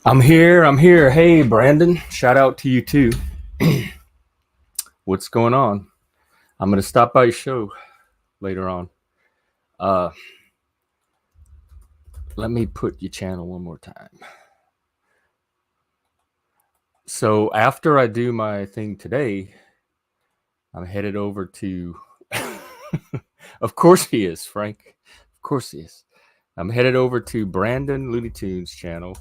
I'm here. I'm here. Hey, Brandon. Shout out to you too. What's going on? I'm gonna stop by your show later on. Uh, Let me put your channel one more time. So after I do my thing today, I'm headed over to. Of course he is, Frank. Of course he is. I'm headed over to Brandon Looney Tunes channel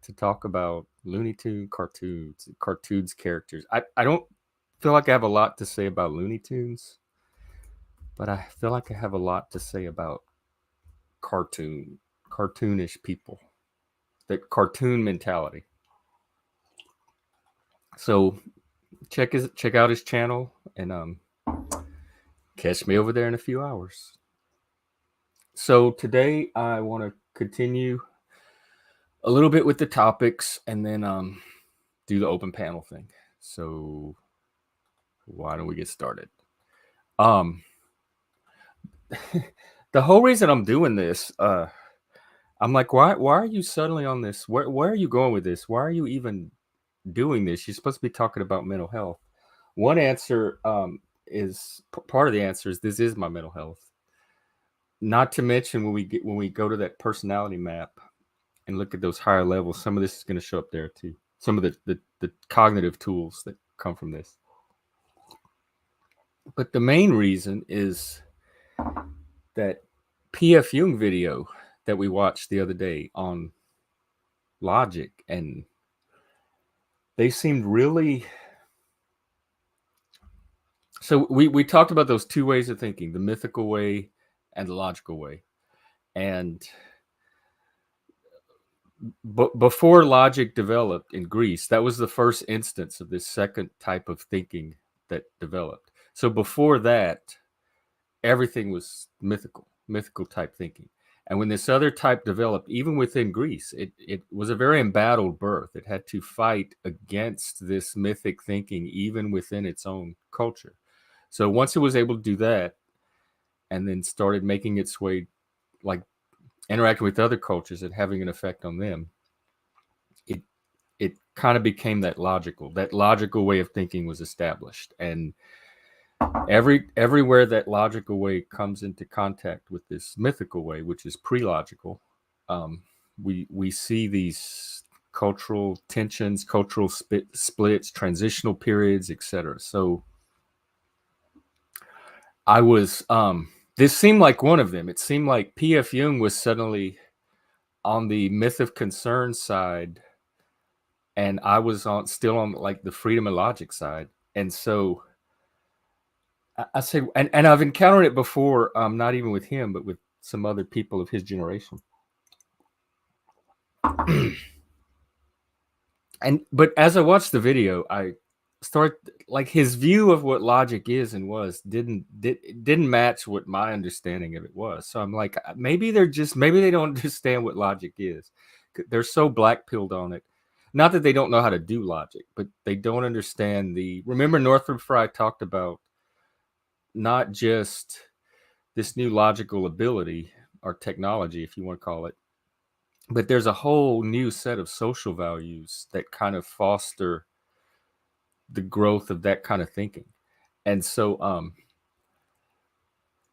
to talk about Looney Tune cartoons characters. I don't feel like I have a lot to say about Looney Tunes, but I feel like I have a lot to say about cartoonish people, the cartoon mentality. So check out his channel and catch me over there in a few hours. So today I want to continue a little bit with the topics and then do the open panel thing. So why don't we get started? Um, the whole reason I'm doing this, I'm like, why are you suddenly on this? Where are you going with this? Why are you even doing this? You're supposed to be talking about mental health. One answer is part of the answer is this is my mental health. Not to mention when we go to that personality map and look at those higher levels, some of this is going to show up there too. Some of the cognitive tools that come from this. But the main reason is that P.F. Jung video that we watched the other day on logic, and they seemed really. So we talked about those two ways of thinking, the mythical way and the logical way. And before logic developed in Greece, that was the first instance of this second type of thinking that developed. So before that, everything was mythical type thinking. And when this other type developed, even within Greece, it was a very embattled birth. It had to fight against this mythic thinking, even within its own culture. So once it was able to do that, and then started making its way, like interacting with other cultures and having an effect on them, it kind of became that logical way of thinking was established. And everywhere that logical way comes into contact with this mythical way, which is pre-logical, we see these cultural tensions, cultural splits, transitional periods, etc. So I was this seemed like one of them. It seemed like P.F. Jung was suddenly on the myth of concern side, and I was still on like the freedom and logic side. And so I say, and I've encountered it before, not even with him, but with some other people of his generation. But as I watched the video, I start like his view of what logic is and was didn't match what my understanding of it was. So I'm like, maybe they don't understand what logic is. They're so black pilled on it. Not that they don't know how to do logic, but they don't understand remember Northrop Frye talked about not just this new logical ability or technology, if you want to call it, but there's a whole new set of social values that kind of foster the growth of that kind of thinking. And so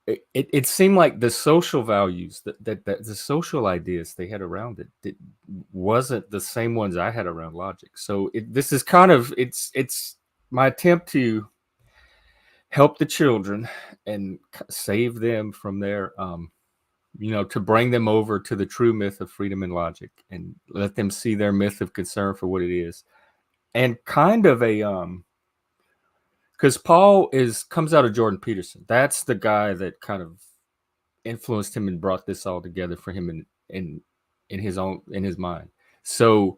it seemed like the social values that the social ideas they had around it wasn't the same ones I had around logic. So this is kind of it's my attempt to help the children and save them from their to bring them over to the true myth of freedom and logic and let them see their myth of concern for what it is. And kind of a because Paul comes out of Jordan Peterson. That's the guy that kind of influenced him and brought this all together for him in his mind. So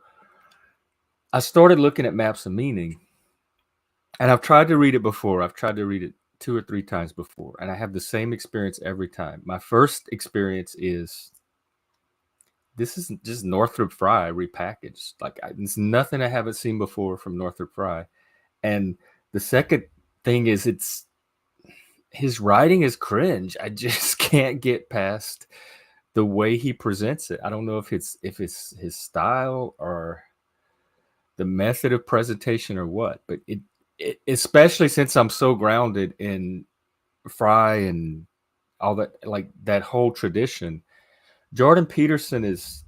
I started looking at Maps of Meaning, and I've tried to read it before. I've tried to read it 2 or 3 times before, and I have the same experience every time. My first experience is this is just Northrop Frye repackaged. Like it's nothing I haven't seen before from Northrop Frye. And the second thing is his writing is cringe. I just can't get past the way he presents it. I don't know if it's his style or the method of presentation or what, but it especially since I'm so grounded in Frye and all that, like that whole tradition. Jordan Peterson is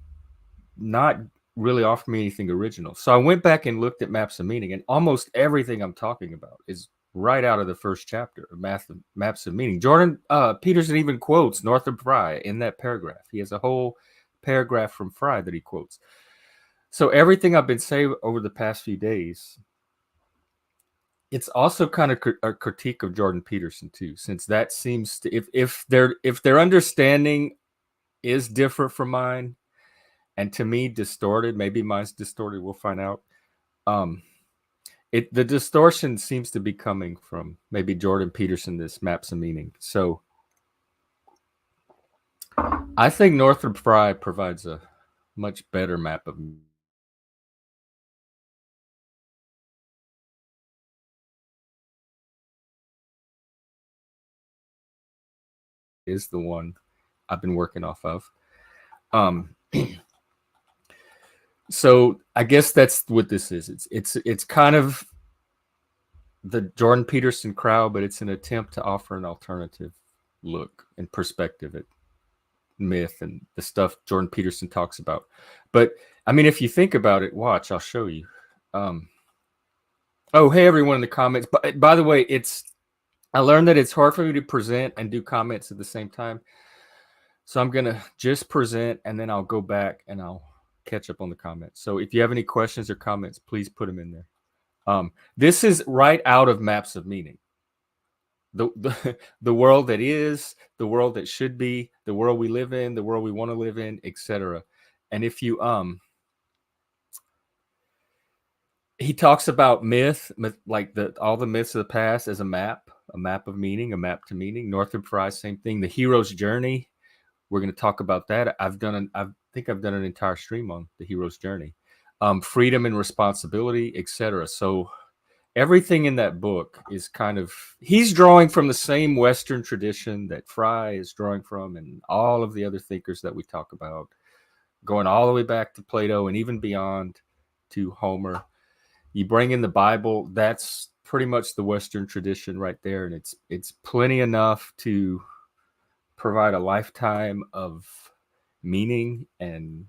not really offering me anything original. So I went back and looked at Maps of Meaning, and almost everything I'm talking about is right out of the first chapter of Maps of Meaning. Jordan Peterson even quotes Northrop Frye in that paragraph. He has a whole paragraph from Frye that he quotes. So everything I've been saying over the past few days, it's also kind of a critique of Jordan Peterson too, since that seems to, if their understanding is different from mine, and to me distorted, maybe mine's distorted, we'll find out. The distortion seems to be coming from maybe Jordan Peterson, this Maps of Meaning. So I think Northrop Frye provides a much better map of is the one I've been working off of. So I guess that's what this is. It's kind of the Jordan Peterson crowd, but it's an attempt to offer an alternative look and perspective at myth and the stuff Jordan Peterson talks about. But I mean, if you think about it, watch, I'll show you. Oh, hey everyone in the comments. By the way, I learned that it's hard for me to present and do comments at the same time. So I'm gonna just present and then I'll go back and I'll catch up on the comments. So if you have any questions or comments, please put them in there. This is right out of Maps of Meaning. The world that is, the world that should be, the world we live in, the world we want to live in, etc. And if you he talks about myth like all the myths of the past as a map of meaning, a map to meaning. Northrop Frye, same thing. The hero's journey. We're going to talk about that. I think I've done an entire stream on the hero's journey. Freedom and responsibility, etc. So everything in that book is kind of, he's drawing from the same Western tradition that Frye is drawing from, and all of the other thinkers that we talk about, going all the way back to Plato and even beyond to Homer. You bring in the Bible, that's pretty much the Western tradition right there, and it's plenty enough to provide a lifetime of meaning and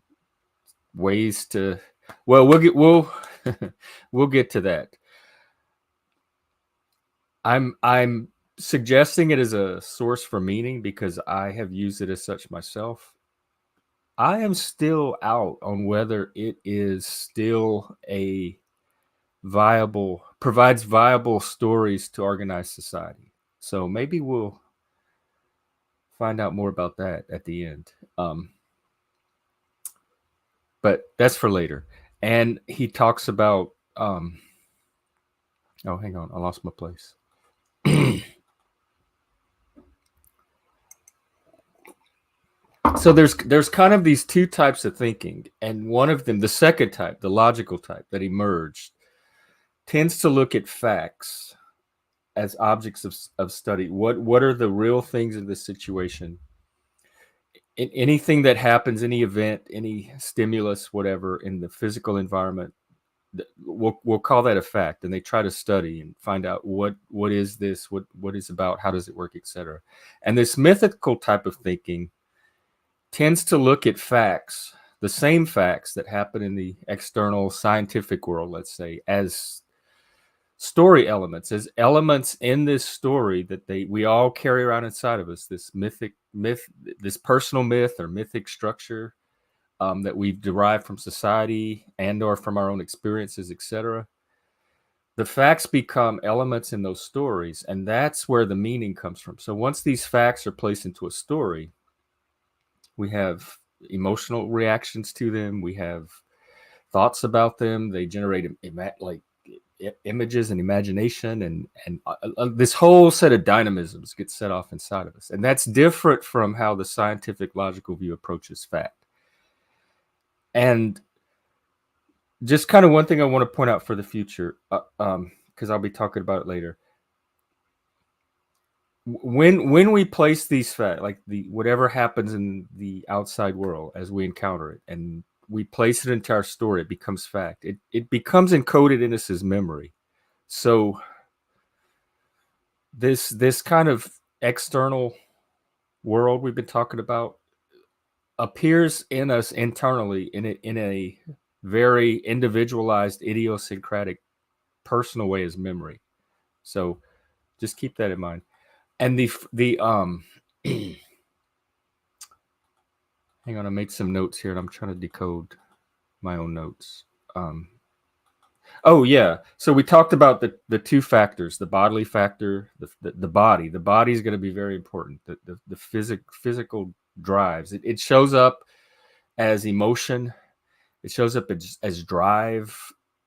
ways to, well, we'll get to that. I'm suggesting it as a source for meaning because I have used it as such myself. I am still out on whether it is still provides viable stories to organize society. So maybe we'll find out more about that at the end. But that's for later. And he talks about, oh, hang on, I lost my place. So there's kind of these two types of thinking, and one of them, the second type, the logical type that emerged, tends to look at facts as objects of study. What are the real things in this situation? Anything that happens, any event, any stimulus, whatever in the physical environment, we'll call that a fact, and they try to study and find out what is this, what is about, how does it work, etc. And this mythical type of thinking tends to look at facts, the same facts that happen in the external scientific world, let's say, as story elements, as elements in this story that we all carry around inside of us, this myth, this personal myth or mythic structure that we've derived from society and or from our own experiences, etc. The facts become elements in those stories, and that's where the meaning comes from. So once these facts are placed into a story, we have emotional reactions to them, we have thoughts about them, they generate like images and imagination, and this whole set of dynamisms gets set off inside of us. And that's different from how the scientific logical view approaches fact. And just kind of one thing I want to point out for the future, because I'll be talking about it later. when we place these facts, like the whatever happens in the outside world as we encounter it, and we place it into our story, it becomes fact. It becomes encoded in us as memory. So this kind of external world we've been talking about appears in us internally in a very individualized, idiosyncratic, personal way as memory. So just keep that in mind. And the hang on, I made some notes here and I'm trying to decode my own notes. Oh yeah, so we talked about the two factors, the bodily factor, the body. The body is going to be very important. The physical drives. It shows up as emotion. It shows up as drive,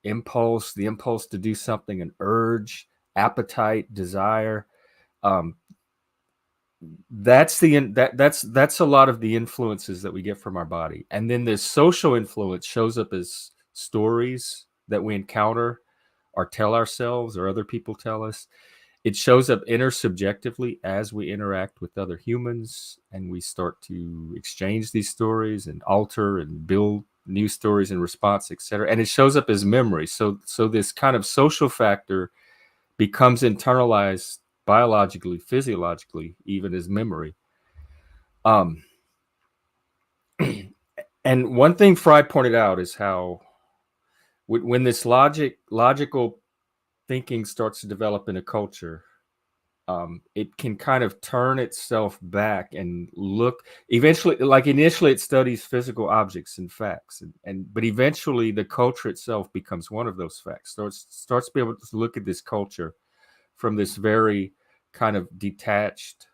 impulse, the impulse to do something, an urge, appetite, desire. Um, that's a lot of the influences that we get from our body. And then this social influence shows up as stories that we encounter or tell ourselves or other people tell us. It shows up intersubjectively as we interact with other humans and we start to exchange these stories and alter and build new stories in response, etc. And it shows up as memory. So this kind of social factor becomes internalized biologically, physiologically, even as memory. Um, and one thing Frye pointed out is how when this logical thinking starts to develop in a culture, it can kind of turn itself back and look eventually, like initially it studies physical objects and facts, but eventually the culture itself becomes one of those facts, starts to be able to look at this culture from this very kind of detached,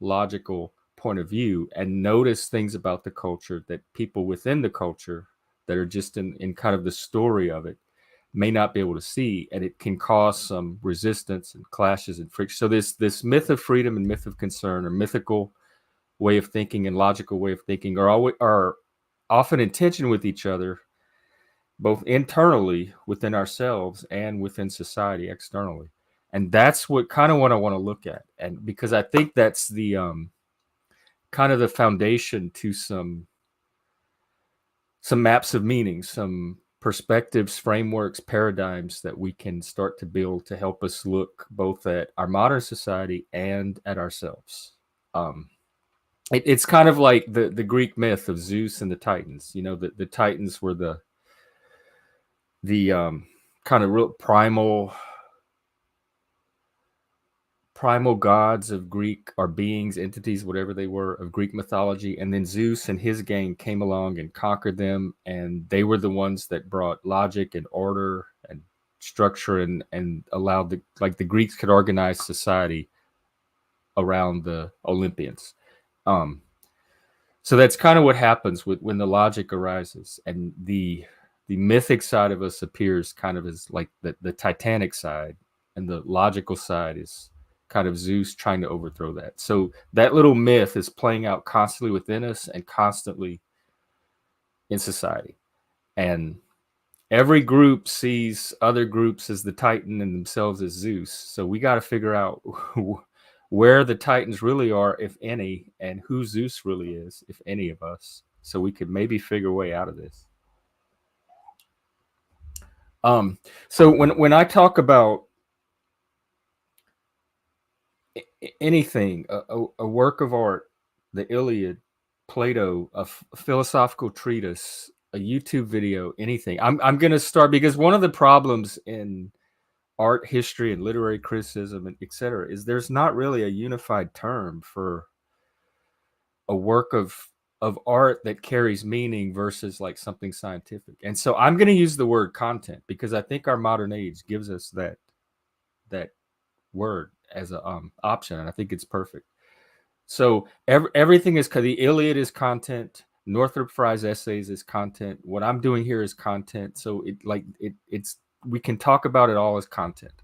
logical point of view and notice things about the culture that people within the culture that are just in kind of the story of it may not be able to see, and it can cause some resistance and clashes and friction. So this myth of freedom and myth of concern, or mythical way of thinking and logical way of thinking, are often in tension with each other, both internally within ourselves and within society externally. And that's what I want to look at, and because I think that's the kind of the foundation to some maps of meaning, some perspectives, frameworks, paradigms that we can start to build to help us look both at our modern society and at ourselves. It's kind of like the Greek myth of Zeus and the Titans. You know, the Titans were the kind of real primal gods of Greek, or beings, entities, whatever they were, of Greek mythology. And then Zeus and his gang came along and conquered them. And they were the ones that brought logic and order and structure and allowed the Greeks could organize society around the Olympians. So that's kind of what happens when the logic arises, and the mythic side of us appears kind of as like the Titanic side, and the logical side is kind of Zeus trying to overthrow that. So that little myth is playing out constantly within us and constantly in society. And every group sees other groups as the Titan and themselves as Zeus. So we got to figure out where the Titans really are, if any, and who Zeus really is, if any of us, so we could maybe figure a way out of this. So when I talk about anything, a work of art, the Iliad, Plato, a philosophical treatise, a YouTube video, anything, I'm going to start, because one of the problems in art history and literary criticism and etc. is there's not really a unified term for a work of art that carries meaning versus like something scientific. And so I'm going to use the word content because I think our modern age gives us that word as a option, and I think it's perfect. So everything is, the Iliad is content. Northrop Frye's essays is content. What I'm doing here is content. So it's we can talk about it all as content.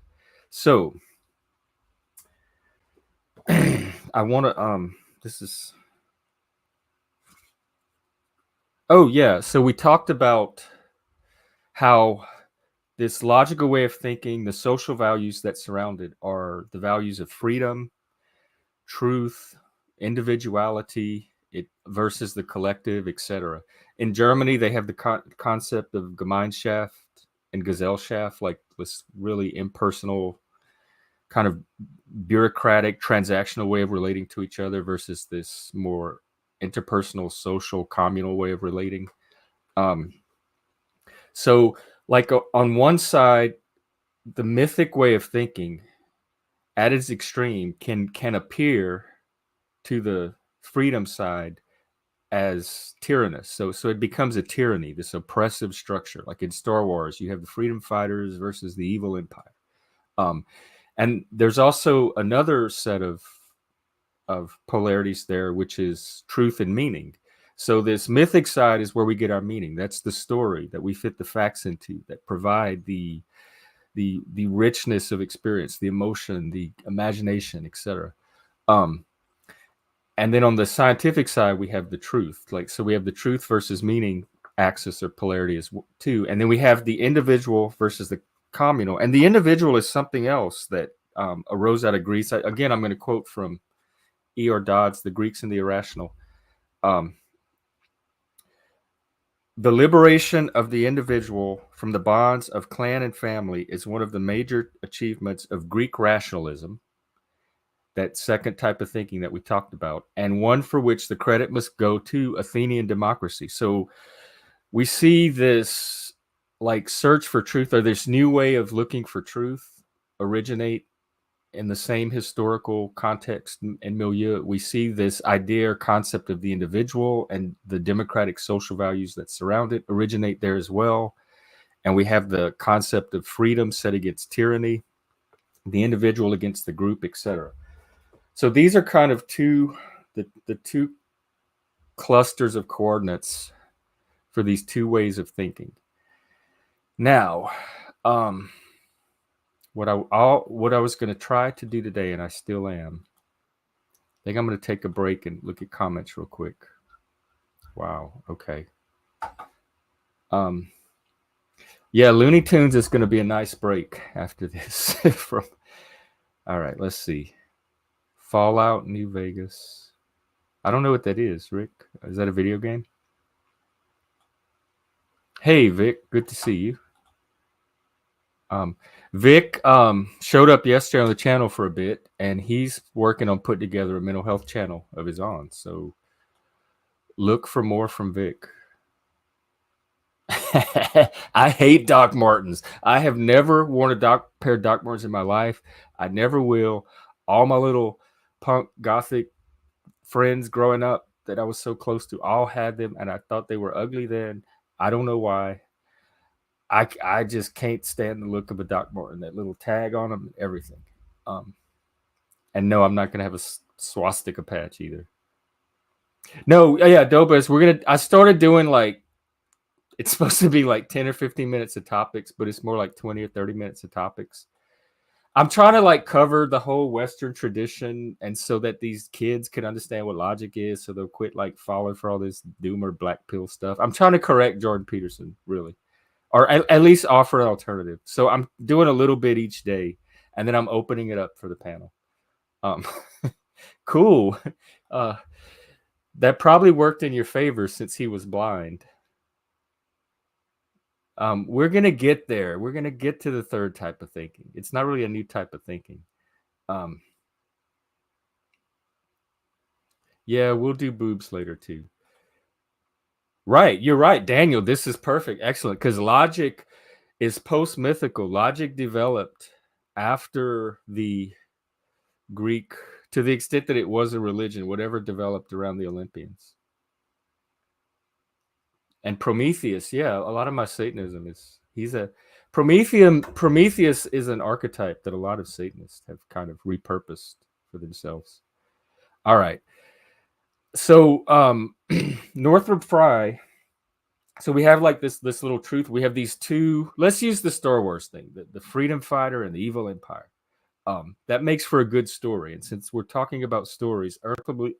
So I want to this is oh yeah, so we talked about how this logical way of thinking, the social values that surround it, are the values of freedom, truth, individuality, it versus the collective, etc. In Germany, they have the concept of Gemeinschaft and Gesellschaft, like this really impersonal, kind of bureaucratic, transactional way of relating to each other versus this more interpersonal, social, communal way of relating. So, like on one side, the mythic way of thinking, at its extreme, can appear to the freedom side as tyrannous. So it becomes a tyranny, this oppressive structure. Like in Star Wars, you have the freedom fighters versus the evil empire. And there's also another set of polarities there, which is truth and meaning. So this mythic side is where we get our meaning. That's the story that we fit the facts into, that provide the richness of experience, the emotion, the imagination, etc. And then on the scientific side, we have the truth. Like, so we have the truth versus meaning axis or polarity as too. And then we have the individual versus the communal. And the individual is something else that arose out of Greece. Again, I'm going to quote from E.R. Dodds, The Greeks and the Irrational. The liberation of the individual from the bonds of clan and family is one of the major achievements of Greek rationalism, that second type of thinking that we talked about, and one for which the credit must go to Athenian democracy. So we see this like search for truth, or this new way of looking for truth, originate in the same historical context and milieu. We see this idea or concept of the individual and the democratic social values that surround it originate there as well. And we have the concept of freedom set against tyranny, the individual against the group, etc. So these are kind of the two clusters of coordinates for these two ways of thinking. Now, what I was going to try to do today, and I still am, I think I'm going to take a break and look at comments real quick. Wow. Okay. Yeah, Looney Tunes is going to be a nice break after this. All right, let's see. Fallout New Vegas. I don't know what that is, Rick. Is that a video game? Hey, Vic. Good to see you. Vic showed up yesterday on the channel for a bit, and he's working on putting together a mental health channel of his own. So look for more from Vic. I hate Doc Martens. I have never worn a pair of Doc Martens in my life. I never will. All my little punk gothic friends growing up that I was so close to all had them, and I thought they were ugly then. I don't know why. I just can't stand the look of a Doc Marten, that little tag on them, everything. And no, I'm not going to have a swastika patch either. No, yeah, Dolbez, I started doing like, it's supposed to be like 10 or 15 minutes of topics, but it's more like 20 or 30 minutes of topics. I'm trying to like cover the whole Western tradition, and so that these kids can understand what logic is, so they'll quit like falling for all this doomer black pill stuff. I'm trying to correct Jordan Peterson, really, or at least offer an alternative. So I'm doing a little bit each day, and then I'm opening it up for the panel. Cool. That probably worked in your favor since he was blind. We're going to get there. We're going to get to the third type of thinking. It's not really a new type of thinking. Yeah, we'll do boobs later too. Right. You're right, Daniel. This is perfect. Excellent. Because logic is post-mythical. Logic developed after the Greek, to the extent that it was a religion, whatever developed around the Olympians. And Prometheus, yeah, a lot of my Satanism is, Prometheus is an archetype that a lot of Satanists have kind of repurposed for themselves. All right. So Northrop Frye, so we have like this little truth. We have these two, let's use the Star Wars thing, the freedom fighter and the evil empire. That makes for a good story. And since we're talking about stories,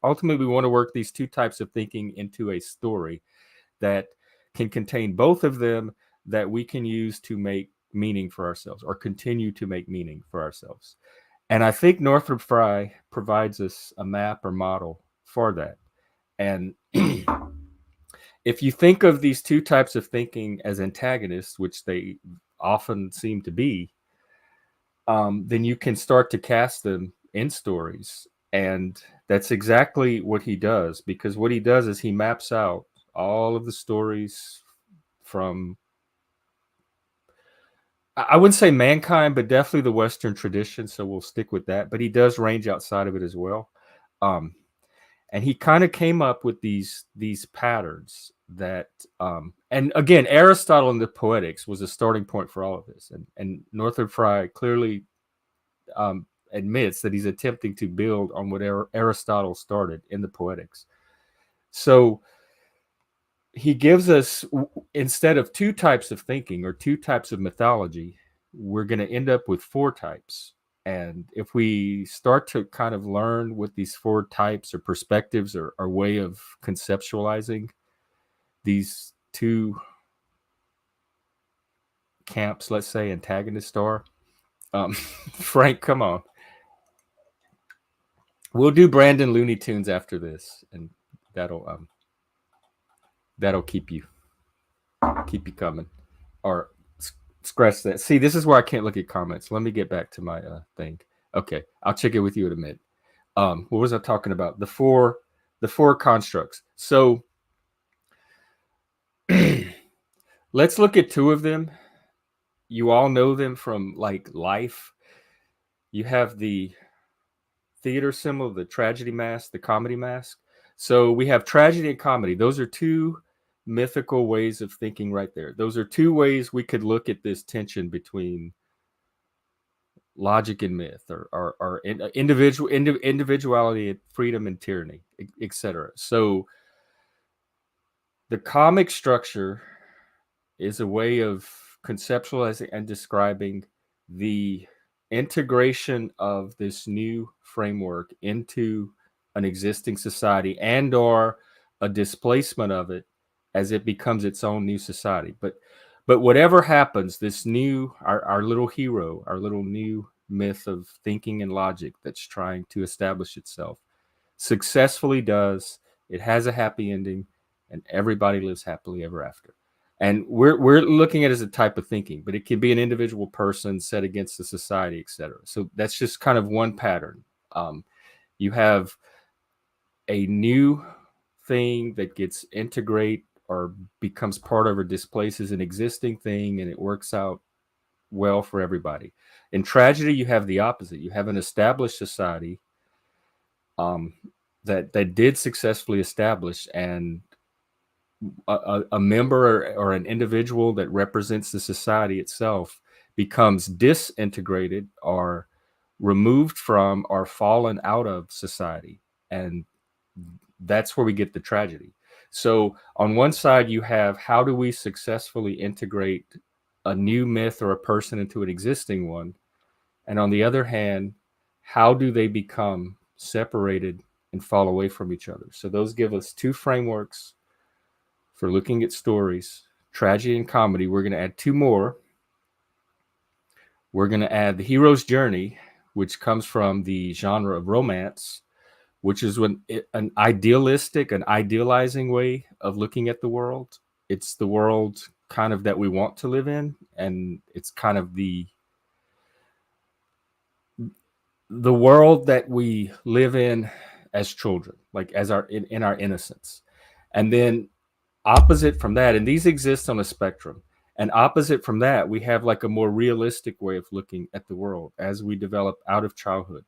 ultimately we want to work these two types of thinking into a story that can contain both of them, that we can use to make meaning for ourselves, or continue to make meaning for ourselves. And I think Northrop Frye provides us a map or model for that. And if you think of these two types of thinking as antagonists, which they often seem to be, then you can start to cast them in stories. And that's exactly what he does, because what he does is he maps out all of the stories from, I wouldn't say mankind, but definitely the Western tradition. So we'll stick with that. But he does range outside of it as well. Um, and he kind of came up with these patterns that, and again, Aristotle in the Poetics was a starting point for all of this. And Northrop Frye clearly admits that he's attempting to build on what Aristotle started in the Poetics. So he gives us, instead of two types of thinking or two types of mythology, we're going to end up with four types. And if we start to kind of learn what these four types or perspectives or way of conceptualizing these two camps, let's say, antagonists are, Frank, come on. We'll do Brandon Looney Tunes after this, and that'll keep you coming. Or scratch that. See, this is where I can't look at comments. Let me get back to my thing. Okay, I'll check it with you in a minute. What was I talking about? The four constructs. So let's look at two of them. You all know them from like life. You have the theater symbol, the tragedy mask, the comedy mask. So we have tragedy and comedy. Those are two mythical ways of thinking right there. Those are two ways we could look at this tension between logic and myth, or individuality, freedom and tyranny, etc. So the comic structure is a way of conceptualizing and describing the integration of this new framework into an existing society, and or a displacement of it as it becomes its own new society. But whatever happens, this new, our little hero, our little new myth of thinking and logic that's trying to establish itself, successfully does. It has a happy ending, and everybody lives happily ever after. And we're looking at it as a type of thinking, but it can be an individual person set against the society, etc. So that's just kind of one pattern. You have a new thing that gets integrate or becomes part of or displaces an existing thing, and it works out well for everybody. In tragedy, you have the opposite. You have an established society that did successfully establish, and a member or an individual that represents the society itself becomes disintegrated or removed from or fallen out of society. And that's where we get the tragedy. So on one side, you have, how do we successfully integrate a new myth or a person into an existing one? And on the other hand, how do they become separated and fall away from each other? So those give us two frameworks for looking at stories, tragedy and comedy. We're going to add two more. We're going to add the hero's journey, which comes from the genre of romance, which is an idealistic, an idealizing way of looking at the world. It's the world kind of that we want to live in, and it's kind of the world that we live in as children, like as in our innocence. And then opposite from that, and these exist on a spectrum, and opposite from that, we have like a more realistic way of looking at the world as we develop out of childhood.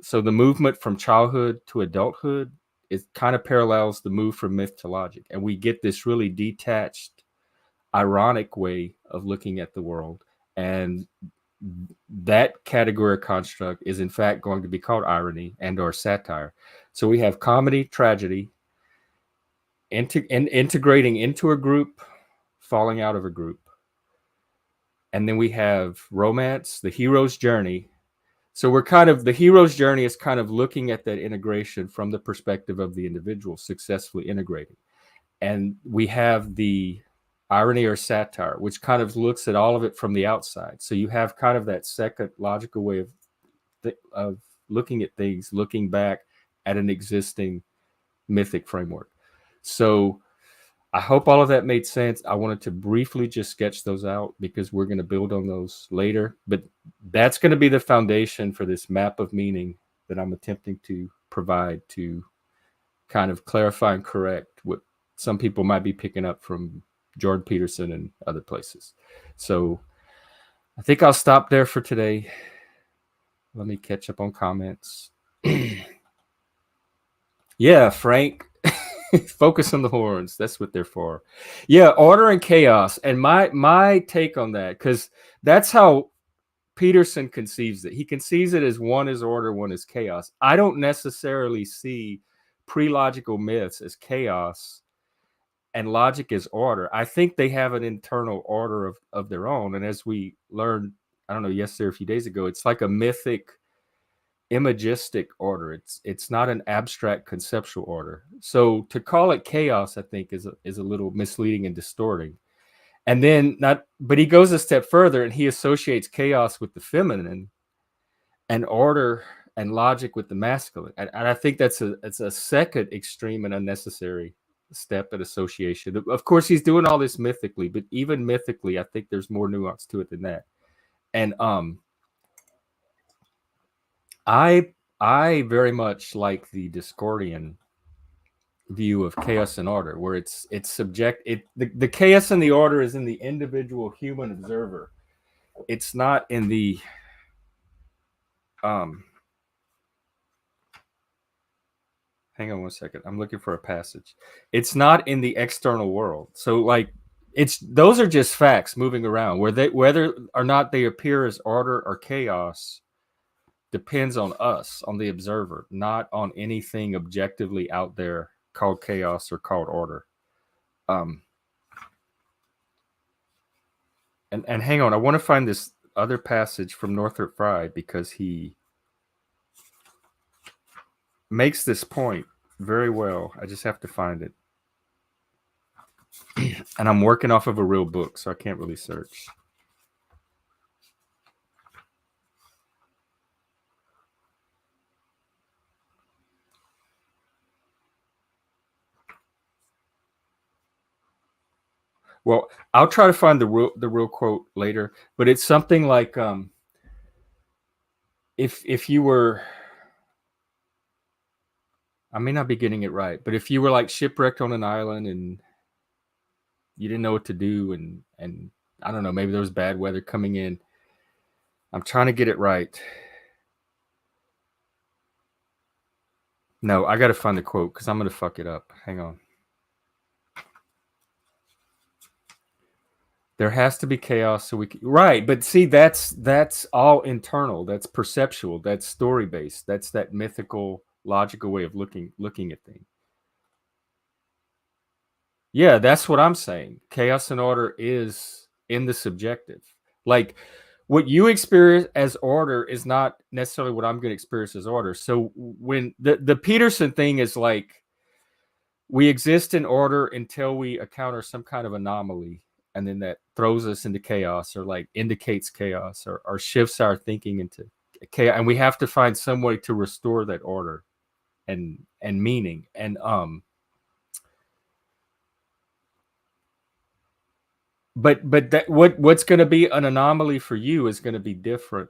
So the movement from childhood to adulthood, it kind of parallels the move from myth to logic, and we get this really detached, ironic way of looking at the world. And that category of construct is in fact going to be called irony and or satire. So we have comedy, tragedy, integrating into a group, falling out of a group. And then we have romance, the hero's journey. So we're kind of, the hero's journey is kind of looking at that integration from the perspective of the individual successfully integrating. And we have the irony or satire, which kind of looks at all of it from the outside. So you have kind of that second logical way of looking at things, looking back at an existing mythic framework. So I hope all of that made sense. I wanted to briefly just sketch those out because we're going to build on those later. But that's going to be the foundation for this map of meaning that I'm attempting to provide to kind of clarify and correct what some people might be picking up from Jordan Peterson and other places. So I think I'll stop there for today. Let me catch up on comments. Yeah, Frank. Focus on the horns. That's what they're for. Yeah, order and chaos. And my take on that, because that's how Peterson conceives it. He conceives it as one is order, one is chaos. I don't necessarily see pre-logical myths as chaos and logic as order. I think they have an internal order of their own. And as we learned, I don't know, yesterday or a few days ago, it's like a mythic imagistic order. It's not an abstract conceptual order. So to call it chaos, I think, is a little misleading and distorting. And then but he goes a step further and he associates chaos with the feminine and order and logic with the masculine. And I think it's a second extreme and unnecessary step at association. Of course, he's doing all this mythically, but even mythically, I think there's more nuance to it than that. And I very much like the Discordian view of chaos and order, where it's the chaos and the order is in the individual human observer. It's not in the hang on one second. I'm looking for a passage. It's not in the external world. So like those are just facts moving around, whether or not they appear as order or chaos depends on us, on the observer, not on anything objectively out there called chaos or called order. And hang on, I want to find this other passage from Northrop Frye because he makes this point very well. I just have to find it. And I'm working off of a real book, so I can't really search. Well, I'll try to find the real quote later, but it's something like if you were, I may not be getting it right, but if you were like shipwrecked on an island and you didn't know what to do, and I don't know, maybe there was bad weather coming in. I'm trying to get it right. No, I got to find the quote because I'm going to fuck it up. Hang on. There has to be chaos so we can, right. But see, that's all internal. That's perceptual. That's story based. That's that mythical, logical way of looking at things. Yeah, that's what I'm saying. Chaos and order is in the subjective. Like what you experience as order is not necessarily what I'm going to experience as order. So when the Peterson thing is like, we exist in order until we encounter some kind of anomaly, and then that throws us into chaos or like indicates chaos or shifts our thinking into chaos, and we have to find some way to restore that order and meaning. And but that what's going to be an anomaly for you is going to be different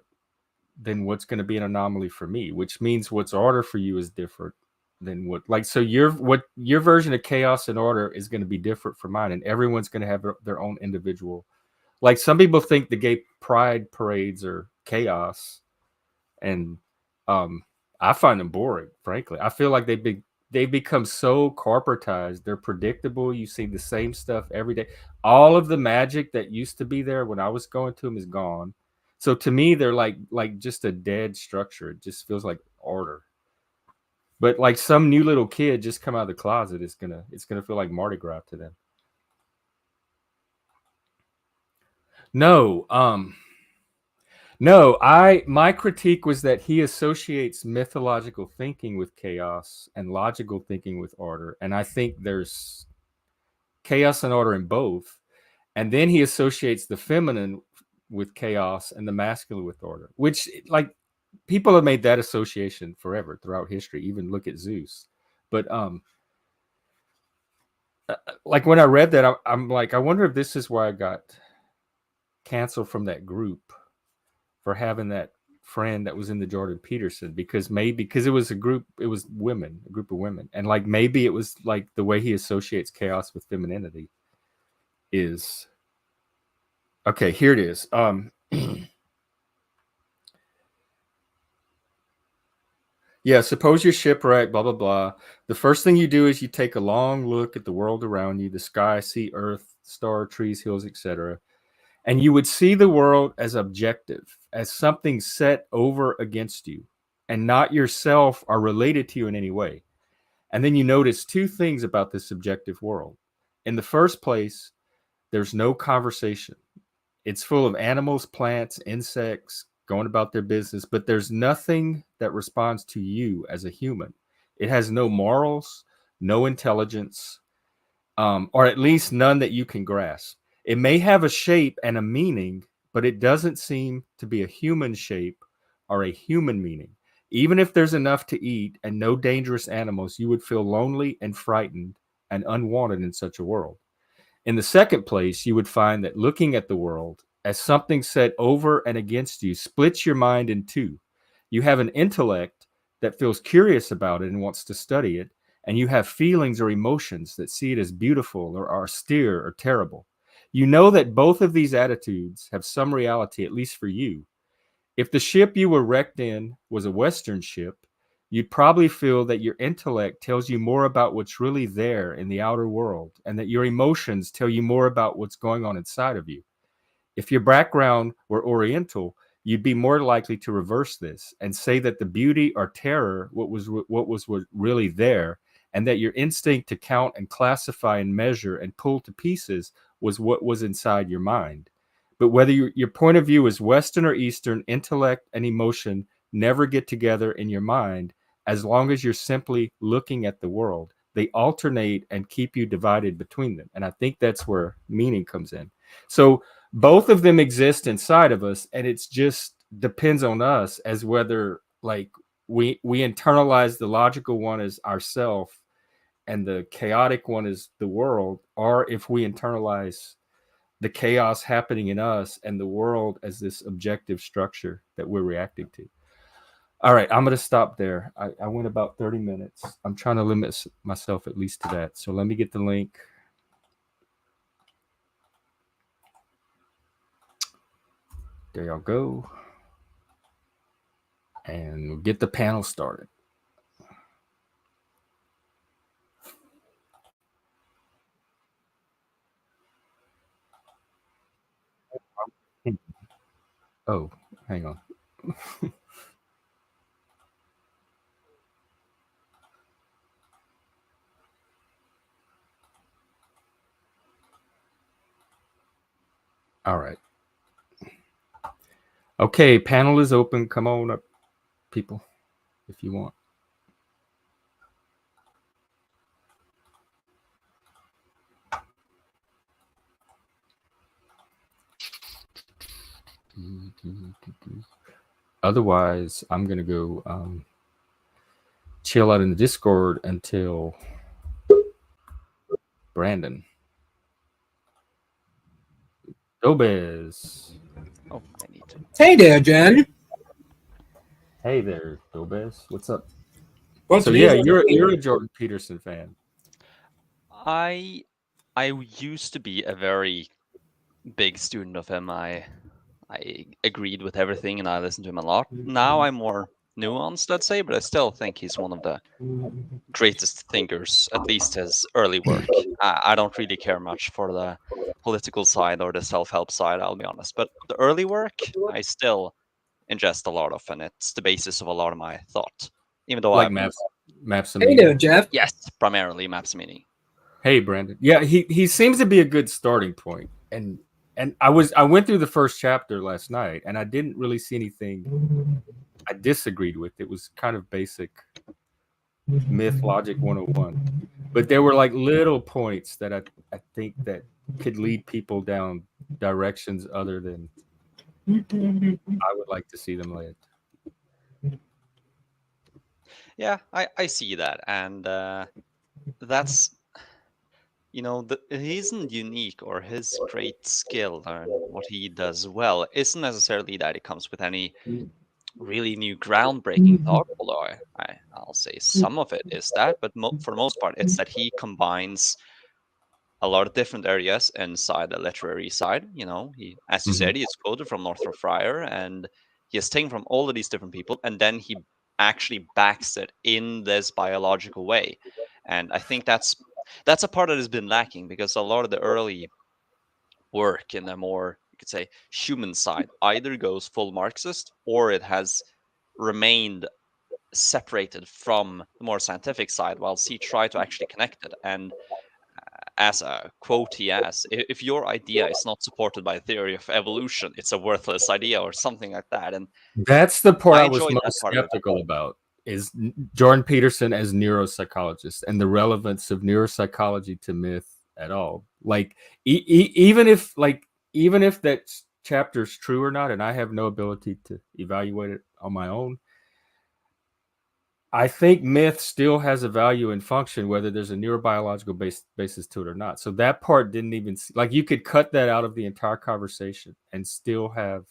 than what's going to be an anomaly for me, which means what's order for you is different than so your version of chaos and order is going to be different from mine, and everyone's going to have their own individual. Like some people think the gay pride parades are chaos, and I find them boring, frankly. I feel like they've become so corporatized. They're predictable. You see the same stuff every day. All of the magic that used to be there when I was going to them is gone. So to me, they're like just a dead structure. It just feels like order. But like some new little kid just come out of the closet, it's gonna feel like Mardi Gras to them. No, my critique was that he associates mythological thinking with chaos and logical thinking with order, and I think there's chaos and order in both. And then he associates the feminine with chaos and the masculine with order, which like people have made that association forever throughout history. Even look at Zeus. But like when I read that, I'm like, I wonder if this is why I got canceled from that group for having that friend that was in the Jordan Peterson, because it was a group, it was women, a group of women, and like maybe it was like the way he associates chaos with femininity is okay. Here it is. Yeah, suppose you're shipwrecked, blah blah blah. The first thing you do is you take a long look at the world around you, the sky, sea, earth, star, trees, hills, etc. And you would see the world as objective, as something set over against you, and not yourself or related to you in any way. And then you notice two things about this subjective world. In the first place, there's no conversation. It's full of animals, plants, insects going about their business, but there's nothing that responds to you as a human. It has no morals, no intelligence, or at least none that you can grasp. It may have a shape and a meaning, but it doesn't seem to be a human shape or a human meaning. Even if there's enough to eat and no dangerous animals, you would feel lonely and frightened and unwanted in such a world. In the second place, you would find that looking at the world as something set over and against you splits your mind in two. You have an intellect that feels curious about it and wants to study it, and you have feelings or emotions that see it as beautiful or austere or terrible. You know that both of these attitudes have some reality, at least for you. If the ship you were wrecked in was a Western ship, you'd probably feel that your intellect tells you more about what's really there in the outer world, and that your emotions tell you more about what's going on inside of you. If your background were Oriental, you'd be more likely to reverse this and say that the beauty or terror what was really there, and that your instinct to count and classify and measure and pull to pieces was what was inside your mind. But whether your point of view is Western or Eastern, intellect and emotion never get together in your mind as long as you're simply looking at the world. They alternate and keep you divided between them. And I think that's where meaning comes in. So both of them exist inside of us, and it's just depends on us as whether like we internalize the logical one as ourself and the chaotic one is the world, or if we internalize the chaos happening in us and the world as this objective structure that we're reacting to. All right, I'm going to stop there. I went about 30 minutes. I'm trying to limit myself at least to that. So let me get the link. There y'all go. And we'll get the panel started. Oh, hang on. All right. Okay, panel is open. Come on up, people, if you want. Otherwise, I'm going to go chill out in the Discord until Brandon. Dolbez. Oh, I need to. Hey there, Jen. Hey there, Dolbez. What's up? What's So yeah, you're a Jordan Peterson fan. I used to be a very big student of him. I agreed with everything and I listened to him a lot. Now I'm more nuanced, let's say, but I still think he's one of the greatest thinkers, at least his early work. I don't really care much for the political side or the self-help side, I'll be honest. But the early work, I still ingest a lot of, and it's the basis of a lot of my thought. Even though Like maps of Hey meaning. there, Jeff. Yes, primarily maps meaning. Hey, Brandon. Yeah, he seems to be a good starting point. And I went through the first chapter last night, and I didn't really see anything I disagreed with. It was kind of basic myth logic 101. But there were like little points that I think that could lead people down directions other than I would like to see them led. Yeah, I see that, and that's he isn't unique, or his great skill and what he does well isn't necessarily that it comes with any really new groundbreaking thought, although I'll say some of it is that, but for the most part, it's that he combines a lot of different areas inside the literary side. He, as you said, he's quoted from Northrop Frye, and he has taken from all of these different people, and then he actually backs it in this biological way. And I think that's a part that has been lacking, because a lot of the early work in the more, you could say, human side either goes full Marxist, or it has remained separated from the more scientific side, while he tried to actually connect it. And as a quote he has, if your idea is not supported by a theory of evolution, it's a worthless idea, or something like that. And That's the part I I was enjoyed that most part of it. skeptical about, is Jordan Peterson as neuropsychologist and the relevance of neuropsychology to myth at all. Like even if that chapter's true or not, and I have no ability to evaluate it on my own, I think myth still has a value and function, whether there's a neurobiological basis to it or not. So that part didn't even, like, you could cut that out of the entire conversation and still have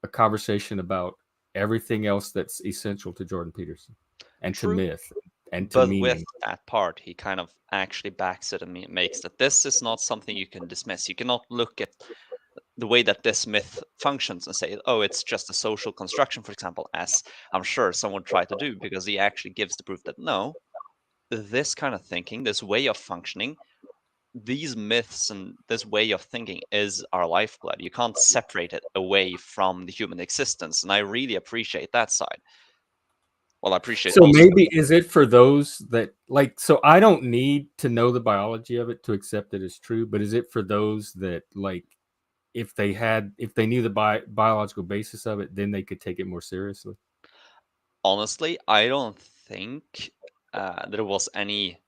a conversation about everything else that's essential to Jordan Peterson and to True, myth and to but with meaning. that part, he kind of actually backs it and makes that this is not something you can dismiss. You cannot look at the way that this myth functions and say, oh, it's just a social construction, for example, as I'm sure someone tried to do, because he actually gives the proof that no, this kind of thinking, this way of functioning, these myths and this way of thinking is our lifeblood. You can't separate it away from the human existence. And I really appreciate that side. Well, I appreciate So most of maybe is it for those that, like, so I don't need to know the biology of it to accept it as true, but is it for those that, like, if they knew the biological basis of it, then they could take it more seriously? Honestly, I don't think there was any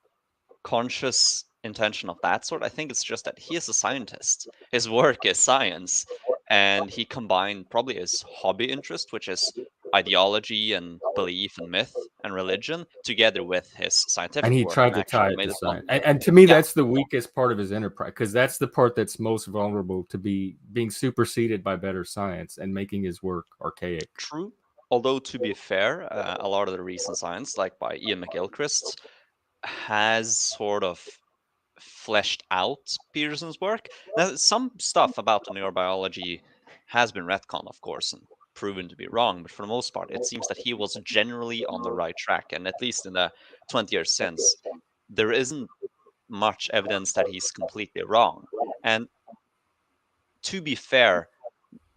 conscious intention of that sort. I think it's just that he is a scientist. His work is science, and he combined probably his hobby interest, which is ideology and belief and myth and religion, together with his And scientific he work, tried and to tie actually it made to it fun. science. And to me, Yeah, that's the weakest part of his enterprise, because that's the part that's most vulnerable to being superseded by better science and making his work archaic. true. Although, to be fair, a lot of the recent science, like by Ian McGilchrist, has sort of fleshed out Peterson's work. Now, some stuff about the neurobiology has been retconned, of course, and proven to be wrong, but for the most part, it seems that he was generally on the right track. And at least in the 20 years since, there isn't much evidence that he's completely wrong. And to be fair,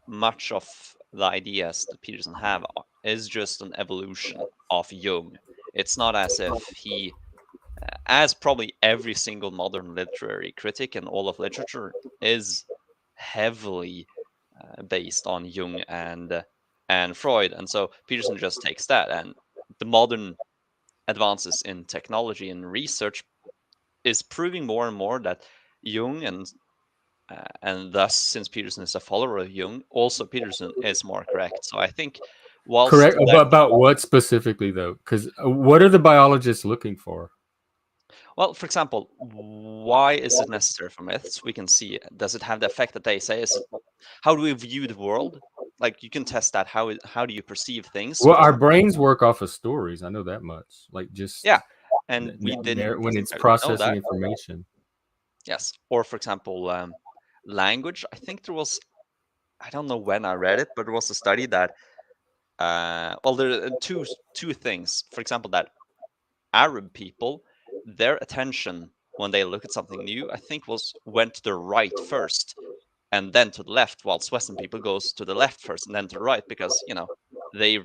much of the ideas that Peterson have is just an evolution of Jung. It's not as if he, as probably every single modern literary critic and all of literature, is heavily based on Jung and Freud, and so Peterson just takes that, and the modern advances in technology and research is proving more and more that Jung and thus, since Peterson is a follower of Jung, also Peterson is more correct. So I think, whilst Correct. About what specifically, though? Because what are the biologists looking for? well, for example, why is it necessary for myths? We can see, does it have the effect that they say? How do we view the world? Like, you can test that. How do you perceive things? Well, For our example, brains work off of stories. I know that much. Like, just yeah, and we didn't when it's necessarily know processing that. information. Yes, or for example, language. I think there was. I don't know when I read it, but there was a study that. Well, there are two things. For example, that Arab people, their attention when they look at something new, I think went to the right first and then to the left, whilst Western people goes to the left first and then to the right, because they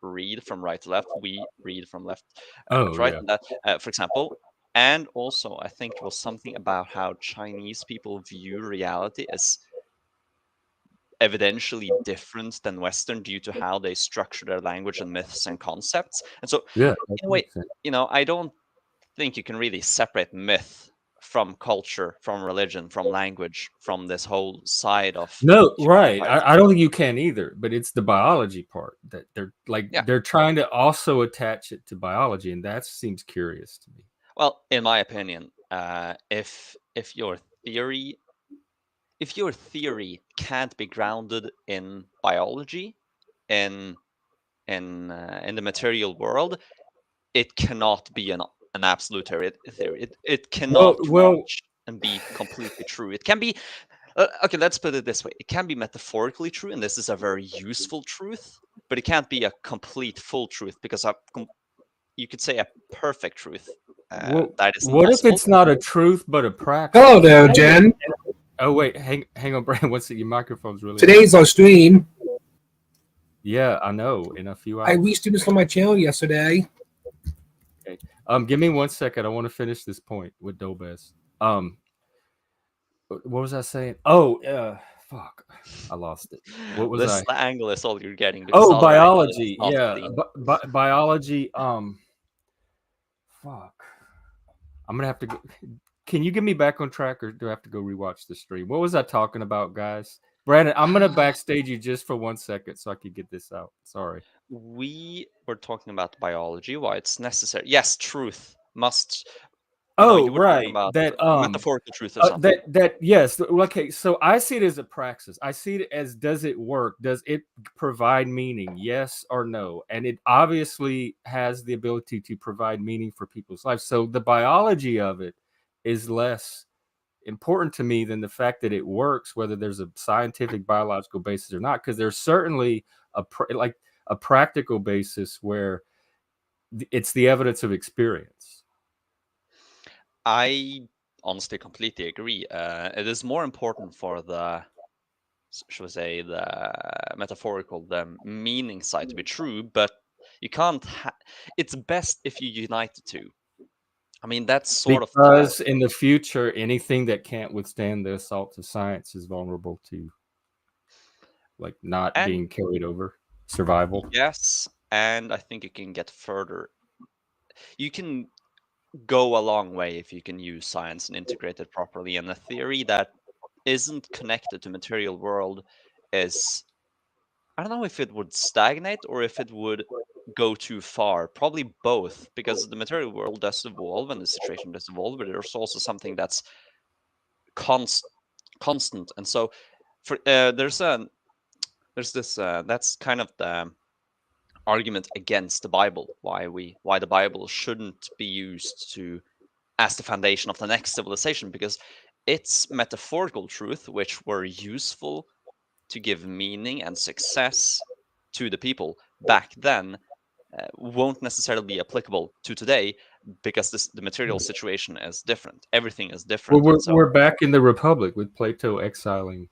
read from right to left, we read from left Oh to right, yeah. and that, for example. And also, I think there was something about how Chinese people view reality as evidentially different than Western due to how they structure their language and myths and concepts. And so, Yeah, that in a way, makes sense. I don't think you can really separate myth from culture, from religion, from language, from this whole side of No, human right. society. I don't think you can either, but it's the biology part that Yeah. they're trying to also attach it to biology, and that seems curious to me. Well, in my opinion, if your theory can't be grounded in biology, in the material world, it cannot be an absolute theory. It cannot Well, reach and be completely true. It can be okay. Let's put it this way: it can be metaphorically true, and this is a very useful truth, but it can't be a complete full truth, because you could say a perfect truth that isn't what if possible. it's not a truth but a practice? Hello there, Jen. Oh wait, hang on, Brandon. What's it? Your microphone's really Today's our stream. Yeah, I know. In a few I hours. reached students on my channel yesterday. Okay. Give me 1 second. I want to finish this point with Dolbez. What was I saying? Oh, fuck. I lost it. What was This I? angle is all you're getting. Because Oh, other angle is biology. not Yeah, clean. biology. Fuck. I'm gonna have to go. Can you get me back on track, or do I have to go rewatch the stream? What was I talking about, guys? Brandon, I'm gonna backstage you just for 1 second so I can get this out. Sorry. We were talking about biology, why it's necessary. Yes, truth must. No, Oh, you were talking right. about That metaphorical truth or something. that yes. Okay, so I see it as a praxis. I see it as, does it work? Does it provide meaning? Yes or no? And it obviously has the ability to provide meaning for people's lives. So the biology of it is less important to me than the fact that it works, whether there's a scientific biological basis or not, because there's certainly a practical basis where it's the evidence of experience. I honestly completely agree. It is more important for the, should we say, the metaphorical, the meaning side to be true, but you can't. It's best if you unite the two. I mean, that's sort of Because in the future, anything that can't withstand the assaults of science is vulnerable to not being carried over. Survival. Yes, and I think you can get further. You can go a long way if you can use science and integrate it properly. And a theory that isn't connected to material world is, I don't know if it would stagnate or if it would go too far. Probably both, because the material world does evolve and the situation does evolve, but there's also something that's constant. And so for there's this that's kind of the argument against the Bible, why the Bible shouldn't be used to as the foundation of the next civilization, because its metaphorical truth, which were useful to give meaning and success to the people back then, won't necessarily be applicable to today, because the material situation is different. Everything is different. Well, So we're back in the Republic with Plato exiling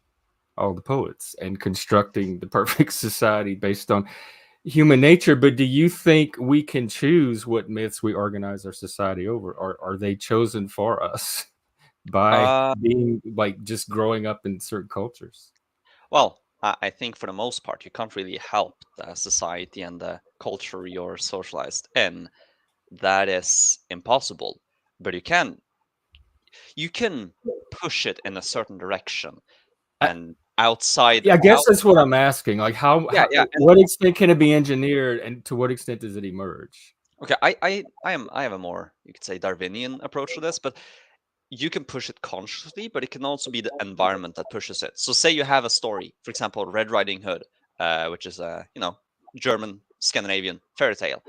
all the poets and constructing the perfect society based on human nature. But do you think we can choose what myths we organize our society over, or are they chosen for us by being just growing up in certain cultures? Well, I think for the most part, you can't really help the society and the culture you're socialized in. That is impossible. But you can push it in a certain direction, and outside. Yeah, I guess that's what I'm asking. Like, Yeah, yeah. what extent can it be engineered, and to what extent does it emerge? Okay, I have a more, you could say, Darwinian approach to this, but you can push it consciously, but it can also be the environment that pushes it. So say you have a story, for example, Red Riding Hood, which is a German Scandinavian fairy tale.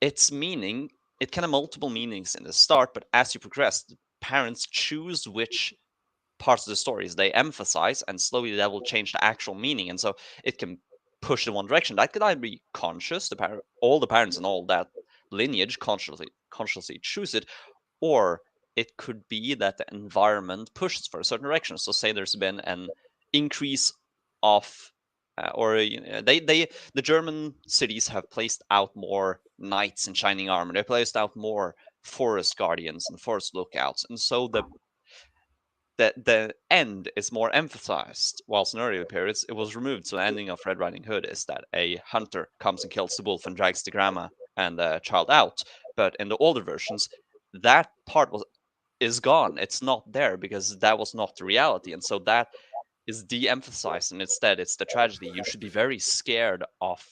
Its meaning, it can have multiple meanings in the start, but as you progress, the parents choose which parts of the stories they emphasize, and slowly that will change the actual meaning. And so it can push in one direction. That could either be conscious, all the parents and all that lineage consciously choose it, or it could be that the environment pushes for a certain direction. So say there's been an increase of the German cities have placed out more knights in shining armor. They placed out more forest guardians and forest lookouts, and so the end is more emphasized, whilst in earlier periods it was removed. So the ending of Red Riding Hood is that a hunter comes and kills the wolf and drags the grandma and the child out. But in the older versions, that part was is gone. It's not there because that was not the reality. And so that is de-emphasized, and instead it's the tragedy. You should be very scared of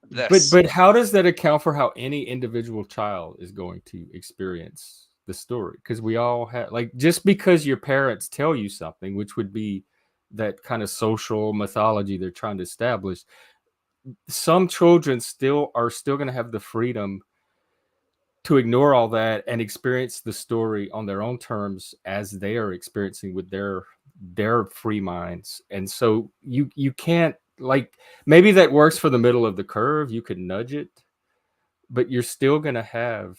this. But how does that account for how any individual child is going to experience the story? Because we all have, like, just because your parents tell you something, which would be that kind of social mythology they're trying to establish, some children are still going to have the freedom to ignore all that and experience the story on their own terms as they are experiencing with their free minds. And so you can't, like, maybe that works for the middle of the curve, you could nudge it, but you're still going to have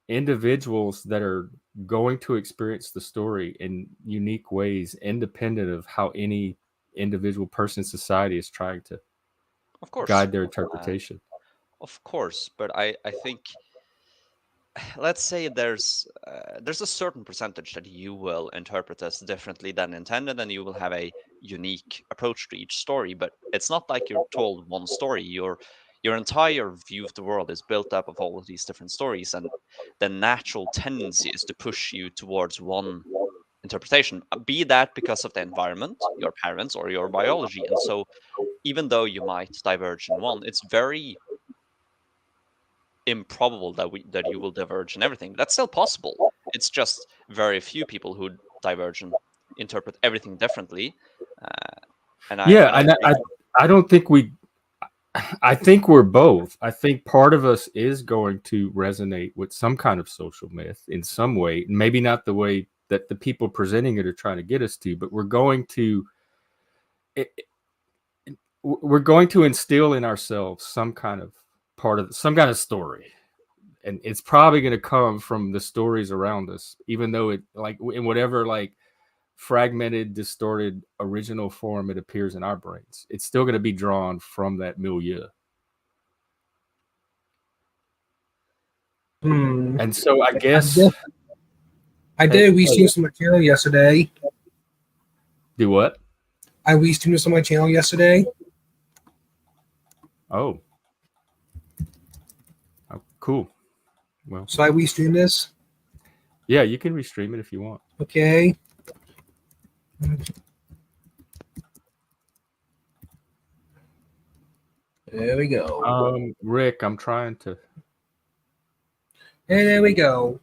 individuals that are going to experience the story in unique ways, independent of how any individual person in society is trying to Of course, guide their interpretation. of course, but I think, let's say there's a certain percentage that you will interpret as differently than intended, and you will have a unique approach to each story. But it's not like you're told one story. Your entire view of the world is built up of all of these different stories, and the natural tendency is to push you towards one interpretation, be that because of the environment, your parents, or your biology. And so even though you might diverge in one, it's very improbable that you will diverge in everything. That's still possible. It's just very few people who diverge and interpret everything differently. And Yeah, I think, I don't think I think we're both. I think part of us is going to resonate with some kind of social myth in some way, maybe not the way that the people presenting it are trying to get us to, but we're going to instill in ourselves some kind of some kind of story. And it's probably going to come from the stories around us, even though it, like, in whatever, like, fragmented, distorted, original form it appears in our brains. It's still going to be drawn from that milieu. And so I guess I did restream some material yesterday. do what? I restreamed some of my channel yesterday. Oh, cool. Well, So I restream this. yeah, you can restream it if you want. Okay. There we go. Rick, I'm trying to. And there we go.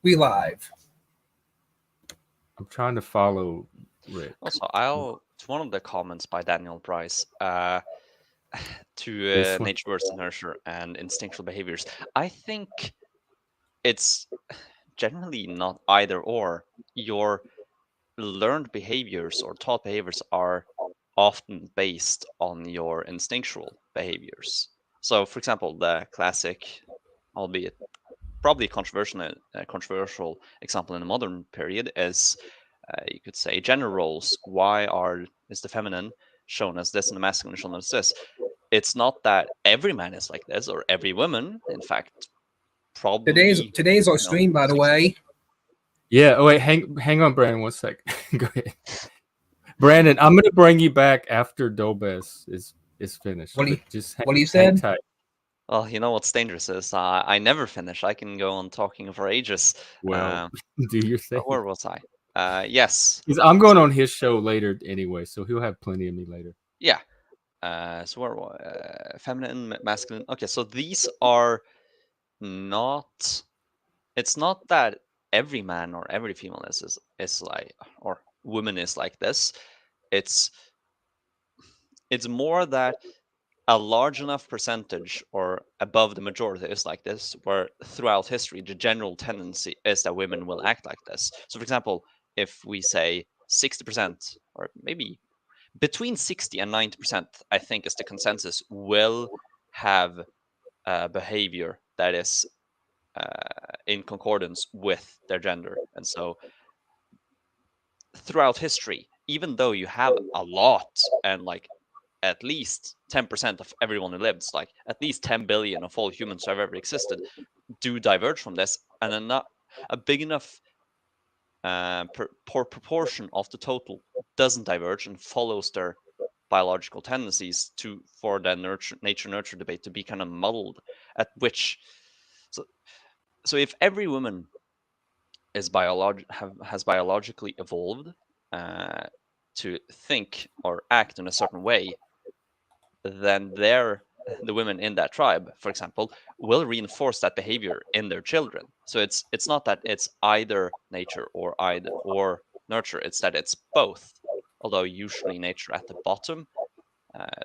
We live. I'm trying to follow Rick. also, it's one of the comments by Daniel Price to This one? nature versus nurture and instinctual behaviors. I think it's generally not either or. Your learned behaviors or taught behaviors are often based on your instinctual behaviors. So, for example, the classic, albeit probably controversial example in the modern period is, you could say, gender roles. Why is the feminine shown as this and the masculine shown as this? It's not that every man is like this or every woman. In fact, probably today's our stream, by the way. Yeah. Oh wait, hang on, Brandon. 1 sec. Go ahead, Brandon. I'm gonna bring you back after Dolbez is finished. What do you just what do you hang said? tight. Well, you know what's dangerous is I never finish. I can go on talking for ages. Well, do your thing. Where was I? Yes. Because I'm going on his show later anyway, so he'll have plenty of me later. Yeah. So where feminine, masculine. Okay, so these are not. It's not that every man or every female is like, or woman is like this. It's more that a large enough percentage or above the majority is like this, where throughout history the general tendency is that women will act like this. So, for example, if we say 60%, or maybe between 60 and 90%, I think is the consensus, will have behavior that is in concordance with their gender. And so throughout history, even though you have a lot, and like at least 10% of everyone who lives, like at least 10 billion of all humans who have ever existed, do diverge from this, and then not a big enough proportion of the total doesn't diverge and follows their biological tendencies for the nature nurture debate to be kind of muddled, at which so if every woman has biologically evolved to think or act in a certain way, then the women in that tribe, for example, will reinforce that behavior in their children. So it's not that it's either nature or nurture. It's that it's both. Although usually nature at the bottom.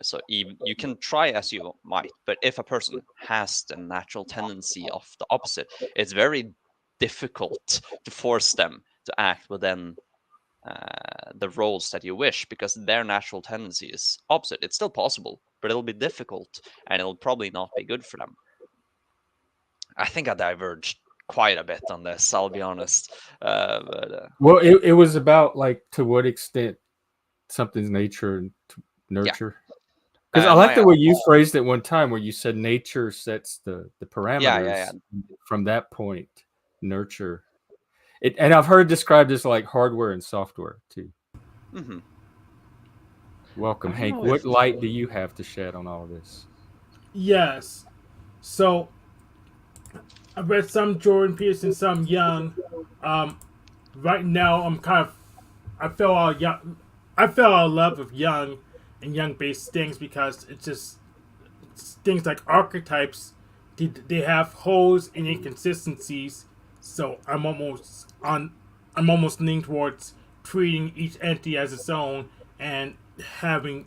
So even, you can try as you might, but if a person has the natural tendency of the opposite, it's very difficult to force them to act within the roles that you wish, because their natural tendency is opposite. It's still possible, but it'll be difficult, and it'll probably not be good for them. I think I diverged quite a bit on this, I'll be honest. Well, it was about like to what extent something's nature and nurture. Because I like the way you phrased it one time, where you said nature sets the parameters. From that point, nurture. And I've heard described as like hardware and software too. Mm-hmm. Welcome, Hank. What light do you have to shed on all of this? Yes. So I read some Jordan Peterson, some Young. Right now, I fell out of love with Young and Young-based things, because it's just things like archetypes. They have holes and inconsistencies. So I'm almost leaning towards treating each entity as its own, and pretty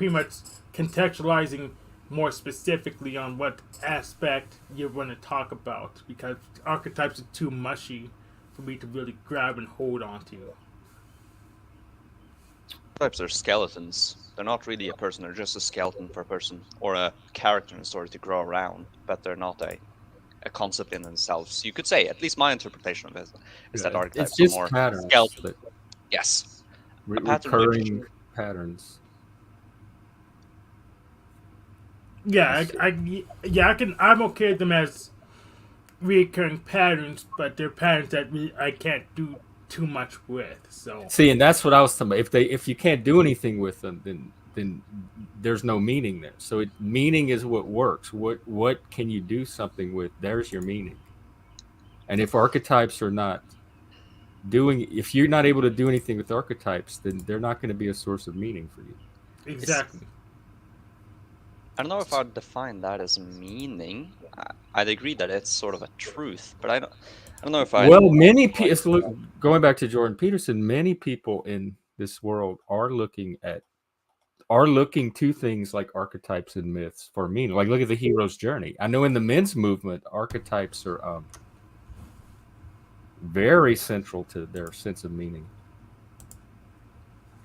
much contextualizing more specifically on what aspect you're going to talk about, because archetypes are too mushy for me to really grab and hold onto. Archetypes are skeletons. They're not really a person. They're just a skeleton for a person, or a character in a story to grow around, but they're not a concept in themselves. You could say, at least my interpretation of it is that archetypes it's just are more patterns. skeleton. Yes. Recurring patterns. Yeah, I'm okay with them as recurring patterns, but they're patterns that I can't do too much with. So see, and that's what I was talking about. If you can't do anything with them, then there's no meaning there. So meaning is what works. What can you do something with? There's your meaning. And if archetypes are not if you're not able to do anything with archetypes, then they're not going to be a source of meaning for you. Exactly. I don't know if I'd define that as meaning. I'd agree that it's sort of a truth, but I don't know if I. Well, many people. Going back to Jordan Peterson, many people in this world are looking to things like archetypes and myths for meaning. Like, look at the hero's journey. I know in the men's movement, archetypes are very central to their sense of meaning.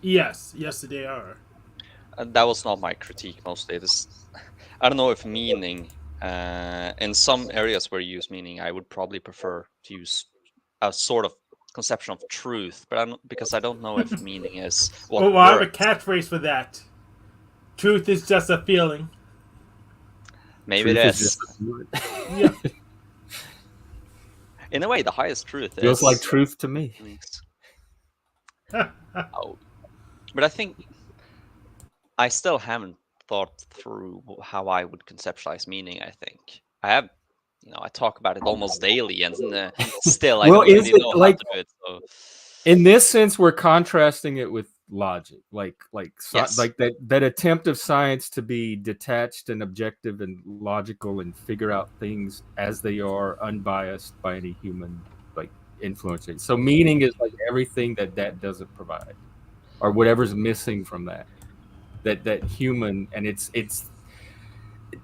Yes, they are. That was not my critique mostly. I don't know if meaning, in some areas where you use meaning, I would probably prefer to use a sort of conception of truth, but because I don't know if meaning is what I have a catchphrase for that. Truth is just a feeling. Maybe it is. Yeah. In a way, the highest truth feels like truth to me. Oh. But I think I still haven't thought through how I would conceptualize meaning. I think I have, I talk about it almost daily, and still I don't really know how to do it. So. In this sense, we're contrasting it with logic, yes. like that attempt of science to be detached and objective and logical and figure out things as they are, unbiased by any human influencing. So meaning is like everything that doesn't provide, or whatever's missing from that human, and it's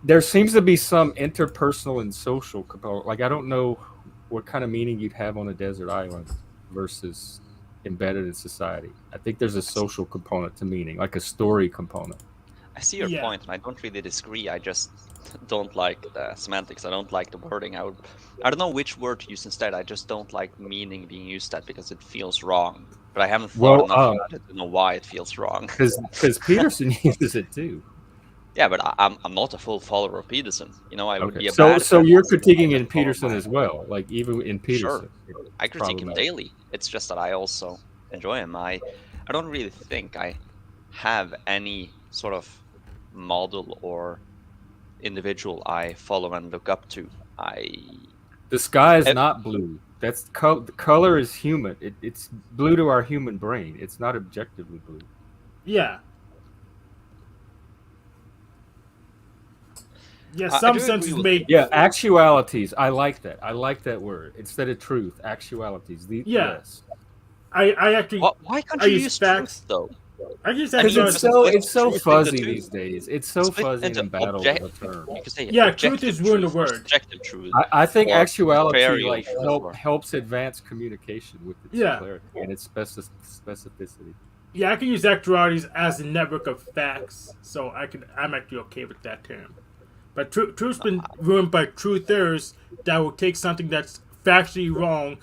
there seems to be some interpersonal and social component. Like, I don't know what kind of meaning you'd have on a desert island versus embedded in society. I think there's a social component to meaning, like a story component. I see your point, and I don't really disagree. I just don't like the semantics. I don't like the wording. I don't know which word to use instead. I just don't like meaning being used that because it feels wrong. But I haven't thought enough about it to know why it feels wrong. Because Peterson uses it too. Yeah, but I'm not a full follower of Peterson. I would be a bad. So you're critiquing in Peterson as well, like even in Peterson. Sure. I critique him daily. It's just that I also enjoy him. I don't really think I have any sort of model or individual I follow and look up to. I The sky is It- not blue. That's color is human. It's blue to our human brain. It's not objectively blue. Yeah. Yeah, I some do agree senses with make. Yeah, actualities. I like that. I like that word instead of truth. Actualities. Yeah. Yes. I actually. Why can't I you use use facts. truth though? I use I Because mean, actualities. it's so truth into fuzzy two. these days. It's so Split fuzzy into and embattled with a term. You could say Yeah, truth objective is ruined the truth or word. subjective truth. I think or actuality variable like truth or- helps advance communication with its Yeah. clarity and its specificity. Yeah, I can use actualities as a network of facts, so I'm actually okay with that term. But truth's been ruined by truthers that will take something that's factually wrong,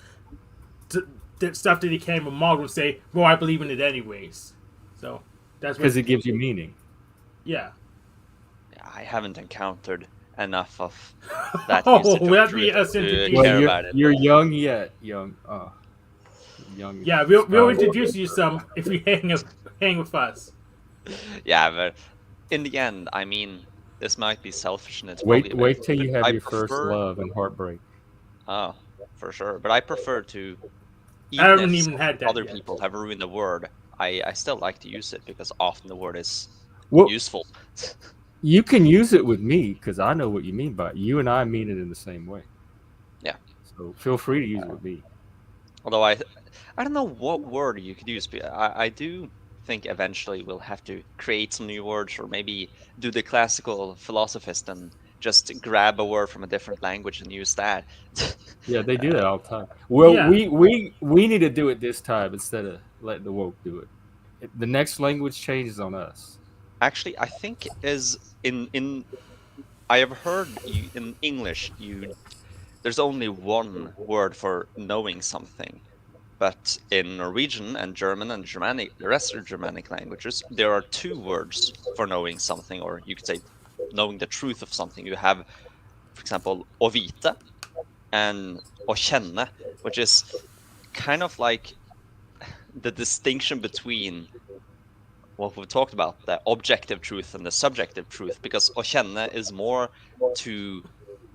that stuff that they can't even model, and say, "Well, I believe in it anyways." So that's Because what. it gives you meaning. Yeah. I haven't encountered enough of that Oh, usage of that'd be truth us to introducing- care Well, about it. you're young yet. Young. Young. Yeah, we'll scholar. introduce you some if you hang with us. Yeah, but in the end, I mean, this might be selfish and it's probably Wait till you have I your first prefer- love and heartbreak. Oh, for sure. But I prefer to. I haven't if even had that other yet. people have ruined the word, I still like to use it because often the word is Well, useful. you can use it with me because I know what you mean by it. You and I mean it in the same way. Yeah. So feel free to use it with me. Although I don't know what word you could use, but I do think eventually we'll have to create some new words, or maybe do the classical philosophist and just grab a word from a different language and use that. Yeah, they do that all the time. Well, Yeah. we need to do it this time instead of letting the woke do it. The next language changes on us. Actually, I think is in I have heard in English there's only one word for knowing something, but in Norwegian and German and Germanic, the rest of the Germanic languages, there are two words for knowing something, or you could say knowing the truth of something. You have, for example, å vite and å kjenne, which is kind of like the distinction between what we've talked about, the objective truth and the subjective truth, because å kjenne is more to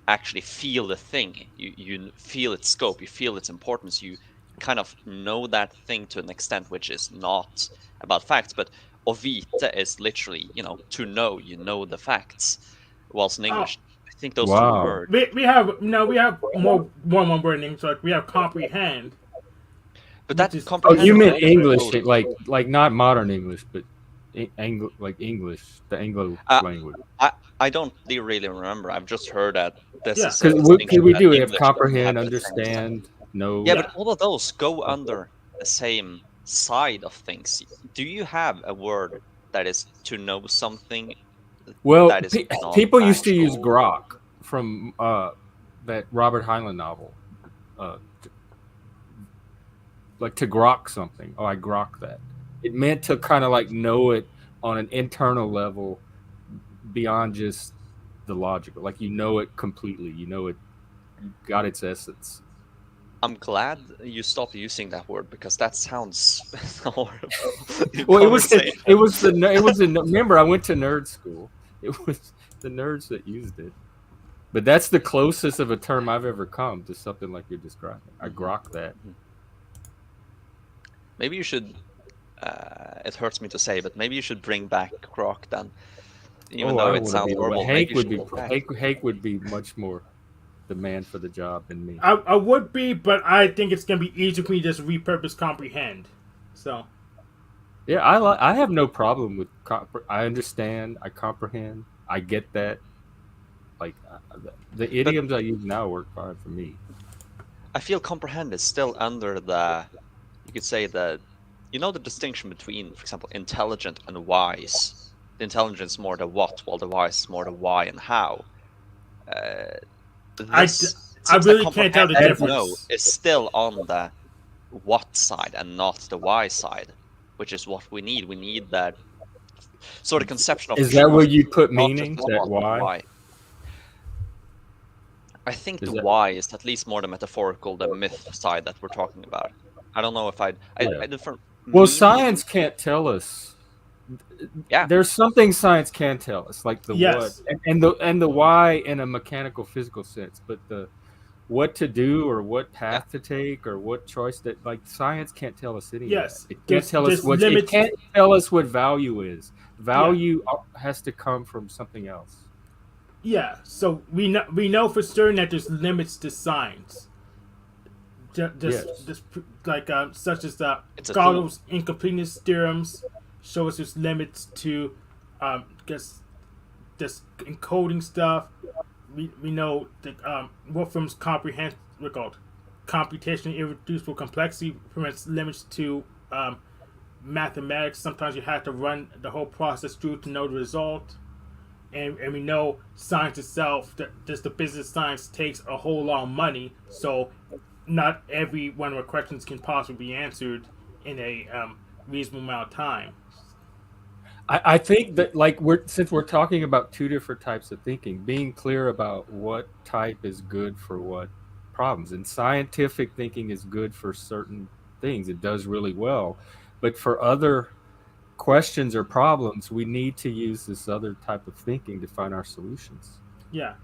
actually feel the thing. You feel its scope, you feel its importance, you kind of know that thing to an extent which is not about facts. But å vite is literally, to know, you know the facts. Whilst in English, I think those two Wow. words. We have more one word in English. Like we have comprehend. But that which is- Oh, comprehend you is meant also English, close. like not modern English, but like English, the Anglo language. I don't really remember. I've just heard that this Yeah. is a Because we distinction do that have English comprehend, doesn't have the same stuff. understand, know. Yeah, Yeah. but all of those go under the same side of things. Do you have a word that is to know something? Well, that is people used to use non-factual? grok from that Robert Heinlein novel, like to grok something. Oh, I grok that. It meant to kind of like know it on an internal level beyond just the logical. Like you know it completely. You know it got its essence. I'm glad you stopped using that word because that sounds horrible. in Well, conversation. remember I went to nerd school. It was the nerds that used it. But that's the closest of a term I've ever come to something like you're describing. I grok that. Maybe you should. It hurts me to say, but maybe you should bring back grok then. Even though I it wanna sounds be the one. horrible, Hank maybe you would should be go back. Hank would be much more the man for the job than me. I would be, but I think it's gonna be easier for me to just repurpose comprehend. So Yeah, I have no problem with. I understand. I comprehend. I get that. Like the idioms I use now work fine for me. I feel comprehend is still under you could say the distinction between, for example, intelligent and wise. The intelligence is more the what, while the wise is more the why and how. I really can't tell the comprehend, difference. is still on the what side and not the why side, which is what we need. We need that sort of conception of Is that where truth, you put not just meaning? the That what, but the why? I think Is the that- why is at least more the metaphorical, the myth side that we're talking about. I don't know if I differ. Well, science can't tell us. Yeah. There's something science can tell us, like the Yes. what and the why in a mechanical, physical sense. But what to do or what path to take or what choice that like science can't tell us any Yes, of that. It can't tell us there's limits. it can't tell us what value is. Yeah. Value has to come from something else. Yeah, so we know for certain that there's limits to science. Just like such as It's a Galo's incompleteness theorems show us there's limits to just encoding stuff. We know that Wolfram's computationally irreducible complexity permits limits to mathematics. Sometimes you have to run the whole process through to know the result. And we know science itself, that just the business science takes a whole lot of money, so not every one of our questions can possibly be answered in a reasonable amount of time. I think that like since we're talking about two different types of thinking, being clear about what type is good for what problems. And scientific thinking is good for certain things. It does really well. But for other questions or problems, we need to use this other type of thinking to find our solutions. Yeah.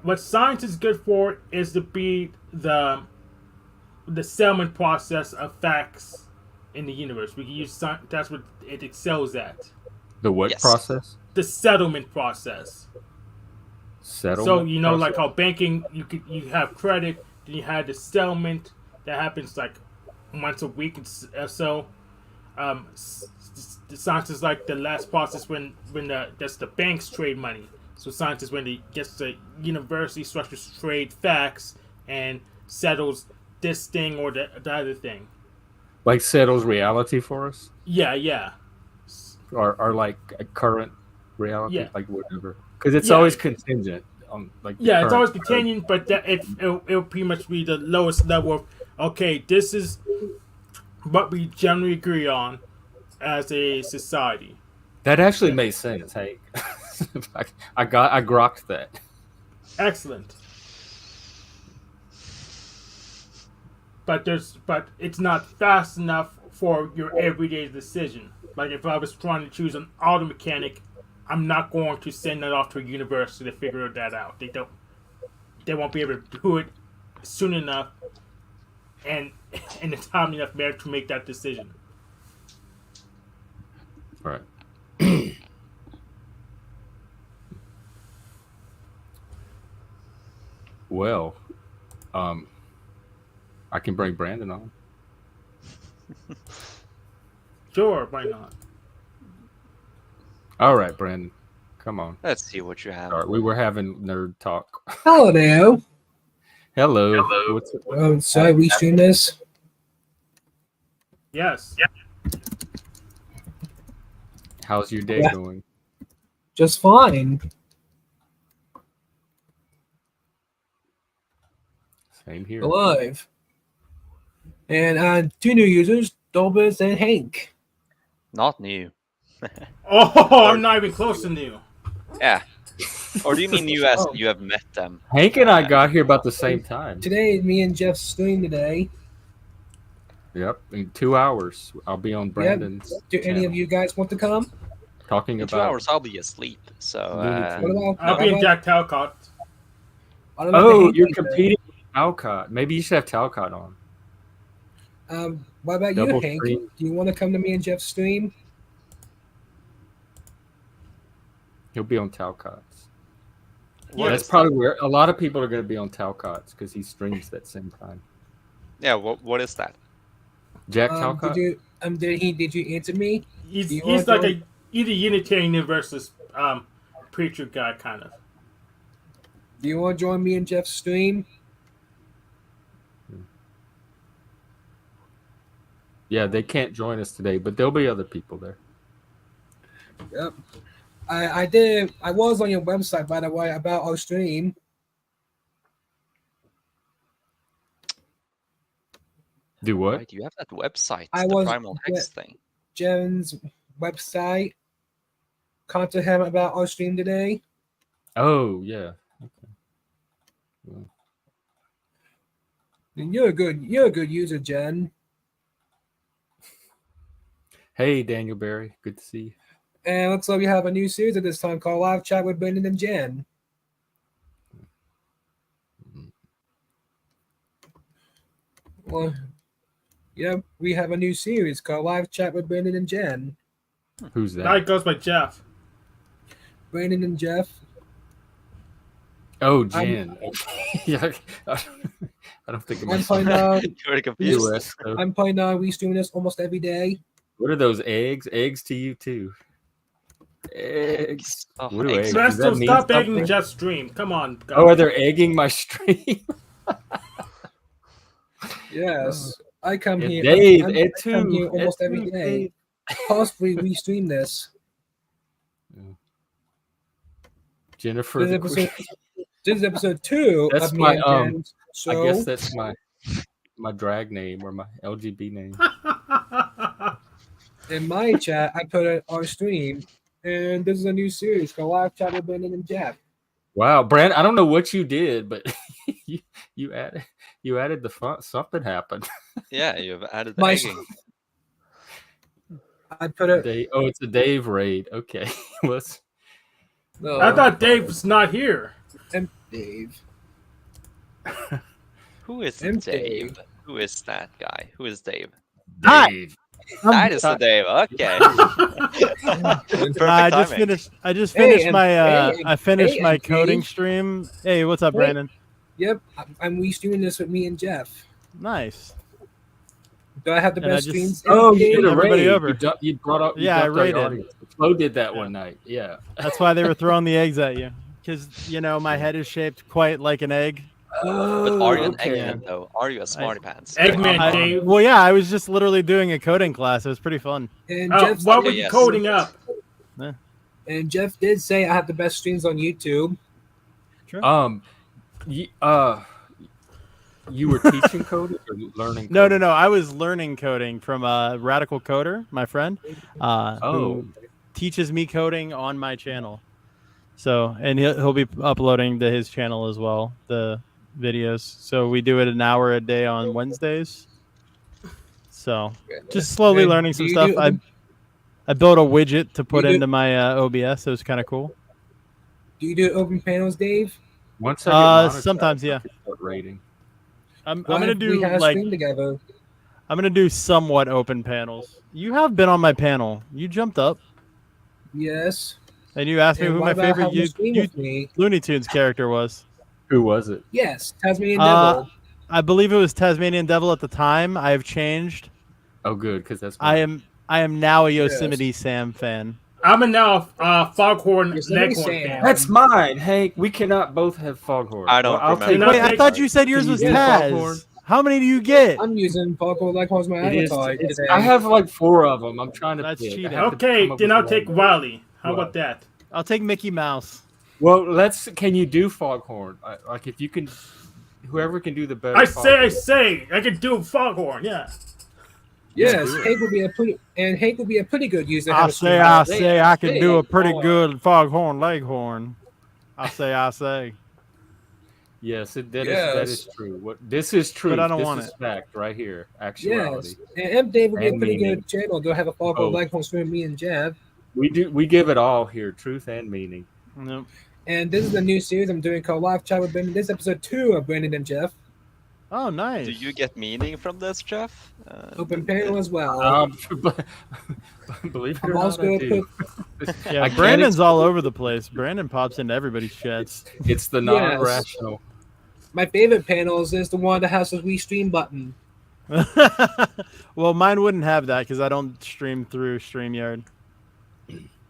What science is good for is to be the settlement process of facts in the universe. We can use science, that's what it excels at. The what Yes. process? The settlement process. Settlement. So you know, process? like how banking, you have credit, then you have the settlement that happens like once a week or so. The science is like the last process when that's the banks trade money. So science is when they gets the university structures trade facts and settles this thing or the other thing. Like settles reality for us? Yeah. Or like a current reality? Yeah. Like whatever. Because it's Yeah. always contingent on like the Yeah, it's current always contingent, but that it'll pretty much be the lowest level of, okay, this is what we generally agree on as a society. That actually makes sense. Hey, I grokked that. Excellent. But it's not fast enough for your everyday decision. Like if I was trying to choose an auto mechanic, I'm not going to send that off to a university to figure that out. They won't be able to do it soon enough and in a time enough manner to make that decision. Right. Well, I can bring Brandon on. Sure, why not? All right, Brandon, come on. Let's see what you have. All right, we were having nerd talk. Hello there. Hello. So we stream this. Yes. How's your day going? Just fine. Same here. Alive. And two new users, Dolbez and Hank. Not new. Oh, I'm not even close to new. Yeah. Or do you mean you as you have met them? Hank and I got here about the same time. Today, me and Jeff stream today. Yep, in 2 hours, I'll be on Brandon's. Do any of you guys want to come? Talking In 2 about hours, I'll be asleep. So, Looney Tunes. I'll be in Jack Talcott. Oh, you're competing with Talcott. Maybe you should have Talcott on. What about Double you, Hank? stream. Do you want to come to me and Jeff's stream? He'll be on Talcott's. what That's is probably where a lot of people are going to be on Talcott's because he streams that same time. that? Yeah, what is that? Jack Talcott? Did you answer me? He's Do you want like to- either Unitarian Universalist preacher guy kind of. Do you want to join me and Jeff's stream? Yeah, they can't join us today, but there'll be other people there. Yep. I did. I was on your website, by the way, about our stream. Do what? Right, you have that website, I the was- Primal Hex thing. Jen's website. Contact him about our stream today. Oh, yeah. You're a good user, Jen. Hey, Daniel Barry. Good to see you. And looks like we have a new series at this time called Live Chat with Brendan and Jen. Well, yeah, we have a new series called Live Chat with Brandon and Jen. Who's that? That goes by Jeff. Brandon and Jeff. Oh, Jen. Yeah, I don't think it I'm was playing now. You're confused. US. though. I'm playing now. We stream this almost every day. What are those eggs? Eggs to you too. Eggs. Oh, What do eggs. eggs? Does that Resto, mean stop egging something? Jeff's stream. Come on. Guys. Oh, are they egging my stream? Yes, I come And here. Dave, I Ed come here too. almost Ed every too, day. Dave. Possibly we stream this. Jennifer. This the episode, Queen. this is episode 2 That's of me my, and Jen. So I guess that's my drag name or my LGB name. in my chat, I put it our stream, and this is a new series called Live Chat with Brandon and Jeff. Wow, Brand, I don't know what you did, but you added the fun. Something happened. Yeah, you've added the My- egging. I put it. It's a Dave raid. Okay, let's. No, I thought Dave was not here. Dave. Who is EmpDave. Dave? Who is that guy? Who is Dave? Hi. Dave. That is the Dave. Okay. Perfect I just timing. finished. I just Hey, finished and- my. hey, I finished hey, my and coding Dave. stream. Hey, what's up, Hey. Brandon? Yep, I'm we streaming this with me and Jeff. Nice. Do I have the And I best just- streams? Oh, you Dave? did a Everybody raid. over. You brought up. Yeah, I dumped our raided. audience. Flo did that Yeah. one night. Yeah. That's why they were throwing the eggs at you, because my head is shaped quite like an egg. But are you an okay. Eggman though? Are you a smarty pants? Eggman, I- Dave. well, yeah, I was just literally doing a coding class. It was pretty fun. And What Jeff, were you yes. coding up? and Jeff did say I have the best streams on YouTube. You were teaching coding or learning? No. coding? I was learning coding from Radical Coder, my friend, Oh, who teaches me coding on my channel. So, and he'll be uploading to his channel as well, the videos. So we do it an hour a day on Wednesdays. So just slowly And learning do some you stuff. do- I built a widget to put You do- into my OBS. It was kind of cool. Do you do open panels, Dave? once I get monetized, sometimes, yeah. I can start rating. I'm Why gonna have we do had a like stream together. I'm gonna do somewhat open panels. You have been on my panel. You jumped up Yes. and you asked me And who why my about favorite having a stream with me? Looney Tunes character was. Who was it? Yes, Tasmanian Uh, Devil. I believe it was Tasmanian Devil at the time. I have changed. Oh, good, because that's. I am now a Yosemite Sam fan. I'm a now Foghorn Yes, let me Leghorn say fan. That's mine, Hank. We cannot both have Foghorn. I don't I'll remember. take. No, Wait, I take- thought you said yours Can you was get Foghorn? Taz. How many do you get? I'm using Foghorn Leghorn's my It is- avatar it's- today. I have like 4 of them. I'm trying to. That's pick. I cheating. have to Okay, come up then with I'll one. take Wily. How What? about that? I'll take Mickey Mouse. Well, can you do Foghorn? Like if you can, whoever can do the better. I Foghorn. say, I can do Foghorn. Yeah. Yes, do it. Hank would be a pretty good user. to I have a say stream all day. I can do a pretty Oh, good Foghorn Leghorn. I say. Yes, that Yes. is true. What this is true. But I don't this want is it. fact right here. Actuality. Yes, and EmpDave would be a And pretty meaning. good channel to have a Foghorn Oh. Leghorn stream with me and Jeff. We give it all here, truth and meaning. Nope. And this is a new series I'm doing called Live Chat with Brandon. This is episode 2 of Brandon and Jeff. Oh, nice. Do you get meaning from this, Jeff? Open panel as well. Believe it I'm or also not, I gonna do. Yeah, I can't Brandon's all over the place. Brandon pops into everybody's chats. It's the Yes. non-rational. My favorite panels is the one that has the restream button. Well, mine wouldn't have that because I don't stream through StreamYard.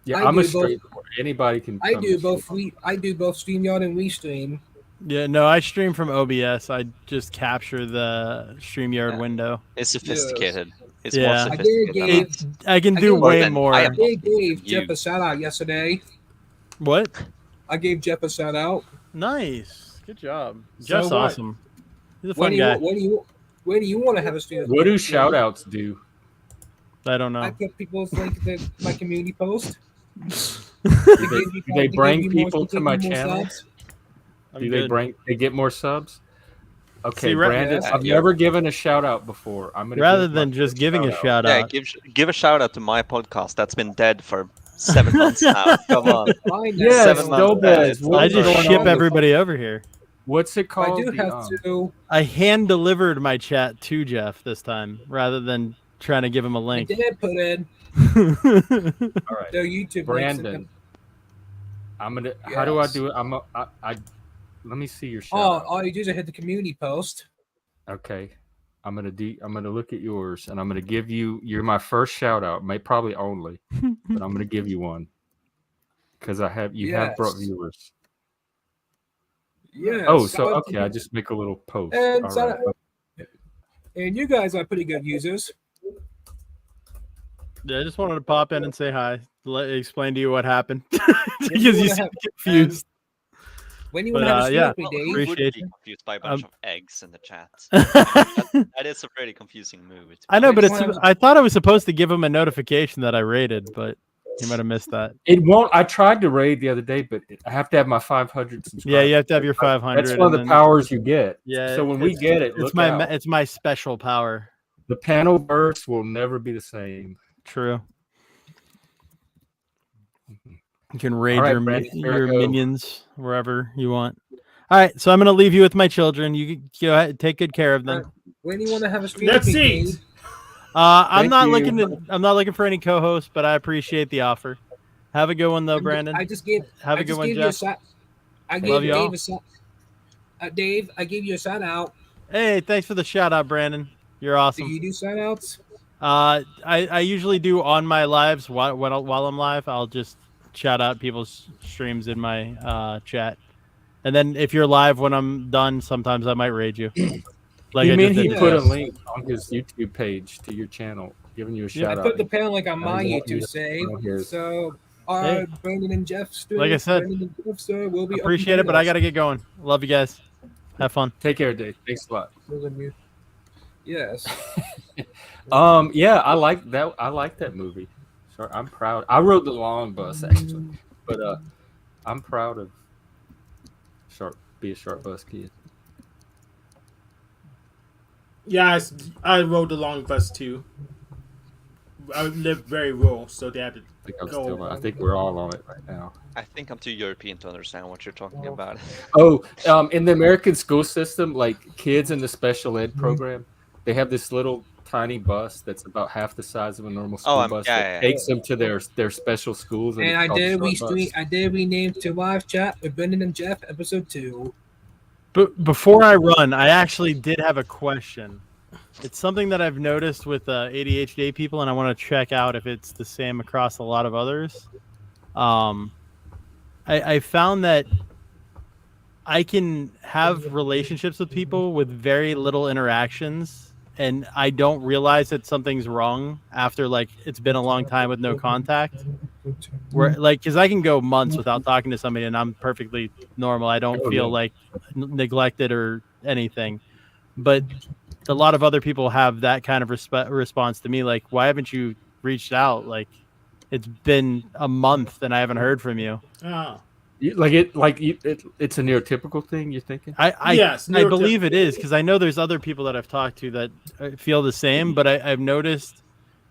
Yeah, I I'm a do both. straight. Anybody can. I come do and both. stream. I do both StreamYard and Restream. Yeah, no, I stream from OBS. I just capture the StreamYard Yeah. window. It's sophisticated. It's Yeah. more I did sophisticated. get- It, I can I do get- way Then more. I I am- gave You- Jeff a shout out yesterday. What? I gave Jeff a shout out. Nice. Good job. So Jeff's what? awesome. He's a fun guy. Where do you want to have a stream? What do shout outs do? I don't I know. put people's link to my community post. Do they bring people to my channel? I'm Do they good. bring? They get more subs? Okay, See, Brandon. yes. I've never given a shout out before. I'm gonna Rather give my than just first giving a shout Yeah, out. give a shout out to my podcast that's been dead for 7 months now. Come on. Fine, Yes, Seven months. Dolbez. Yeah, What I is just going ship on? everybody over here. What's it But I called? do The, have to. I hand delivered my chat to Jeff this time rather than trying to give him a I link. did put in all right, the YouTube Brandon. links. I'm gonna. How do I Yes. do it? Let me see your shout Oh, out. all you do is hit the community post. Okay. I'm gonna look at yours and I'm gonna give you. You're my first shout out. May probably only, but I'm gonna give you one because you have brought Yes. viewers. Yes. Oh, so okay. I just make a little post. And, All right. and you guys are pretty good users. Yeah, I just wanted to pop in and say hi. Explain to you what happened you because you wanna seem have- confused. When you But, want to have a stream yeah. with me, Well, Dave? who would Appreciate be you. confused by a bunch of eggs in the chat? That is a pretty confusing move. I know, When but you it's. wanna have- I thought I was supposed to give him a notification that I rated, but he might have missed that. It won't. I tried to raid the other day, but I have to have my 500 subscribers. Yeah, you have to have your 500. That's one of the and then- powers you get. Yeah. So when we get it, it's look my out. it's my special power. The panel burst will never be the same. True. You can raid All right, your Brandon, here I your go. minions wherever you want. All right, so I'm gonna leave you with my children. You go ahead, take good care of them. When you want to have a stream That's with me, it. Dave? I'm Thank not you. looking for any co-host, but I appreciate the offer. Have a good one though, Brandon. I just gave. Have I a good just one, gave you a Jeff. shout. I Love gave y'all. Dave a shout. Dave, I gave you a shout out. Hey, thanks for the shout out, Brandon. You're Do awesome. you do shout outs? I usually do on my lives while I'm live. I'll just shout out people's streams in my chat, and then if you're live when I'm done, sometimes I might raid you. Like You I mean just he did put a today. link on his YouTube page to your channel, giving you a I shout out? put the panel like on I my don't want you YouTube to say. know here. So, Hey. Brandon and Jeff stream. Like I said, Brandon and Jeff, sir, will be Appreciate it, but I gotta get going. Love you guys. Have fun. Take care, Dave. Thanks a lot. Yes. Yeah, I like that. I like that movie. Sure, I'm proud. I rode the long bus actually, but I'm proud of be a short bus kid. Yeah, I rode the long bus too. I live very rural, so they had to I think we're all on it right now. I think I'm too European to understand what you're talking about. Oh, in the American school system, like kids in the special ed program, they have this little tiny bus that's about half the size of a normal school bus that takes them to their special schools. And I did rename to live chat with Brendan and Jeff episode 2. But before I run, I actually did have a question. It's something that I've noticed with ADHD people, and I want to check out if it's the same across a lot of others. I found that I can have relationships with people with very little interactions, and I don't realize that something's wrong after like it's been a long time with no contact. Where like, because I can go months without talking to somebody, and I'm perfectly normal. I don't feel like neglected or anything. But a lot of other people have that kind of response to me. Like, why haven't you reached out? Like, it's been a month and I haven't heard from you. Oh. It's a neurotypical thing. You're thinking? Yes, I believe it is because I know there's other people that I've talked to that feel the same. But I've noticed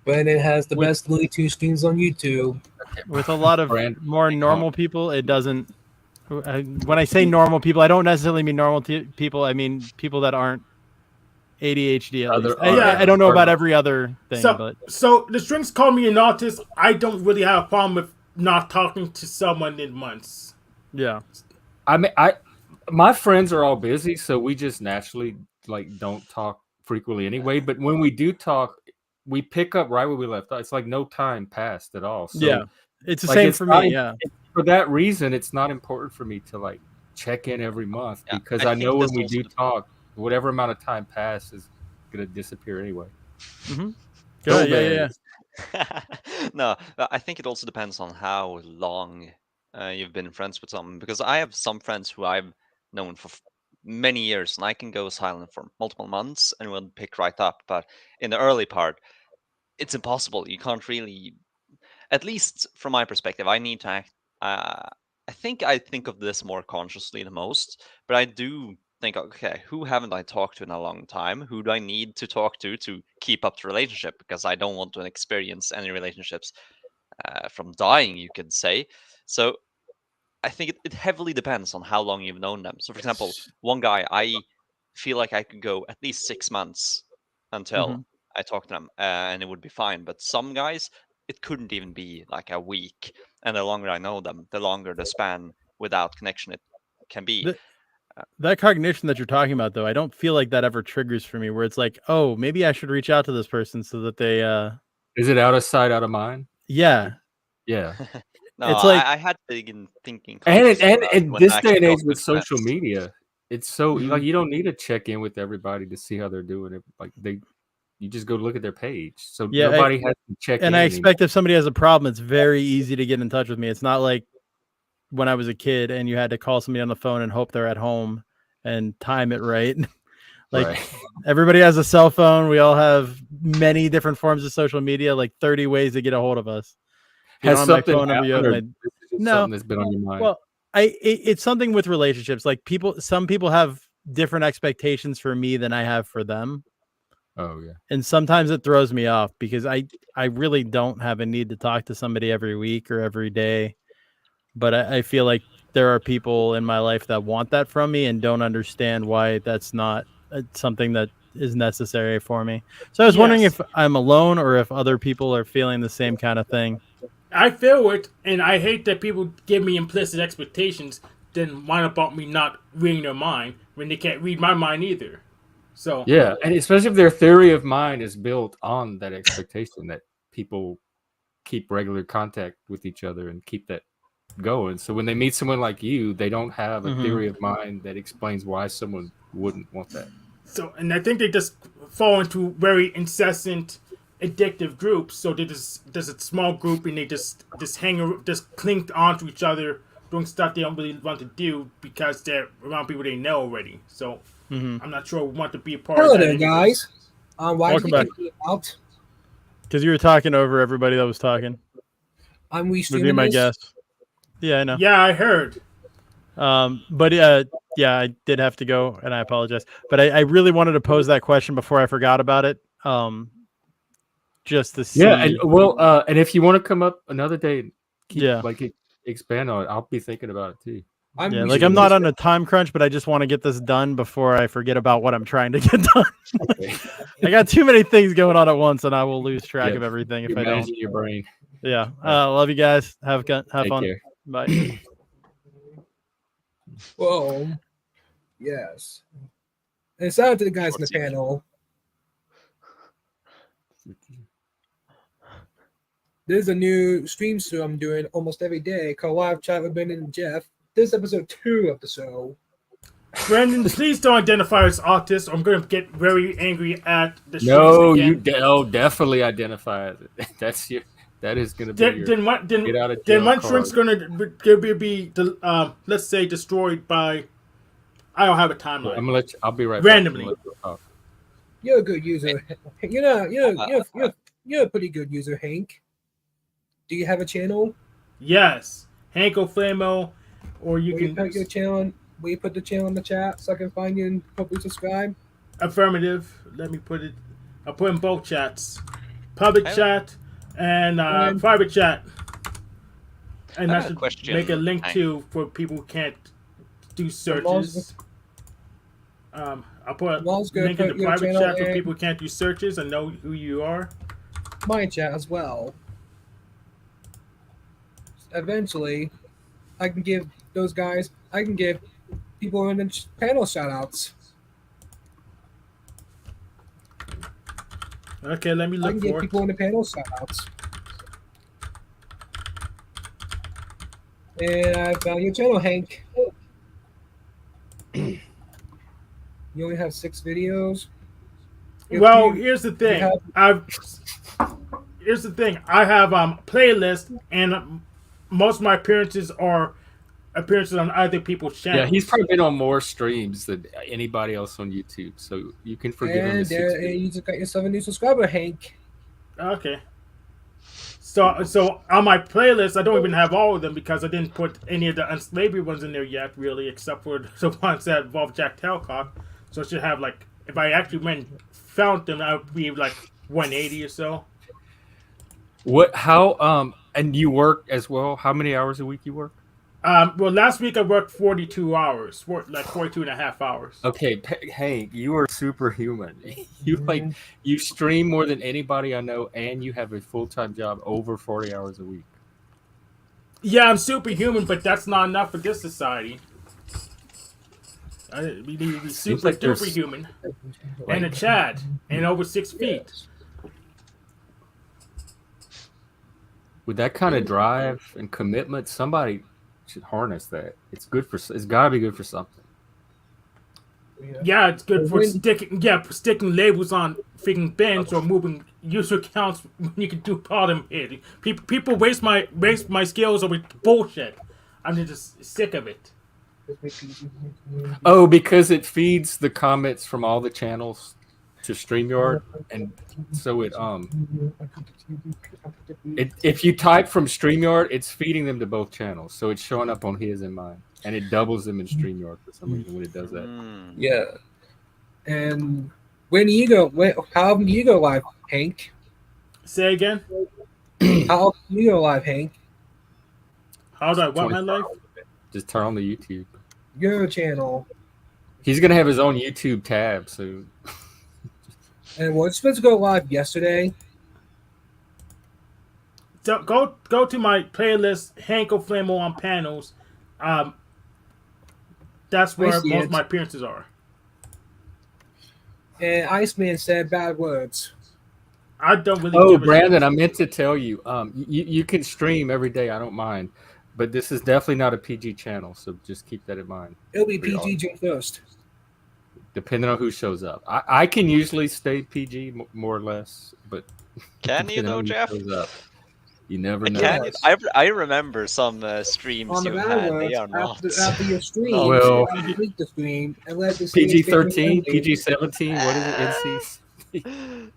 Brandon has the best Looney Tunes streams on YouTube. With a lot of more normal people, it doesn't. When I say normal people, I don't necessarily mean normal people. I mean people that aren't ADHD. At least. I don't know about every other thing. So the strings call me an autist. I don't really have a problem with not talking to someone in months. Yeah. I mean, my friends are all busy, so we just naturally like don't talk frequently anyway. But when we do talk, we pick up right where we left off. It's like no time passed at all. So, yeah, it's the same for me. Yeah, for that reason, it's not important for me to like check in every month because I know when we do talk, whatever amount of time passes is gonna disappear anyway. Mm-hmm. Yeah. No, I think it also depends on how long you've been friends with someone. Because I have some friends who I've known for many years, and I can go silent for multiple months and we'll pick right up. But in the early part, it's impossible. You can't really, at least from my perspective, I need to act. I think of this more consciously the most, but I do think, okay, who haven't I talked to in a long time? Who do I need to talk to keep up the relationship? Because I don't want to experience any relationships from dying, you could say. So I think it heavily depends on how long you've known them. So, for example, one guy, I feel like I could go at least 6 months until I talk to them, and it would be fine. But some guys, it couldn't even be like a week. And the longer I know them, the longer the span without connection it can be. That cognition that you're talking about, though, I don't feel like that ever triggers for me, where it's like, oh, maybe I should reach out to this person so that they. Is it out of sight, out of mind? Yeah. Yeah. No, It's like- I had to begin thinking. And consciously about it in when I this day actually and age talked with to social friends. media, it's so Mhm. like you don't need to check in with everybody to see how they're doing it. Like you just go look at their page. So Yeah, nobody has to check in. And I anymore. expect if somebody has a problem, it's very easy to get in touch with me. It's not like when I was a kid and you had to call somebody on the phone and hope they're at home and time it right. Like Right. everybody has a cell phone. We all have many different forms of social media, like 30 ways to get a hold of us. If you Has don't have my something phone number, you have happened, or my... this is just No. something that's been on your mind? Well, it's something with relationships. Like some people have different expectations for me than I have for them. Oh yeah. And sometimes it throws me off because I really don't have a need to talk to somebody every week or every day. But I feel like there are people in my life that want that from me and don't understand why that's not something that is necessary for me. So I was wondering Yes. if I'm alone or if other people are feeling the same kind of thing. I feel it, and I hate that people give me implicit expectations, then whine about me not reading their mind when they can't read my mind either. So Yeah, and especially if their theory of mind is built on that expectation that people keep regular contact with each other and keep that going. So when they meet someone like you, they don't have a Mhm. theory of mind that explains why someone wouldn't want that. So, and I think they just fall into very incessant, addictive groups. So there's a small group, and they just cling on to each other, doing stuff they don't really want to do because they're around people they know already. So Mhm. I'm not sure we want to be a part Hello of that. there, anyways. guys. Why Welcome did you back. kick me out? Because you were talking over everybody that was talking. I'm Would be restreaming my this. guess. Yeah, I know. Yeah, I heard. But yeah, I did have to go, and I apologize. But I really wanted to pose that question before I forgot about it. Just to see. Yeah, and well, and if you want to come up another day and keep Yeah. expand on it, I'll be thinking about it too. I'm Yeah, restreaming like I'm not this. on a time crunch, but I just want to get this done before I forget about what I'm trying to get done. Okay. I got too many things going on at once, and I will lose track Yeah, of everything if You're I don't. managing your brain. Yeah. Love you guys. Have Take fun. care. Bye. Whoa. Yes. And shout out to the guys in the Short series. panel. There's a new stream show I'm doing almost every day called Live Chat with Brendan and Jeff. This is episode 2 of the show. Brandon, please don't identify as autist. Or I'm going to get very angry at the No, streams again. you definitely identify as it. That is going to be your Then what? get out of Then jail one card. shrink's gonna be let's say destroyed by. I don't have a I'm timeline. gonna let you, I'll be right Randomly. back. I'm gonna let you talk. You're a good user. You're a pretty good user, Hank. Do you have a channel? Yes, Hanko Flamo, or you Will you can put your channel? Will you put the channel in the chat so I can find you and hopefully subscribe? affirmative. Let me put it. I'll put in both chats, public I- chat and And- private chat. And I I have a should question, make a link Hank. to for people who can't do searches. I'll put a Mom's gonna link in the put your private channel chat for in. people who can't do searches and know who you are. My chat as well. Eventually, I can give those guys. I can give people in the panel shout outs. Okay, let me I look can give for it. people in the panel shout outs. And I found your channel, Hank. You only have 6 videos. If Well, you- here's the thing. have- Here's the thing. I have playlist, and most of my appearances are appearances on other people's Yeah, channels. he's probably been on more streams than anybody else on YouTube, so you can forgive him. and The 6 there, and you just got yourself a new subscriber, Hank. Okay. So on my playlist, I don't even have all of them because I didn't put any of the unslavery ones in there yet, really, except for the ones that involve Jack Talcock. So I should have like, if I actually went and found them, I would be like 180 or so. What? How? And you work as well? How many hours a week you work? Well, last week I worked 42 hours, like 42 and a half hours. Okay, Hank, you are superhuman. You stream more than anybody I know, and you have a full-time job over 40 hours a week. Yeah, I'm superhuman, but that's not enough for this society. We need to be Seems super like there's- duper human. And a Chad. And over 6 feet. With that kind of drive and commitment, somebody should harness that. It's good for. It's got to be good for something. Yeah, it's good for sticking labels on freaking bins or moving user accounts when you can do bottom hitting. People waste my skills over bullshit. I'm just sick of it. Oh, because it feeds the comments from all the channels to StreamYard, and so if you type from StreamYard, it's feeding them to both channels, so it's showing up on his and mine, and it doubles them in StreamYard for some reason when it does that. Yeah. And how often do you go live, Hank? Say again? How often do you go live, Hank? How do I want my life? Just turn on the YouTube. Your channel. He's gonna have his own YouTube tab soon. And we're supposed to go live yesterday. So go to my playlist, Hank O'Flamo on panels. That's where most of my appearances are. And Iceman said bad words. I don't really. Oh, give a Brandon, shit. I meant to tell you. You can stream every day. I don't mind, but this is definitely not a PG channel, so just keep that in mind. It'll be PG June 1st. Depending on who shows up, I can usually stay PG more or less, but Can you depending on though, who Jeff? shows up, you never know. Can you? I remember some streams On the you bad had. words, They are not. after your stream, Well, delete the stream and let the PG-13, PG-17. What is it? NC.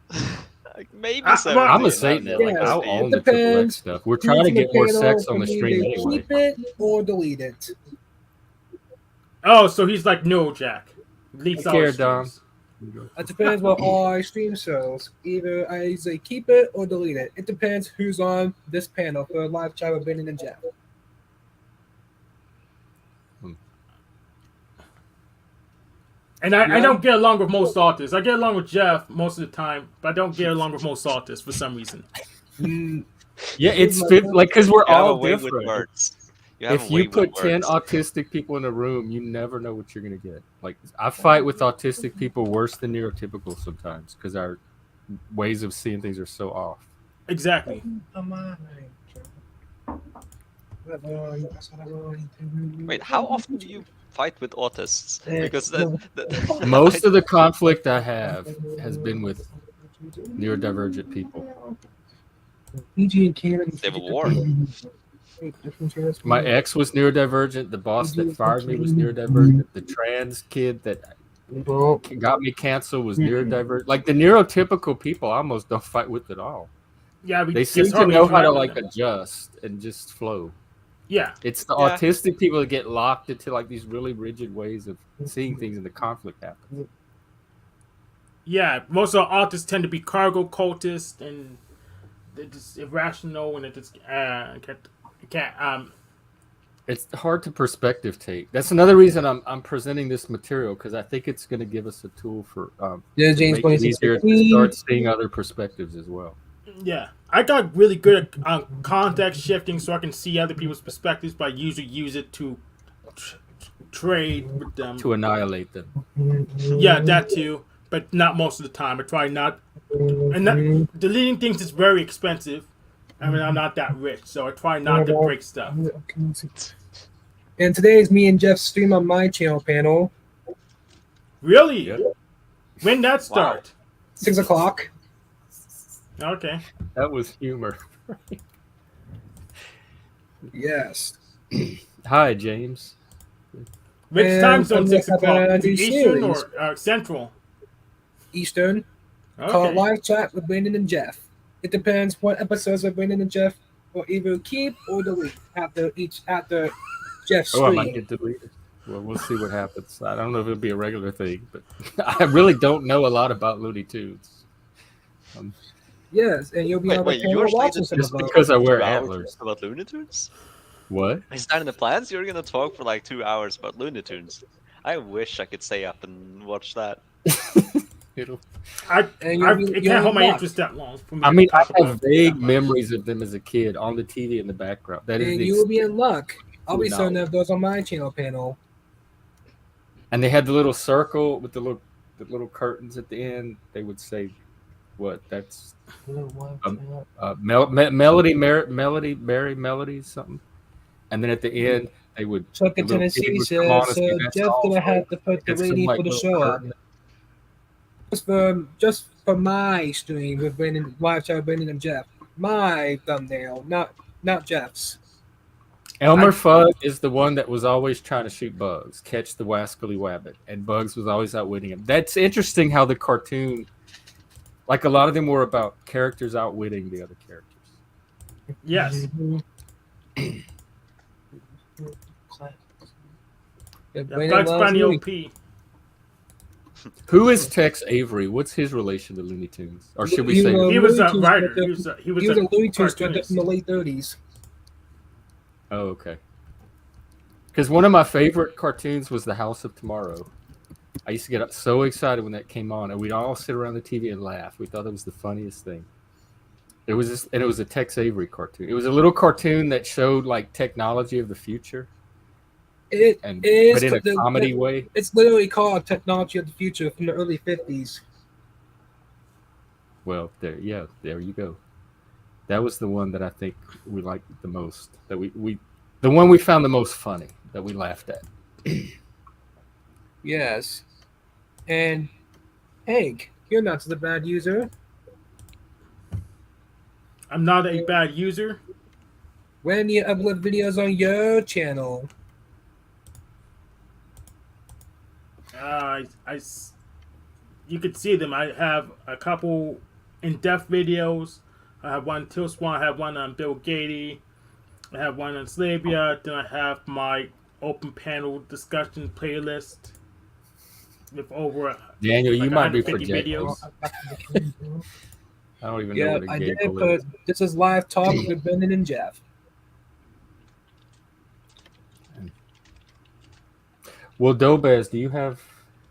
Maybe I'm a 17, I'm a not Satanist. like Yes, I'll a own it the triple X depends. stuff. We're trying to get more sex on the stream Either anyway. keep it or delete it. Oh, so he's like no Jack. Leaks Take all care, his Dom. streams. It depends what all our stream shows. Either I say keep it or delete it. It depends who's on this panel for a live chat with Brandon and Jeff. And I don't get along with most authors. I get along with Jeff most of the time, but I don't get along with most authors for some reason. Yeah, it's like because we're You have a all way with different. words. You have If a way you put with 10 words. autistic people in a room, you never know what you're gonna get. Like I fight with autistic people worse than neurotypical sometimes because our ways of seeing things are so off. Exactly. Wait, how often do you fight with autists? Because Most of the conflict I have has been with neurodivergent people. Civil War. My ex was neurodivergent. The boss that fired me was neurodivergent. The trans kid that got me canceled was neurodivergent. Like the neurotypical people, I almost don't fight with at all. Yeah, They seem to know how to like adjust and just flow. Yeah. It's the Yeah. autistic people that get locked into like these really rigid ways of seeing things, and the conflict happens. Yeah, most of the authors tend to be cargo cultists, and they're just irrational, and it just can't. It's hard to perspective take. That's another reason I'm presenting this material, because I think it's going to give us a tool for Yeah, to James make it easier to start seeing other perspectives as well. Yeah, I got really good at context shifting, so I can see other people's perspectives, but I usually use it to trade with them. To annihilate them. Yeah, that too, but not most of the time. I try not. And deleting things is very expensive. I mean, I'm not that rich, so I try not to break stuff. And today is me and Jeff's stream on my channel panel. Really? Yeah. When that start? 6 o'clock. Okay. That was humor. Yes. Hi, James. Which And time zone? 6 I'm o'clock? gonna do Eastern series. or Central? Eastern. Called Okay. live chat with Brandon and Jeff. It depends what episodes of Brandon and Jeff will either keep or delete after Jeff's Oh, I stream. might get deleted. Well, we'll see what happens. I don't know if it'll be a regular thing, but I really don't know a lot about Looney Tunes. Yes, and you'll be on the Wait, panel you're watching slated some Just of them. because I wear 2 hours antlers. about Looney Tunes? What? Is that in the plans? You're gonna talk for like 2 hours about Looney Tunes. I wish I could stay up and watch that. It'll, It you're can't hold my locked. interest that long for me I to mean, I talk about have vague that much. memories of them as a kid on the TV in the background. That is And the you will be extent. in luck. I'll be Would not showing up those on my channel panel. And they had the little circle with the little curtains at the end. They would say, "What? That's melody, Mary melody, something." And then at the end, they would Chuck the in little kid Tennessee would come on and says, say, "That's Jeff's all." gonna have folks." to put the Get some rating like for the little show up. curtain. Just for my stream with Brandon, live chat with Brandon and Jeff. My thumbnail, not Jeff's. Elmer Fudd is the one that was always trying to shoot Bugs, catch the wascally wabbit, and Bugs was always outwitting him. That's interesting how the cartoon, like a lot of them were about characters outwitting the other characters. Yes. Yeah, Bugs Bunny OP. Who is Tex Avery? What's his relation to Looney Tunes? Or should we He say was He was a Looney Tunes writer. director. He was He was a Looney Tunes director cartoonist. from the late 30s. Oh, okay. Because one of my favorite cartoons was The House of Tomorrow. I used to get so excited when that came on, and we'd all sit around the TV and laugh. We thought it was the funniest thing. It was and it was a Tex Avery cartoon. It was a little cartoon that showed like technology of the future, It and is but in a comedy way. It's literally called Technology of the Future from the early 50s. Well, there you go. That was the one that I think we liked the most. That the one we found the most funny, that we laughed at. Yes. And Hank, you're not the bad user. I'm not a bad user. When you upload videos on your channel, You could see them. I have a couple in-depth videos. I have one Till Swan. I have one on Bill Gates. I have one on Slavia. Then I have my open panel discussion playlist with over Daniel, you like might be 150 projecting. videos. I don't even know yeah, what a I did giggle put is. this is live talk with Brendan and Jeff. Well, Dolbez, do you have?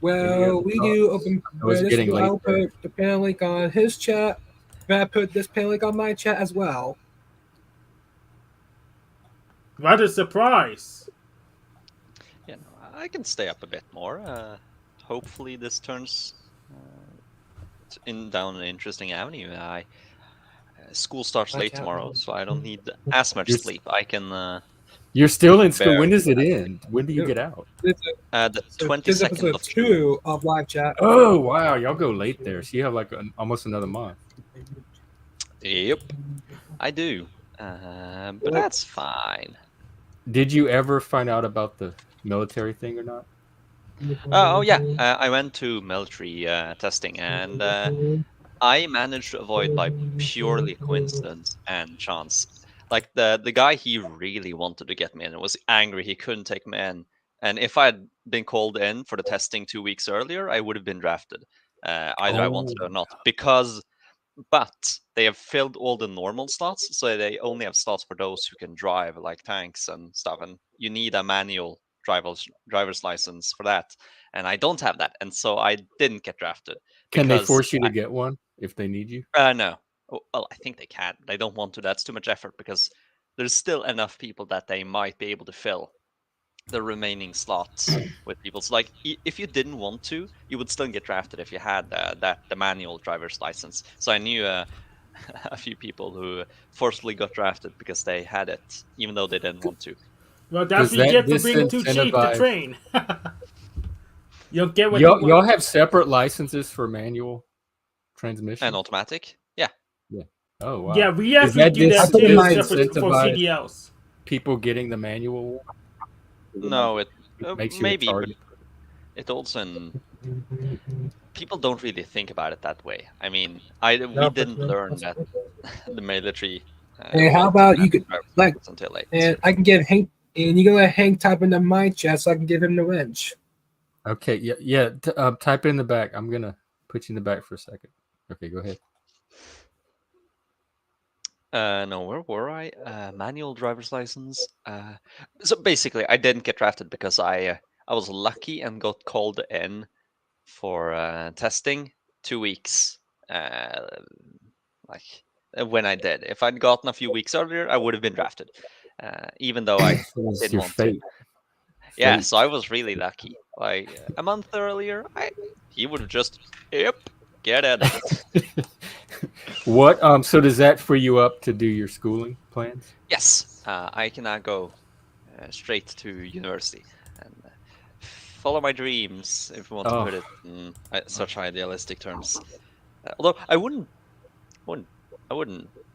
Well, we do open. Oh, it's getting late I'll there. put the panel link on his chat. And I put this panel link on my chat as well. What a surprise! Yeah, no, I can stay up a bit more. Hopefully, this turns down an interesting avenue. School starts late tomorrow, so I don't need as much sleep. I can. You're still in school. bear When does it that. end? When do you get out? The This 22nd is of episode June. 2 of live chat. Oh wow, y'all go late there. So you have like almost another month. Yep, I do. But that's fine. Did you ever find out about the military thing or not? Oh yeah, I went to military testing, and I managed to avoid by purely coincidence and chance. Like the guy, he really wanted to get me in and was angry he couldn't take me in. And if I had been called in for the testing 2 weeks earlier, I would have been drafted. Either I wanted or not. But they have filled all the normal slots, so they only have slots for those who can drive, like tanks and stuff. And you need a manual driver's license for that. And I don't have that, and so I didn't get drafted. Can they because force you to get one if they need you? No. Oh, well, I think they can. They don't want to. That's too much effort because there's still enough people that they might be able to fill the remaining slots with people. So, like, if you didn't want to, you would still get drafted if you had the manual driver's license. So I knew a few people who forcibly got drafted because they had it, even though they didn't want to. Well, that's Does what you that get for being too cheap to disincentivize- train. You'll get what you Y'all want. have separate licenses for manual transmission? And automatic, yeah. Oh wow. Yeah, we Does actually that do that too, disincentivize- separate for CDLs. people getting the manual? No, it Makes you maybe, a but target. it also people don't really think about it that way. I mean, we didn't learn that the military. Hey, how about you could like until late. and I can give Hank and you can let Hank type into my chat so I can give him the wrench. Okay, yeah. Type in the back. I'm gonna put you in the back for a second. Okay, go ahead. No, where were I? Manual driver's license. So basically, I didn't get drafted because I was lucky and got called in for testing 2 weeks. Like when I did. If I'd gotten a few weeks earlier, I would have been drafted. Even though I It was didn't your want to. fate. Yeah, Fate. so I was really lucky. Like a month earlier, he would have just get in. What? So does that free you up to do your schooling plans? Yes, I can now go straight to university and follow my dreams, if you want to Oh. put it in such idealistic terms. Although I wouldn't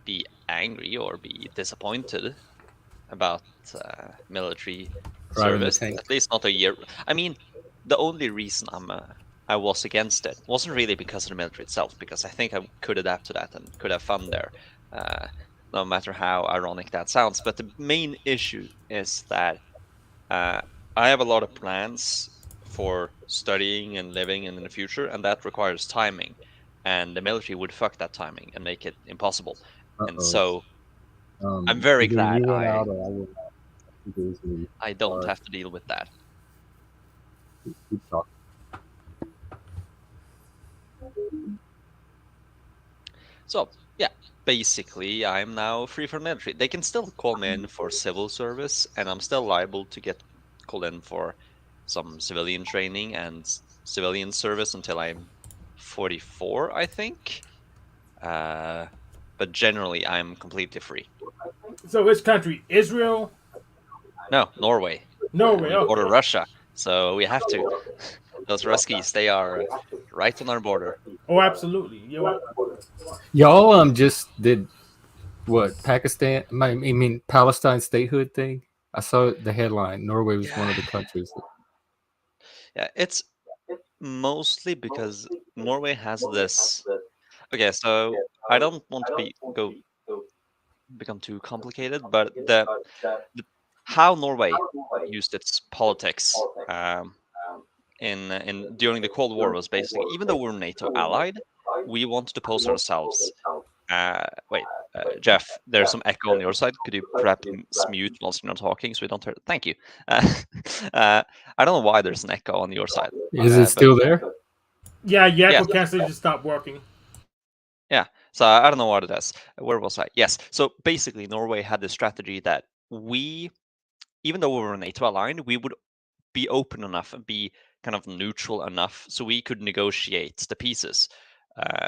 be angry or be disappointed about military Driving the service. tank. At least not a year. I mean, the only reason I was against it wasn't really because of the military itself, because I think I could adapt to that and could have fun there, no matter how ironic that sounds. But the main issue is that I have a lot of plans for studying and living in the future, and that requires timing. And the military would fuck that timing and make it impossible. And so I'm very Either glad you went out or I went out. It was me. I don't Sorry. have to deal with that. Keep talking. So yeah, basically I'm now free from military. They can still call me in for civil service, and I'm still liable to get called in for some civilian training and civilian service until I'm 44, I think. But generally I'm completely free. So which country? Israel? No, Norway. Norway. We border Okay. Russia, so we have to. Those Ruskies, they are right on our border. Oh, absolutely. You're right. Y'all just did what? Pakistan? I mean Palestine statehood thing. I saw the headline. Norway was one of the countries. Yeah, it's mostly because Norway has this. Okay, so I don't want to become too complicated, but the how Norway used its politics in during the Cold War was basically, even though we're NATO allied, we wanted to pose ourselves. Wait, Jeff, there's some echo on your side. Could you perhaps mute whilst you're not talking so we don't hear it? Thank you. I don't know why there's an echo on your side. Is it still there? Yeah, Yes. Yakko cancel just stopped working. Yeah, so I don't know what it is. Where was I? Yes. So basically, Norway had this strategy that we, even though we were NATO aligned, we would be open enough and be kind of neutral enough so we could negotiate the pieces.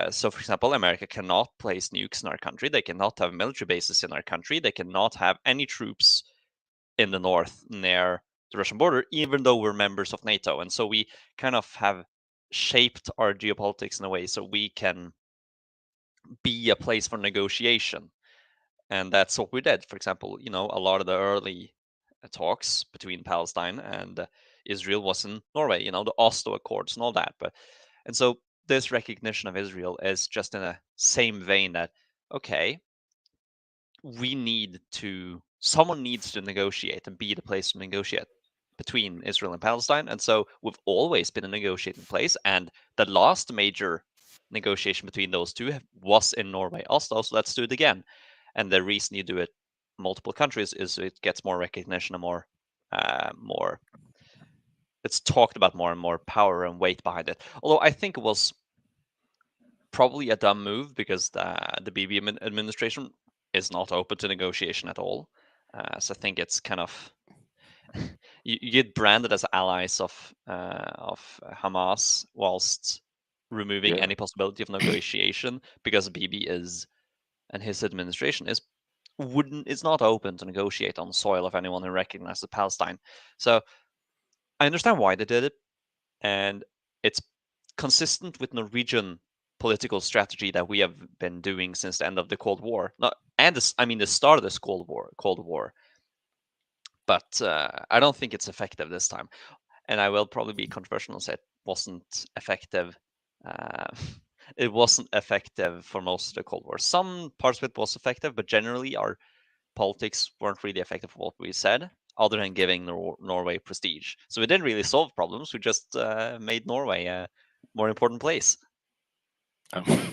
So, for example, America cannot place nukes in our country. They cannot have military bases in our country. They cannot have any troops in the north near the Russian border, even though we're members of NATO. And so we kind of have shaped our geopolitics in a way so we can be a place for negotiation. And that's what we did. For example, a lot of the early talks between Palestine and Israel was in Norway, the Oslo Accords and all that. And so this recognition of Israel is just in the same vein that, okay, someone needs to negotiate and be the place to negotiate between Israel and Palestine. And so we've always been a negotiating place. And the last major negotiation between those two was in Norway, Oslo. So let's do it again. And the reason you do it multiple countries is it gets more recognition and more it's talked about more and more power and weight behind it. Although I think it was probably a dumb move because the BB administration is not open to negotiation at all. So I think it's kind of you get branded as allies of Hamas whilst removing any possibility of negotiation because BB and his administration is not open to negotiate on the soil of anyone who recognizes Palestine. So I understand why they did it, and it's consistent with Norwegian political strategy that we have been doing since the end of the Cold War. The start of this Cold War. But I don't think it's effective this time, and I will probably be controversial and say it wasn't effective. It wasn't effective for most of the Cold War. Some parts of it was effective, but generally our politics weren't really effective for what we said, other than giving Norway prestige. So we didn't really solve problems. We just made Norway a more important place. Oh.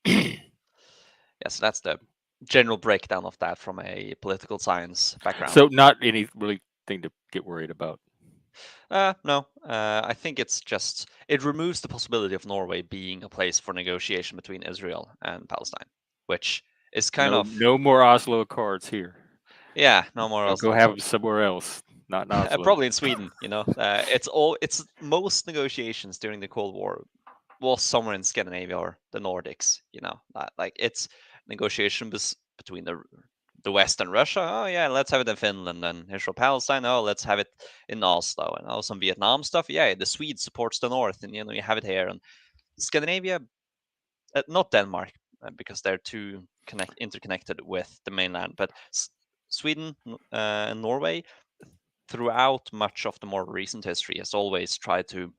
Yes, that's the general breakdown of that from a political science background. So not any really thing to get worried about. No, I think it's just it removes the possibility of Norway being a place for negotiation between Israel and Palestine, which is kind No, of no more Oslo Accords here. no more Go Oslo have them Accords. somewhere else, not in Oslo. Probably in Sweden. It's most negotiations during the Cold War was somewhere in Scandinavia or the Nordics. Like it's negotiation between the West and Russia. Oh yeah, let's have it in Finland and Israel Palestine. Oh, let's have it in Oslo, and some Vietnam stuff. Yeah, the Swedes supports the North, and you have it here. And Scandinavia, not Denmark, because they're too interconnected with the mainland, but Sweden and Norway, throughout much of the more recent history, has always tried to,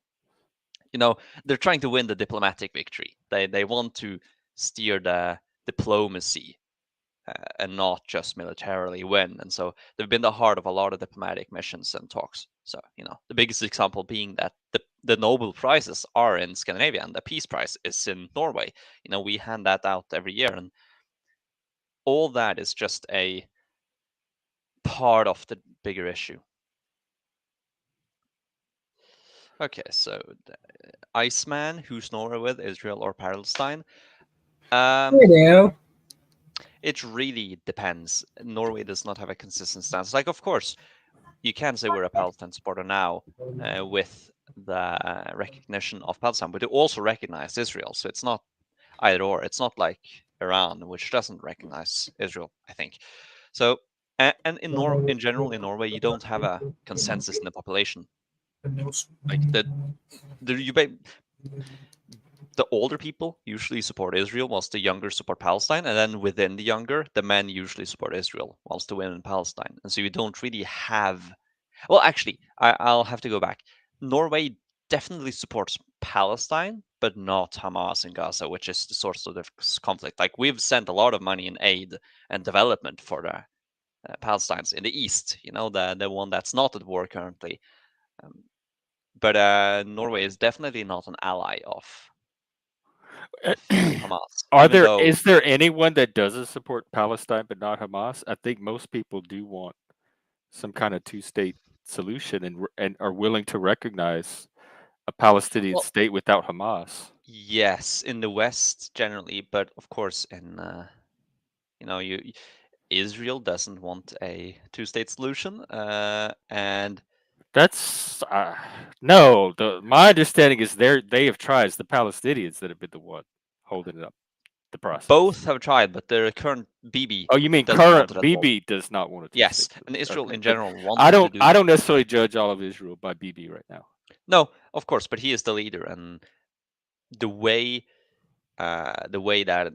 they're trying to win the diplomatic victory. They want to steer the diplomacy and not just militarily win. And so they've been the heart of a lot of diplomatic missions and talks. So, the biggest example being that the Nobel Prizes are in Scandinavia and the Peace Prize is in Norway. We hand that out every year. And all that is just a part of the bigger issue. Okay, so Iceman, who's Norway with, Israel or Palestine? It really depends. Norway does not have a consistent stance. Like, of course, you can say we're a Palestine supporter now with the recognition of Palestine, but they also recognize Israel. So it's not either or. It's not like Iran, which doesn't recognize Israel, I think. So, and in general, in Norway, you don't have a consensus in the population. Like the older people usually support Israel, whilst the younger support Palestine, and then within the younger, the men usually support Israel, whilst the women Palestine. And so you don't really have. Well, actually, I'll have to go back. Norway definitely supports Palestine, but not Hamas in Gaza, which is the source of the conflict. Like, we've sent a lot of money in aid and development for the Palestinians in the east. The one that's not at war currently. But Norway is definitely not an ally of Hamas. Is there anyone that doesn't support Palestine but not Hamas? I think most people do want some kind of two-state solution and are willing to recognize a Palestinian state without Hamas. Yes, in the West generally, but of course in Israel doesn't want a two-state solution, and that's no. My understanding is they have tried. It's the Palestinians that have been the one holding it up. The process. Both have tried, but the current Bibi. Oh, you mean current Bibi does not want to? Yes, and Israel in general wants. I don't necessarily judge all of Israel by Bibi right now. No, of course, but he is the leader, and the way that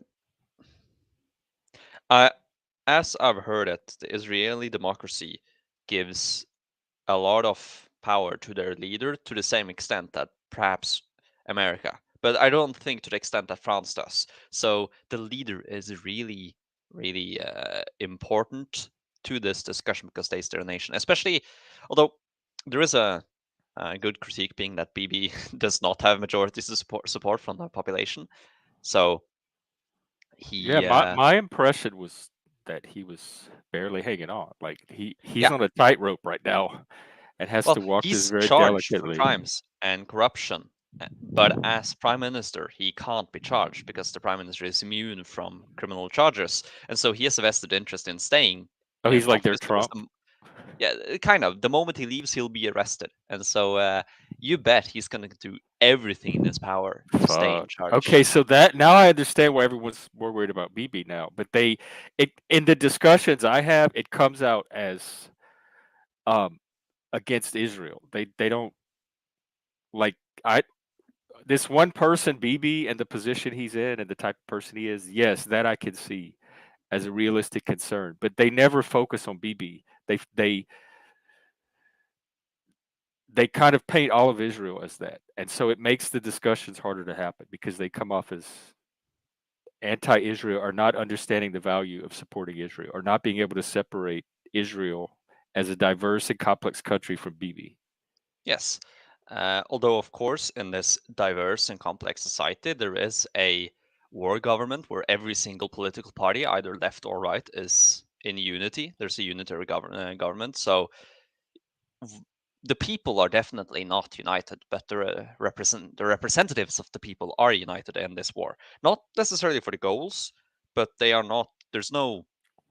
as I've heard it, the Israeli democracy gives a lot of power to their leader to the same extent that perhaps America, but I don't think to the extent that France does. So the leader is really, really important to this discussion because they steer a nation. Especially, although there is a good critique being that Bibi does not have majority support from the population. So my impression was that he was barely hanging on. Like he's on a tightrope right now, and has to walk this very delicately. For crimes and corruption, but as prime minister, he can't be charged because the prime minister is immune from criminal charges, and so he has a vested interest in staying. Oh, he's like their Trump. Yeah, kind of. The moment he leaves, he'll be arrested, and so you bet he's going to do everything in his power to stay in charge. Okay, so that now I understand why everyone's more worried about Bibi now. But in the discussions I have, it comes out as against Israel. They don't like this one person, Bibi, and the position he's in and the type of person he is. Yes, that I can see as a realistic concern, but they never focus on Bibi. They kind of paint all of Israel as that. And so it makes the discussions harder to happen because they come off as anti-Israel or not understanding the value of supporting Israel or not being able to separate Israel as a diverse and complex country from Bibi. Yes. Although, of course, in this diverse and complex society, there is a war government where every single political party, either left or right, is in unity. There's a unitary government. So the people are definitely not united, but the representatives of the people are united in this war. Not necessarily for the goals, but they are not. There's no.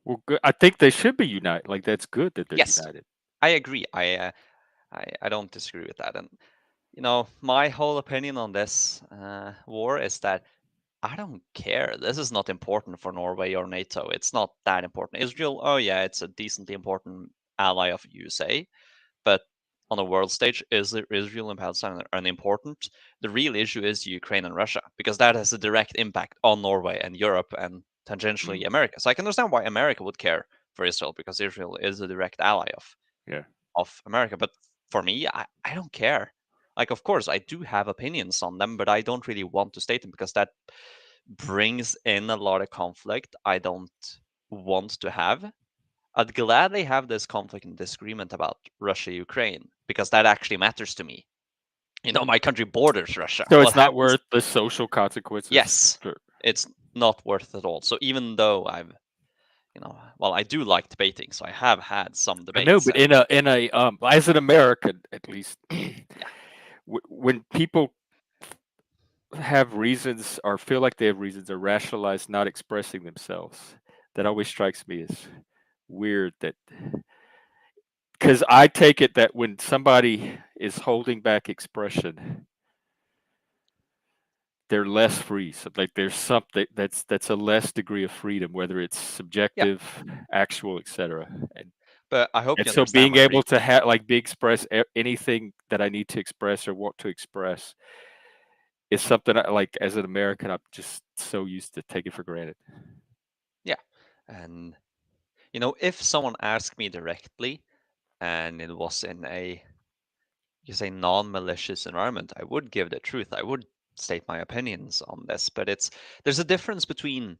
Well, good. I think they should be united. Like that's good that they're Yes, united. I agree. I don't disagree with that. And my whole opinion on this war is that I don't care. This is not important for Norway or NATO. It's not that important. Israel, oh yeah, it's a decently important ally of USA, but on a world stage, Israel and Palestine are unimportant. The real issue is Ukraine and Russia, because that has a direct impact on Norway and Europe and tangentially America. So I can understand why America would care for Israel, because Israel is a direct ally of America. But for me, I don't care. Like, of course, I do have opinions on them, but I don't really want to state them because that brings in a lot of conflict I don't want to have. I'd gladly have this conflict and disagreement about Russia-Ukraine because that actually matters to me. My country borders Russia. So it's not worth the social consequences. Yes, Sure. it's not worth it at all. So even though I've, well, I do like debating, so I have had some debates. I know, but in a as an American, at least, when people have reasons or feel like they have reasons or rationalize not expressing themselves, that always strikes me as weird. That because I take it that when somebody is holding back expression, they're less free. So like there's something that's a less degree of freedom, whether it's subjective, actual, etc. But I hope and you so understand being able to have be express anything that I need to express or want to express is something like as an American, I'm just so used to taking for granted. Yeah, and if someone asked me directly, and it was in a non-malicious environment, I would give the truth. I would state my opinions on this, but there's a difference between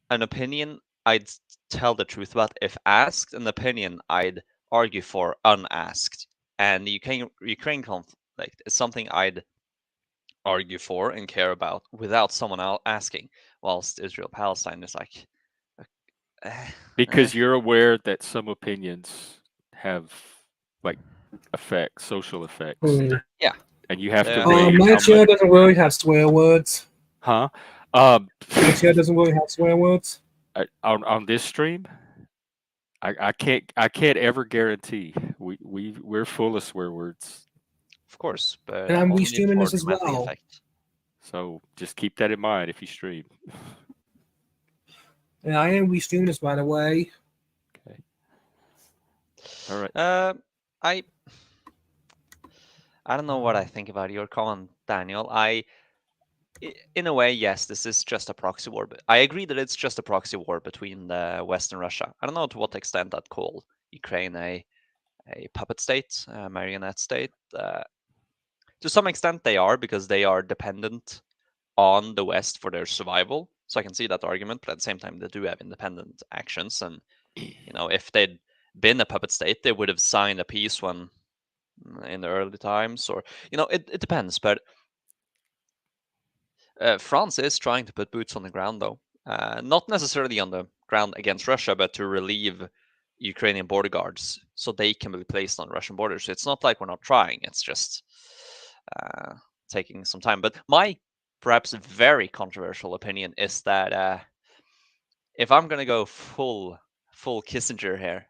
an opinion I'd tell the truth about if asked, an opinion I'd argue for unasked. And the Ukraine conflict is something I'd argue for and care about without someone else asking, whilst Israel-Palestine is like... Because you're aware that some opinions have like social effects. Yeah. And you have to weigh my channel doesn't really have swear words. Huh? My channel doesn't really have swear words. On this stream, I can't ever guarantee. We're full of swear words. Of course, but and I'm restreaming this as well. Effect. So just keep that in mind if you stream. And I am restreaming this, by the way. Okay. All right. I don't know what I think about your comment, Daniel. In a way, yes, this is just a proxy war, but I agree that it's just a proxy war between the West and Russia. I don't know to what extent I'd call Ukraine a puppet state, a marionette state. To some extent, they are, because they are dependent on the West for their survival. So I can see that argument, but at the same time, they do have independent actions. And if they'd been a puppet state, they would have signed a peace when in the early times, or it depends. But France is trying to put boots on the ground, though, not necessarily on the ground against Russia, but to relieve Ukrainian border guards so they can be placed on Russian borders. So it's not like we're not trying; it's just taking some time. But my perhaps very controversial opinion is that if I'm gonna go full Kissinger here,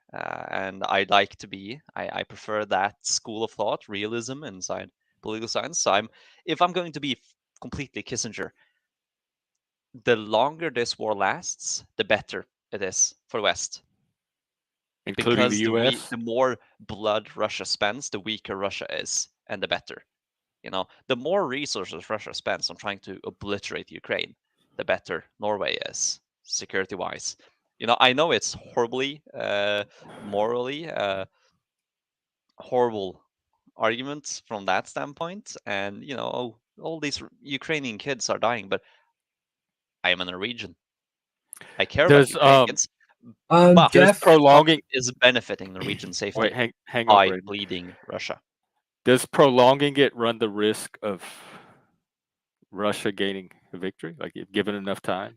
and I'd like to be, I prefer that school of thought, realism inside political science. So if I'm going to be completely Kissinger, the longer this war lasts, the better it is for the West. Including because the US? The more blood Russia spends, the weaker Russia is, and the better. The more resources Russia spends on trying to obliterate Ukraine, the better Norway is, security-wise. I know it's horribly, morally, horrible arguments from that standpoint, and all these Ukrainian kids are dying, but I am a Norwegian. I care about Ukrainians, but Jeff, prolonging is benefiting Norwegian safety hang by on, bleeding Russia. Does prolonging it run the risk of Russia gaining a victory? Like, if given enough time?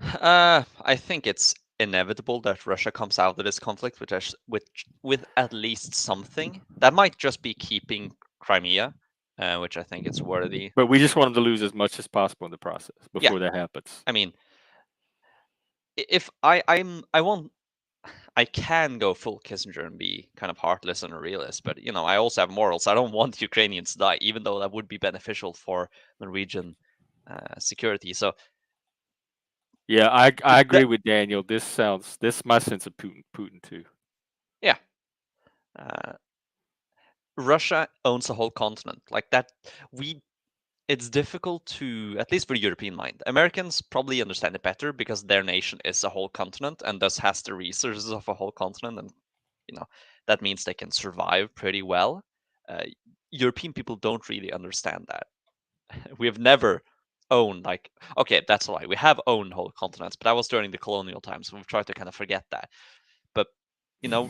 I think it's inevitable that Russia comes out of this conflict with at least something. That might just be keeping Crimea, which I think it's worthy. But we just want them to lose as much as possible in the process Yeah. before that happens. I mean, if I can go full Kissinger and be kind of heartless and a realist, but I also have morals. I don't want Ukrainians to die, even though that would be beneficial for Norwegian security. So Yeah, I agree with Daniel. This my sense of Putin too. yeah, Russia owns a whole continent like that. It's difficult to, at least for the European mind. Americans probably understand it better because their nation is a whole continent and thus has the resources of a whole continent, and that means they can survive pretty well. European people don't really understand that. We have never owned, okay, that's a lie. We have owned whole continents, but that was during the colonial times. So we've tried to kind of forget that. But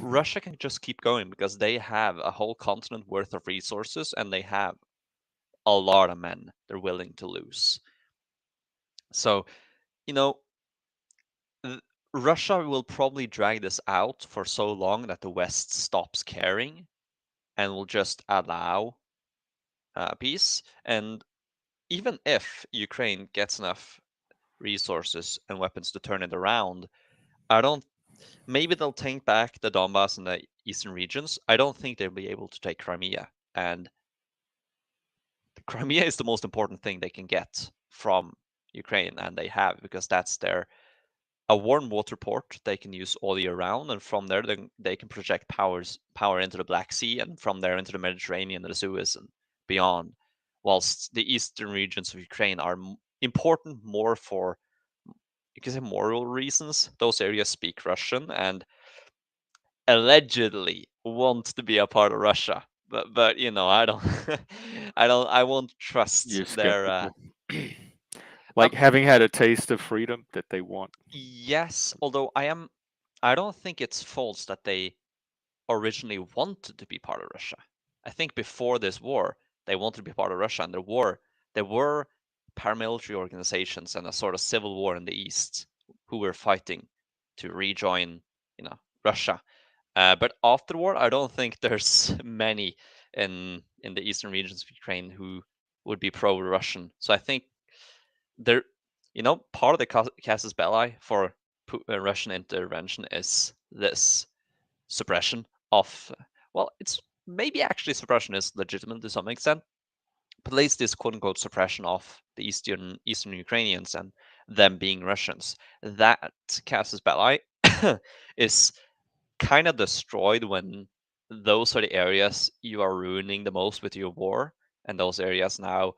Russia can just keep going because they have a whole continent worth of resources, and they have a lot of men they're willing to lose. So, Russia will probably drag this out for so long that the West stops caring and will just allow peace. And even if Ukraine gets enough resources and weapons to turn it around, maybe they'll take back the Donbas and the eastern regions. I don't think they'll be able to take Crimea. And Crimea is the most important thing they can get from Ukraine, and they have, because that's a warm water port they can use all year round, and from there they can project power into the Black Sea, and from there into the Mediterranean and the Suez and beyond. Whilst the eastern regions of Ukraine are important more for, you can say, moral reasons. Those areas speak Russian and allegedly want to be a part of Russia, but I don't, I won't trust You're their. skeptical. Like having had a taste of freedom that they want. Yes, although I don't think it's false that they originally wanted to be part of Russia. I think before this war, they wanted to be part of Russia, and there were paramilitary organizations and a sort of civil war in the east who were fighting to rejoin, Russia. But after the war, I don't think there's many in the eastern regions of Ukraine who would be pro-Russian. So I think there, part of the casus belli for Russian intervention is this suppression of, well, it's maybe actually suppression is legitimate to some extent, but at least this quote-unquote suppression of the eastern Ukrainians and them being Russians. That casus belli is kind of destroyed when those are the areas you are ruining the most with your war, and those areas now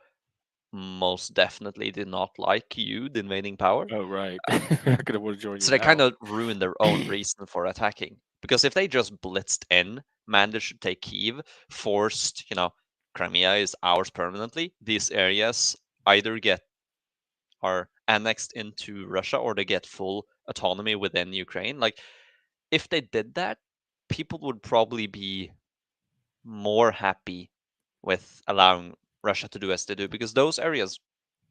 most definitely did not like you, the invading power. Oh, right. Not gonna want to join you. So they kind of ruined their own reason for attacking. Because if they just blitzed in, managed to take Kyiv, forced, Crimea is ours permanently, these areas either are annexed into Russia or they get full autonomy within Ukraine. Like, if they did that, people would probably be more happy with allowing Russia to do as they do, because those areas,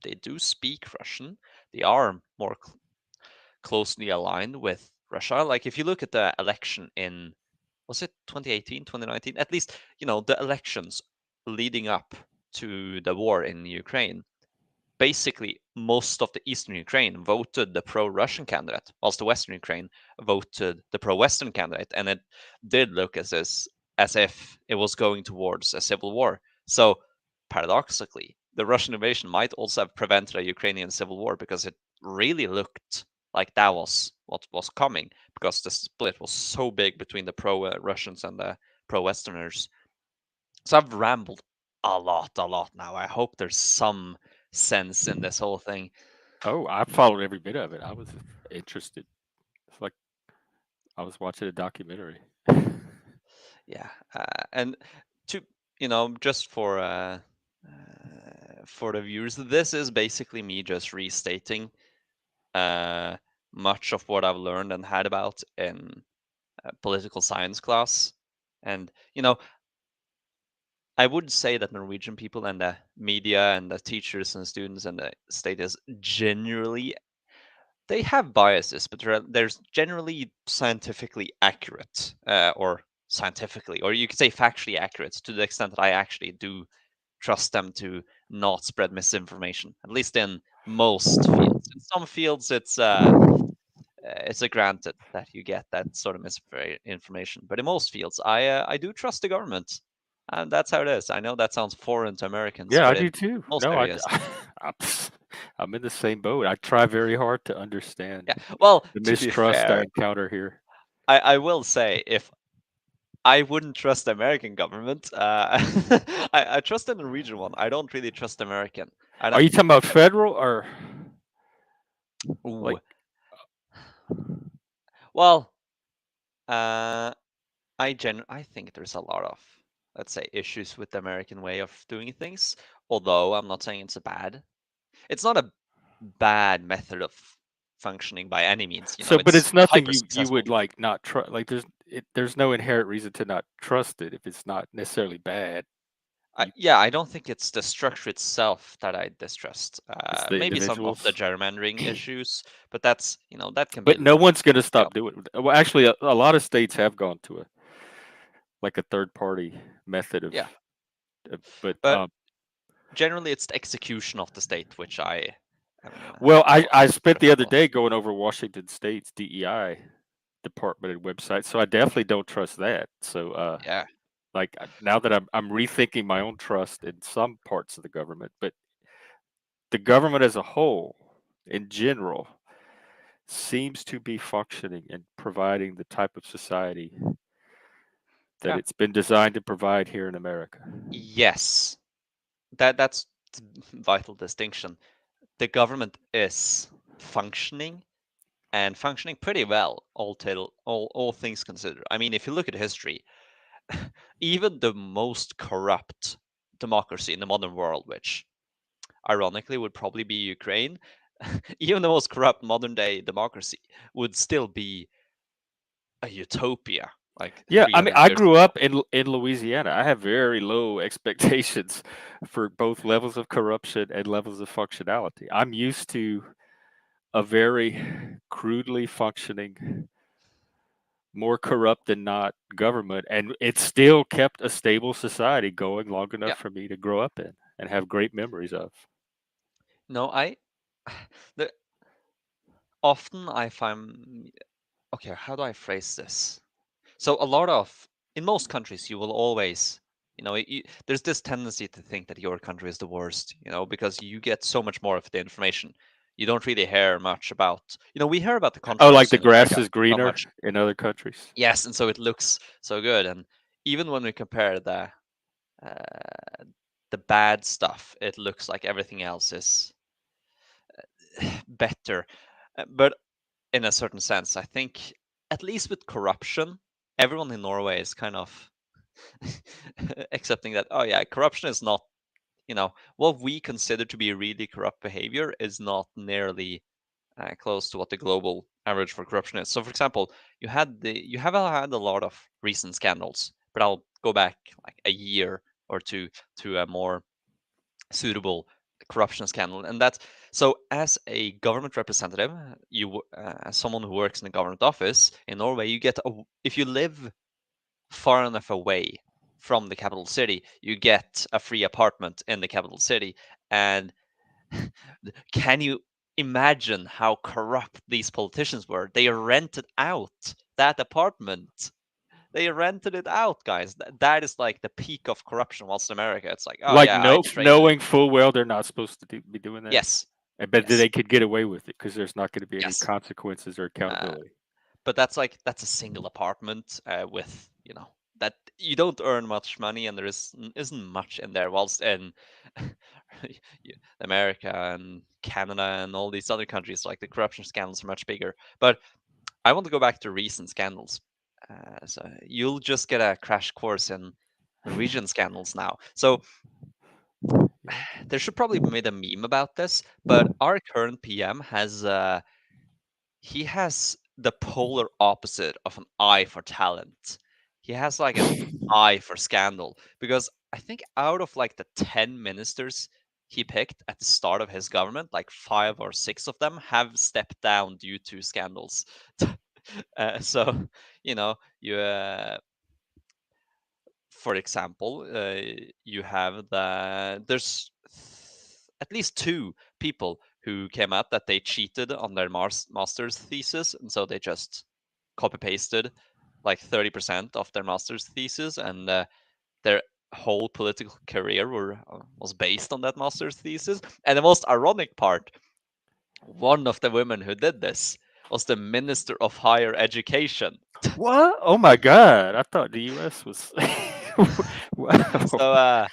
they do speak Russian. They are more closely aligned with Russia. Like, if you look at the election in, was it 2018, 2019? At least, the elections leading up to the war in Ukraine, basically most of the eastern Ukraine voted the pro-Russian candidate, whilst the western Ukraine voted the pro-Western candidate, and it did look as if it was going towards a civil war. So paradoxically, the Russian invasion might also have prevented a Ukrainian civil war, because it really looked like that was what was coming, because the split was so big between the pro-Russians and the pro-Westerners. So I've rambled a lot now. I hope there's some sense in this whole thing. Oh, I followed every bit of it. I was interested. It's like I was watching a documentary. Yeah, and to just for the viewers, this is basically me just restating much of what I've learned and had about in political science class. And I would say that Norwegian people and the media and the teachers and students and the state is generally, they have biases, but they're generally scientifically accurate, or you could say factually accurate, to the extent that I actually do trust them to not spread misinformation, at least in most fields. In some fields, it's a granted that you get that sort of misinformation, but in most fields, I do trust the government, and that's how it is. I know that sounds foreign to Americans, Yeah, I but do in too. most No, areas, I'm I'm in the same boat. I try very hard to understand yeah. Well, the to be mistrust I fair, encounter here. I will say, if I wouldn't trust the American government, I trust the Norwegian one. I don't really trust American. Are you talking about federal or Ooh. like? Well, I think there's a lot of, let's say, issues with the American way of doing things. Although I'm not saying it's not a bad method of functioning by any means. So, but It's it's nothing hyper you successful. would like not trust. Like there's no inherent reason to not trust it if it's not necessarily bad. Yeah, I don't think it's the structure itself that I distrust. It's the Maybe some of the individuals. gerrymandering issues, but that's that can be. But no one's going to stop dealt. doing it. Well, actually, a lot of states have gone to a third party method of. Yeah. But generally, it's the execution of the state which I. well, I spent the other day going over Washington State's DEI department and website, so I definitely don't trust that. So yeah. like now that I'm rethinking my own trust in some parts of the government, but the government as a whole, in general, seems to be functioning and providing the type of society that it's been designed to provide here in America. Yes, that's the vital distinction. The government is functioning, and functioning pretty well, all things considered. I mean, if you look at history, even the most corrupt democracy in the modern world, which ironically would probably be Ukraine, even the most corrupt modern day democracy would still be a utopia. Like, yeah, I mean, 300 I years grew ago. up in Louisiana. I have very low expectations for both levels of corruption and levels of functionality. I'm used to a very crudely functioning, more corrupt than not government, and it still kept a stable society going long enough for me to grow up in and have great memories of. No, often I find, okay, how do I phrase this? So in most countries, you will always, there's this tendency to think that your country is the worst, because you get so much more of the information. You don't really hear much about, we hear about the Oh, like controversy the in grass America, is but not greener much. in other countries. Yes, and so it looks so good. And even when we compare the bad stuff, it looks like everything else is better. But in a certain sense, I think, at least with corruption, everyone in Norway is kind of accepting that, oh yeah, corruption is not, what we consider to be really corrupt behavior is not nearly close to what the global average for corruption is. So, for example, you have had a lot of recent scandals, but I'll go back like a year or two to a more suitable corruption scandal, and that's so. As a government representative, as someone who works in a government office in Norway, if you live far enough away from the capital city, you get a free apartment in the capital city. And can you imagine how corrupt these politicians were? They rented out that apartment. They rented it out, guys. That is like the peak of corruption. Whilst in America, it's like, oh Like yeah, I traded. knowing full well they're not supposed to be doing that. Yes. But Yes. they could get away with it because there's not going to be any Yes. consequences or accountability. But that's a single apartment with that you don't earn much money, and there isn't much in there. Whilst in America and Canada and all these other countries, like, the corruption scandals are much bigger. But I want to go back to recent scandals. So you'll just get a crash course in Norwegian scandals now. So there should probably be made a meme about this, but our current PM has he has the polar opposite of an eye for talent. he has like an eye for scandal, because I think out of like the 10 ministers he picked at the start of his government, like 5 or 6 of them have stepped down due to scandals. So, you know, for example, you have there's at least 2 people who came out that they cheated on their master's thesis, and so they just copy pasted like 30% of their master's thesis, and their whole political career was based on that master's thesis. And the most ironic part, one of the women who did this was the Minister of Higher Education. What? Oh my God! I thought the U.S. was. Wow. So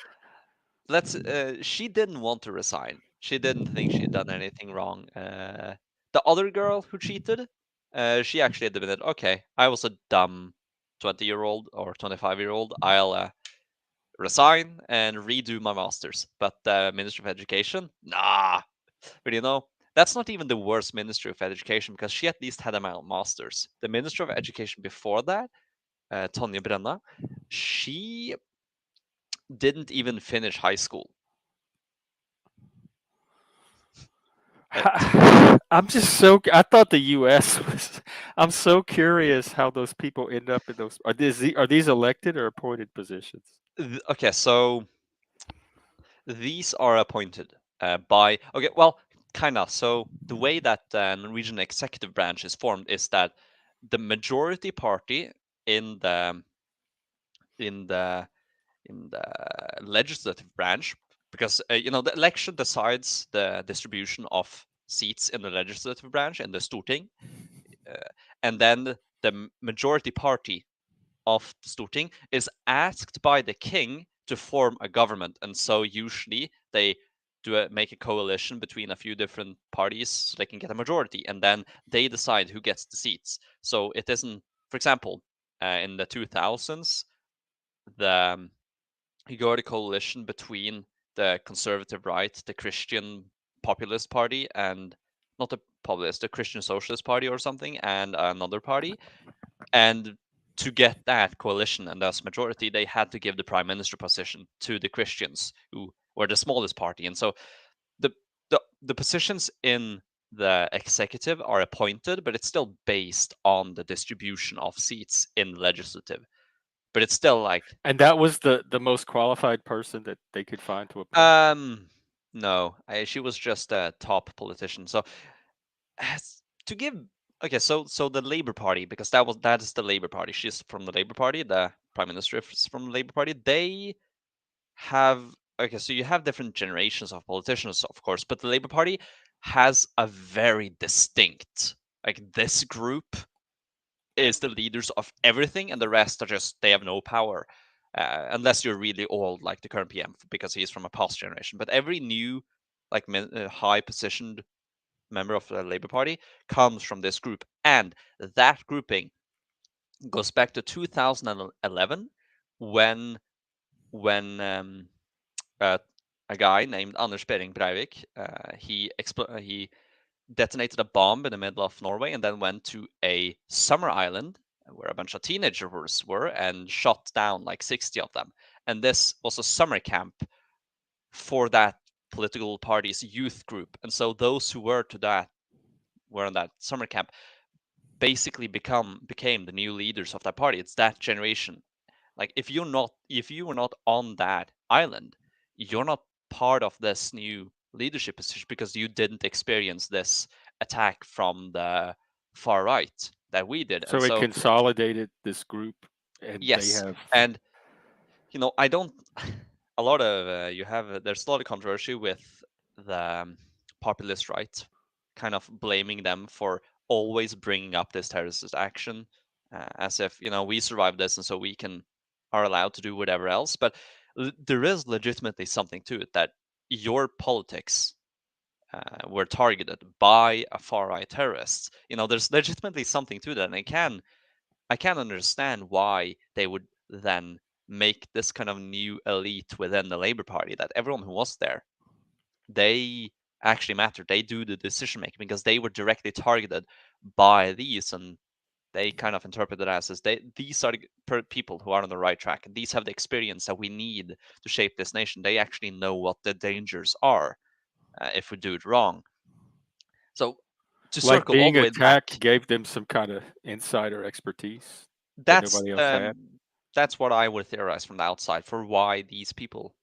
she didn't want to resign. She didn't think she'd done anything wrong. The other girl who cheated, she actually admitted, okay, I was a dumb 20-year-old or 25-year-old. I'll resign and redo my masters. But the Ministry of Education, nah. But you know, that's not even the worst Ministry of Education, because she at least had a masters. The Ministry of Education before that, Tonje Brenna, she didn't even finish high school. I'm just so. I thought the U.S. was. I'm so curious how those people end up in those. Are these elected or appointed positions? Okay, so these are appointed by. Okay, well, kind of. So the way that the Norwegian executive branch is formed is that the majority party in the in the in the legislative branch, because you know, the election decides the distribution of seats in the legislative branch in the Storting, and then the majority party of the Storting is asked by the king to form a government, and so usually they make a coalition between a few different parties so they can get a majority, and then they decide who gets the seats. So it isn't, for example, in the 2000s, the you got a coalition between the conservative right, the Christian populist party, and not the populist, the Christian socialist party or something, and another party. And to get that coalition and thus majority, they had to give the prime minister position to the Christians, who were the smallest party. And so the the positions in the executive are appointed, but it's still based on the distribution of seats in the legislative. But it's still like, And that was the most qualified person that they could find to appoint. no, she was just a top politician. So to give, okay, so the Labour Party, because that is the Labour Party. She's from the Labour Party. The prime minister is from the Labour Party. They have, okay, so you have different generations of politicians, of course, but the Labour Party has a very distinct, like, this group is the leaders of everything, and the rest are just, they have no power. Unless you're really old, like the current PM, because he's from a past generation. But every new, like, high positioned member of the Labour Party comes from this group, and that grouping goes back to 2011, when a guy named Anders Behring Breivik, he detonated a bomb in the middle of Norway and then went to a summer island where a bunch of teenagers were and shot down like 60 of them. And this was a summer camp for that political party's youth group. And so those who were in that summer camp basically became the new leaders of that party. It's that generation. Like, if you were not on that island, you're not part of this new leadership position, because you didn't experience this attack from the far right that we did. So And it so, consolidated this group, and they yes, have. and you know, I don't. A lot of there's a lot of controversy with the populist right, kind of blaming them for always bringing up this terrorist action, as if, you know, we survived this and so we are allowed to do whatever else. But there is legitimately something to it, that your politics were targeted by a far right terrorist. You know, there's legitimately something to that, and I can understand why they would then make this kind of new elite within the Labour Party, that everyone who was there, they actually matter. They do the decision making because they were directly targeted by these. And they kind of interpret it as these are the people who are on the right track, and these have the experience that we need to shape this nation. They actually know what the dangers are if we do it wrong. So to Like circle all being the way back, attacked gave them some kind of insider expertise that that's nobody else had. that's what I would theorize from the outside for why these people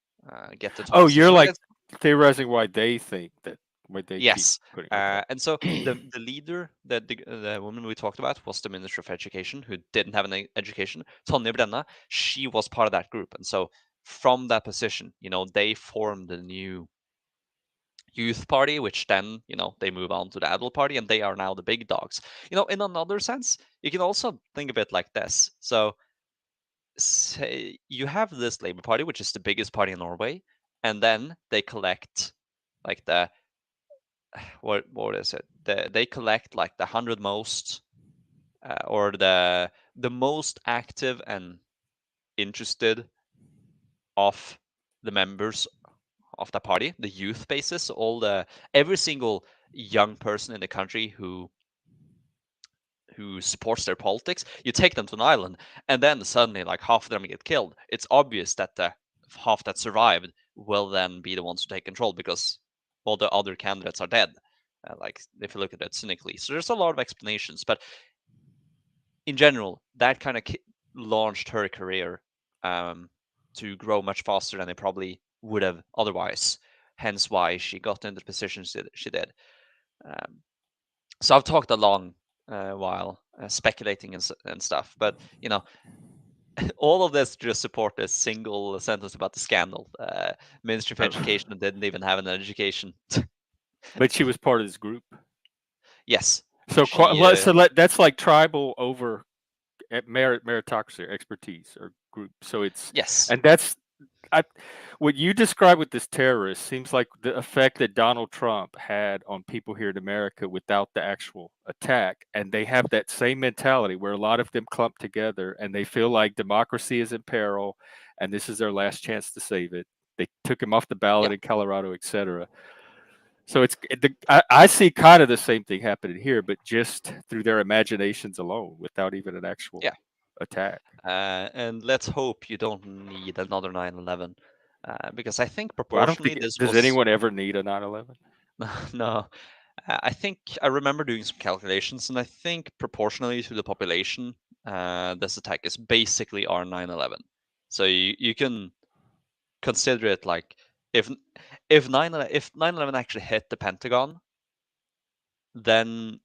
get the top Oh, position. you're like Because, theorizing why they think that, why they keep yes, putting. Okay. and so the leader, the woman we talked about, was the Minister of Education, who didn't have an education. Tonje Brenna, she was part of that group, and so from that position, they formed the new youth party, which then they move on to the adult party, and they are now the big dogs. In another sense, you can also think of it like this. So say you have this Labour Party, which is the biggest party in Norway, and then they collect like what is it? They collect like the 100 most or the most active and interested of the members of the party, the youth basis, every single young person in the country who supports their politics. You take them to an island, and then suddenly like half of them get killed. It's obvious that the half that survived will then be the ones to take control because all the other candidates are dead. Like if you look at it cynically, so there's a lot of explanations, but in general, that kind of launched her career to grow much faster than it probably would have otherwise. Hence why she got into the position she did. So I've talked a long while speculating and stuff, but all of this just support this single sentence about the scandal. Ministry of Education didn't even have an education. But she was part of this group. Yes. So that's like tribal over meritocracy, expertise, or group. So it's yes, and that's what you describe with this terrorist seems like the effect that Donald Trump had on people here in America without the actual attack. And they have that same mentality where a lot of them clump together and they feel like democracy is in peril and this is their last chance to save it. They took him off the ballot in Colorado, etc. So I see kind of the same thing happening here, but just through their imaginations alone, without even an actual attack. And let's hope you don't need another 9/11, because I think Well, I don't proportionally think, this does anyone ever need a 9/11? No, I think I remember doing some calculations, and I think proportionally to the population, this attack is basically our 9/11. So you can consider it like if 9/11 actually hit the Pentagon, then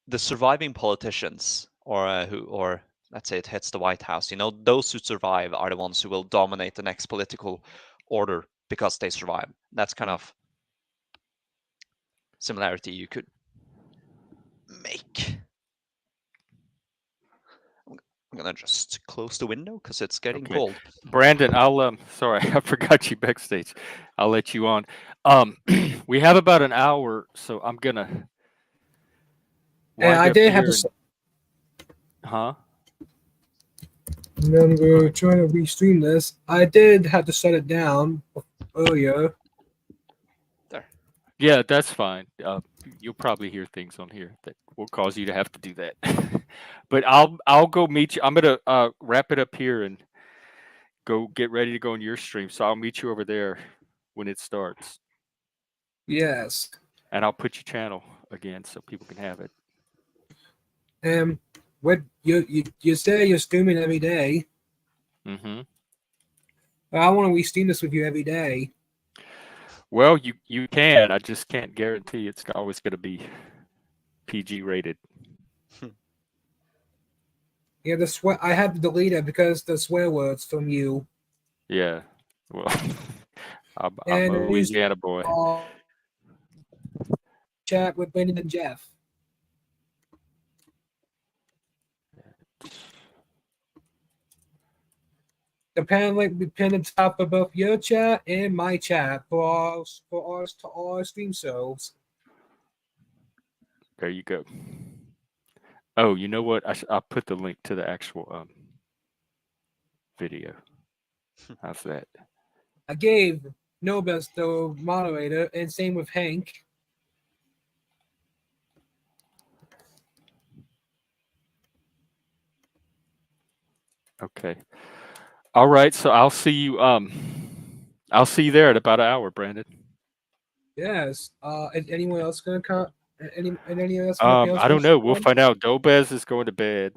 the surviving politicians or let's say it hits the White House, those who survive are the ones who will dominate the next political order because they survive. That's kind of similarity you could make. I'm gonna just close the window because it's getting cold. Brandon, I'll sorry, I forgot you backstage. I'll let you on. We have about an hour, so I'm gonna. And I did have to. Huh? I'm trying to restream this. I did have to shut it down earlier. There. Yeah, that's fine. You'll probably hear things on here that will cause you to have to do that. But I'll go meet you. I'm gonna wrap it up here and go get ready to go on your stream. So I'll meet you over there when it starts. Yes. And I'll put your channel again so people can have it. What you say you're streaming every day. Mm-hmm. I want to restream this with you every day. Well, you can. I just can't guarantee it's always going to be PG rated. Yeah, I had to delete it because the swear words from you. Yeah. Well, I'm a Louisiana boy. Chat with Brandon and Jeff. The pan link will be pinned at the top of both your chat and my chat for our stream shows. There you go. Oh, you know what? I'll put the link to the actual video. How's that? I gave Dolbez the moderator, and same with Hank. Okay. All right. So I'll see you. I'll see you there in about an hour, Brandon. Yes. Is anyone else gonna come? Anyone else? Nothing else I don't wants to know. We'll come? find out. Dolbez is going to bed,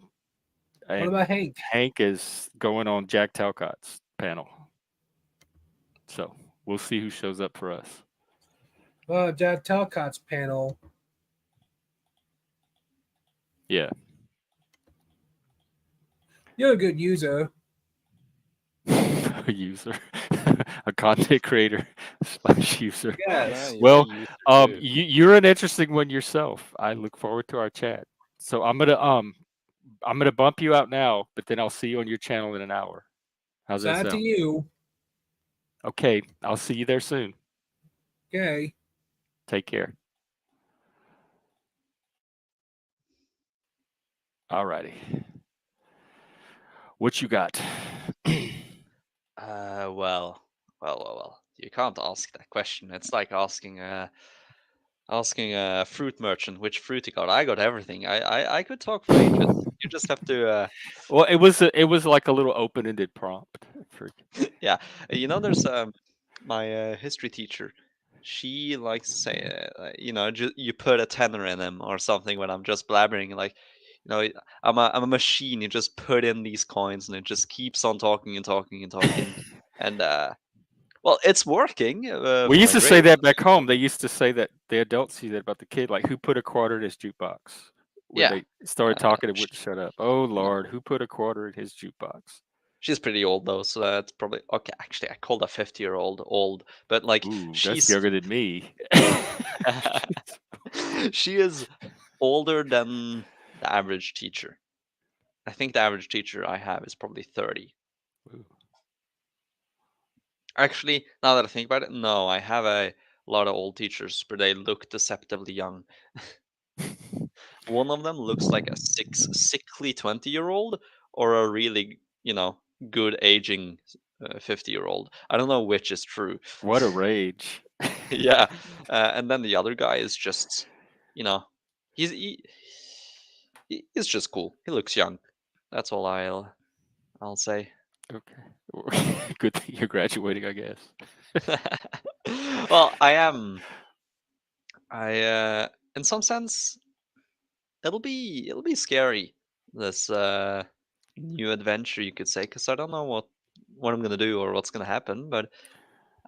What and about Hank? Hank is going on Jack Talcott's panel. So we'll see who shows up for us. Jack Talcott's panel. Yeah. You're a good user. A user, a content creator / user. Yes. Well, too. you're an interesting one yourself. I look forward to our chat. So I'm gonna bump you out now, but then I'll see you on your channel in an hour. How's that Sad to sound? you. Okay, I'll see you there soon. Okay. Take care. Alrighty. What you got? Well. You can't ask that question. It's like asking a fruit merchant which fruit he got. I got everything. I could talk for ages. You just have to. Well, it was like a little open-ended prompt. Yeah, there's my history teacher. She likes to say, you put a tenner in him or something when I'm just blabbering. Like, I'm a machine. You just put in these coins and it just keeps on talking and talking and talking. And well, it's working. We for used my to say grade. that back home. They used to say that the adults see that about the kid, like who put a quarter in his jukebox. When Yeah. they started talking, it sh- wouldn't shut up. Oh Lord, who put a quarter in his jukebox? She's pretty old though, so that's probably okay. Actually, I called a 50-year-old old, but like Ooh, that's she's younger than me. she is older than the average teacher. I think the average teacher I have is probably 30. Ooh. Actually, now that I think about it, no, I have a lot of old teachers, but they look deceptively young. One of them looks like a sickly 20-year-old or a really, good aging 50-year-old. I don't know which is true. What a rage! Yeah, and then the other guy is just, he's he's just cool. He looks young. That's all I'll say. Okay, good thing you're graduating, I guess. Well, I am. In some sense, it'll be scary, this new adventure, you could say, because I don't know what I'm gonna do or what's gonna happen, but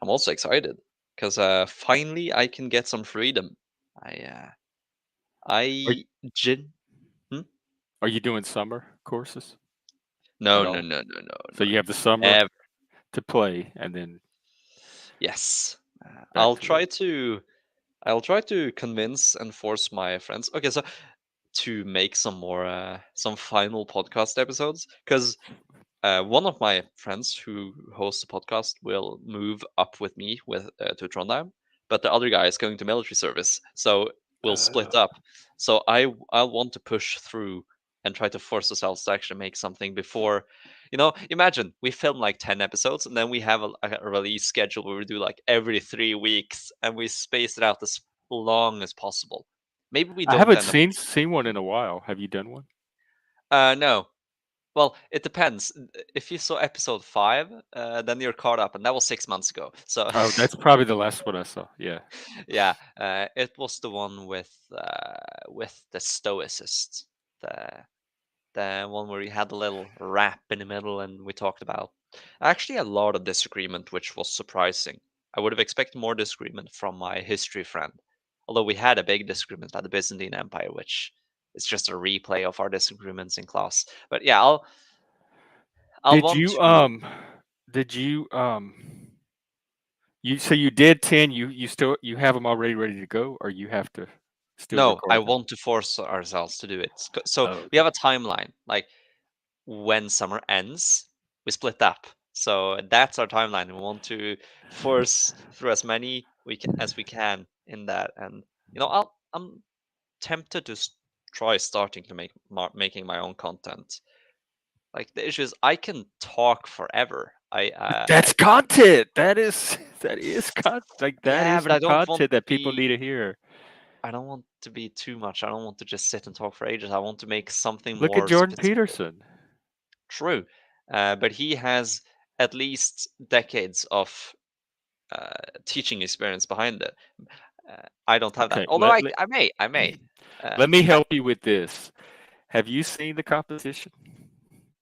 I'm also excited because finally I can get some freedom. Are, I gin. are you doing summer courses? No, At no, all? no, no, no, So no. you have the summer Never. to play, and then Yes. back I'll to try work. to convince and force my friends. Okay, so to make some final podcast episodes, because one of my friends who hosts a podcast will move up with me to Trondheim, but the other guy is going to military service, so we'll split up. So I'll want to push through and try to force ourselves to actually make something before. Imagine we film like 10 episodes and then we have a release schedule where we do like every 3 weeks and we space it out as long as possible. Maybe we I don't haven't end up. seen one in a while. Have you done one? No. Well, it depends. If you saw episode 5, then you're caught up, and that was 6 months ago. So, Oh, that's probably the last one I saw. Yeah. yeah, it was the one with the stoicist, the one where you had a little rap in the middle, and we talked about actually a lot of disagreement, which was surprising. I would have expected more disagreement from my history friend, although we had a big disagreement at the Byzantine Empire, which is just a replay of our disagreements in class. But yeah, I'll Did want you to. did you you so you did 10, you still you have them already ready to go, or you have to still No, I record them? want to force ourselves to do it. So Oh, we have okay. a timeline. Like when summer ends, we split up. So that's our timeline. We want to force through as many as we can in that. And I'm tempted to try starting to making my own content. Like the issue is, I can talk forever. That's content. That is like that Yeah, is but the content that people need to hear. I don't want to be too much. I don't want to just sit and talk for ages. I want to make something Look at more Jordan specific. Peterson. True. but he has at least decades of teaching experience behind it. I don't have that. Okay, Although I may. let me help you with this. Have you seen the competition?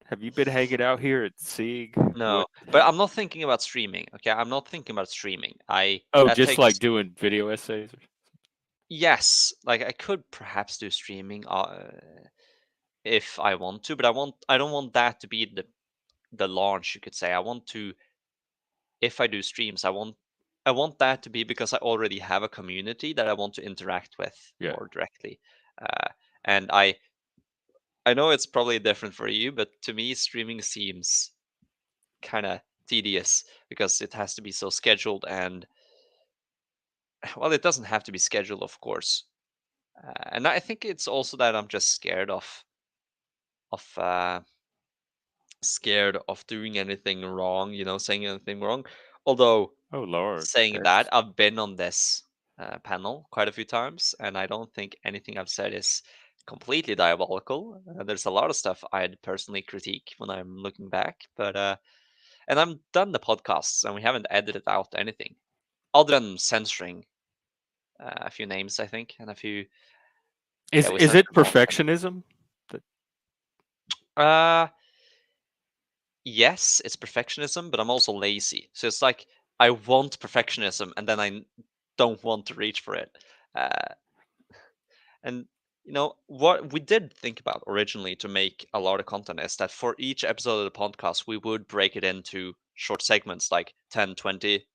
Have you been hanging out here and seeing No, what? but I'm not thinking about streaming. Okay, I'm not thinking about streaming. Oh, That just takes, like doing video essays. yes, like I could perhaps do streaming if I want to, but I don't want that to be the launch, you could say. I want to, if I do streams, I want that to be because I already have a community that I want to interact with Yeah. more directly. And I know it's probably different for you, but to me, streaming seems kind of tedious because it has to be so scheduled, and well, it doesn't have to be scheduled, of course. And I think it's also that I'm just of scared of doing anything wrong, saying anything wrong. Although Oh Lord. saying that, That's- I've been on this panel quite a few times, and I don't think anything I've said is completely diabolical. There's a lot of stuff I'd personally critique when I'm looking back, but and I'm done the podcasts, and we haven't edited out anything other than censoring a few names, I think, and a few. Yeah, we Is it censored one. perfectionism? Uh, yes, it's perfectionism, but I'm also lazy. So it's like I want perfectionism, and then I don't want to reach for it. Uh, and what we did think about originally to make a lot of content is that for each episode of the podcast, we would break it into short segments, like 10, 20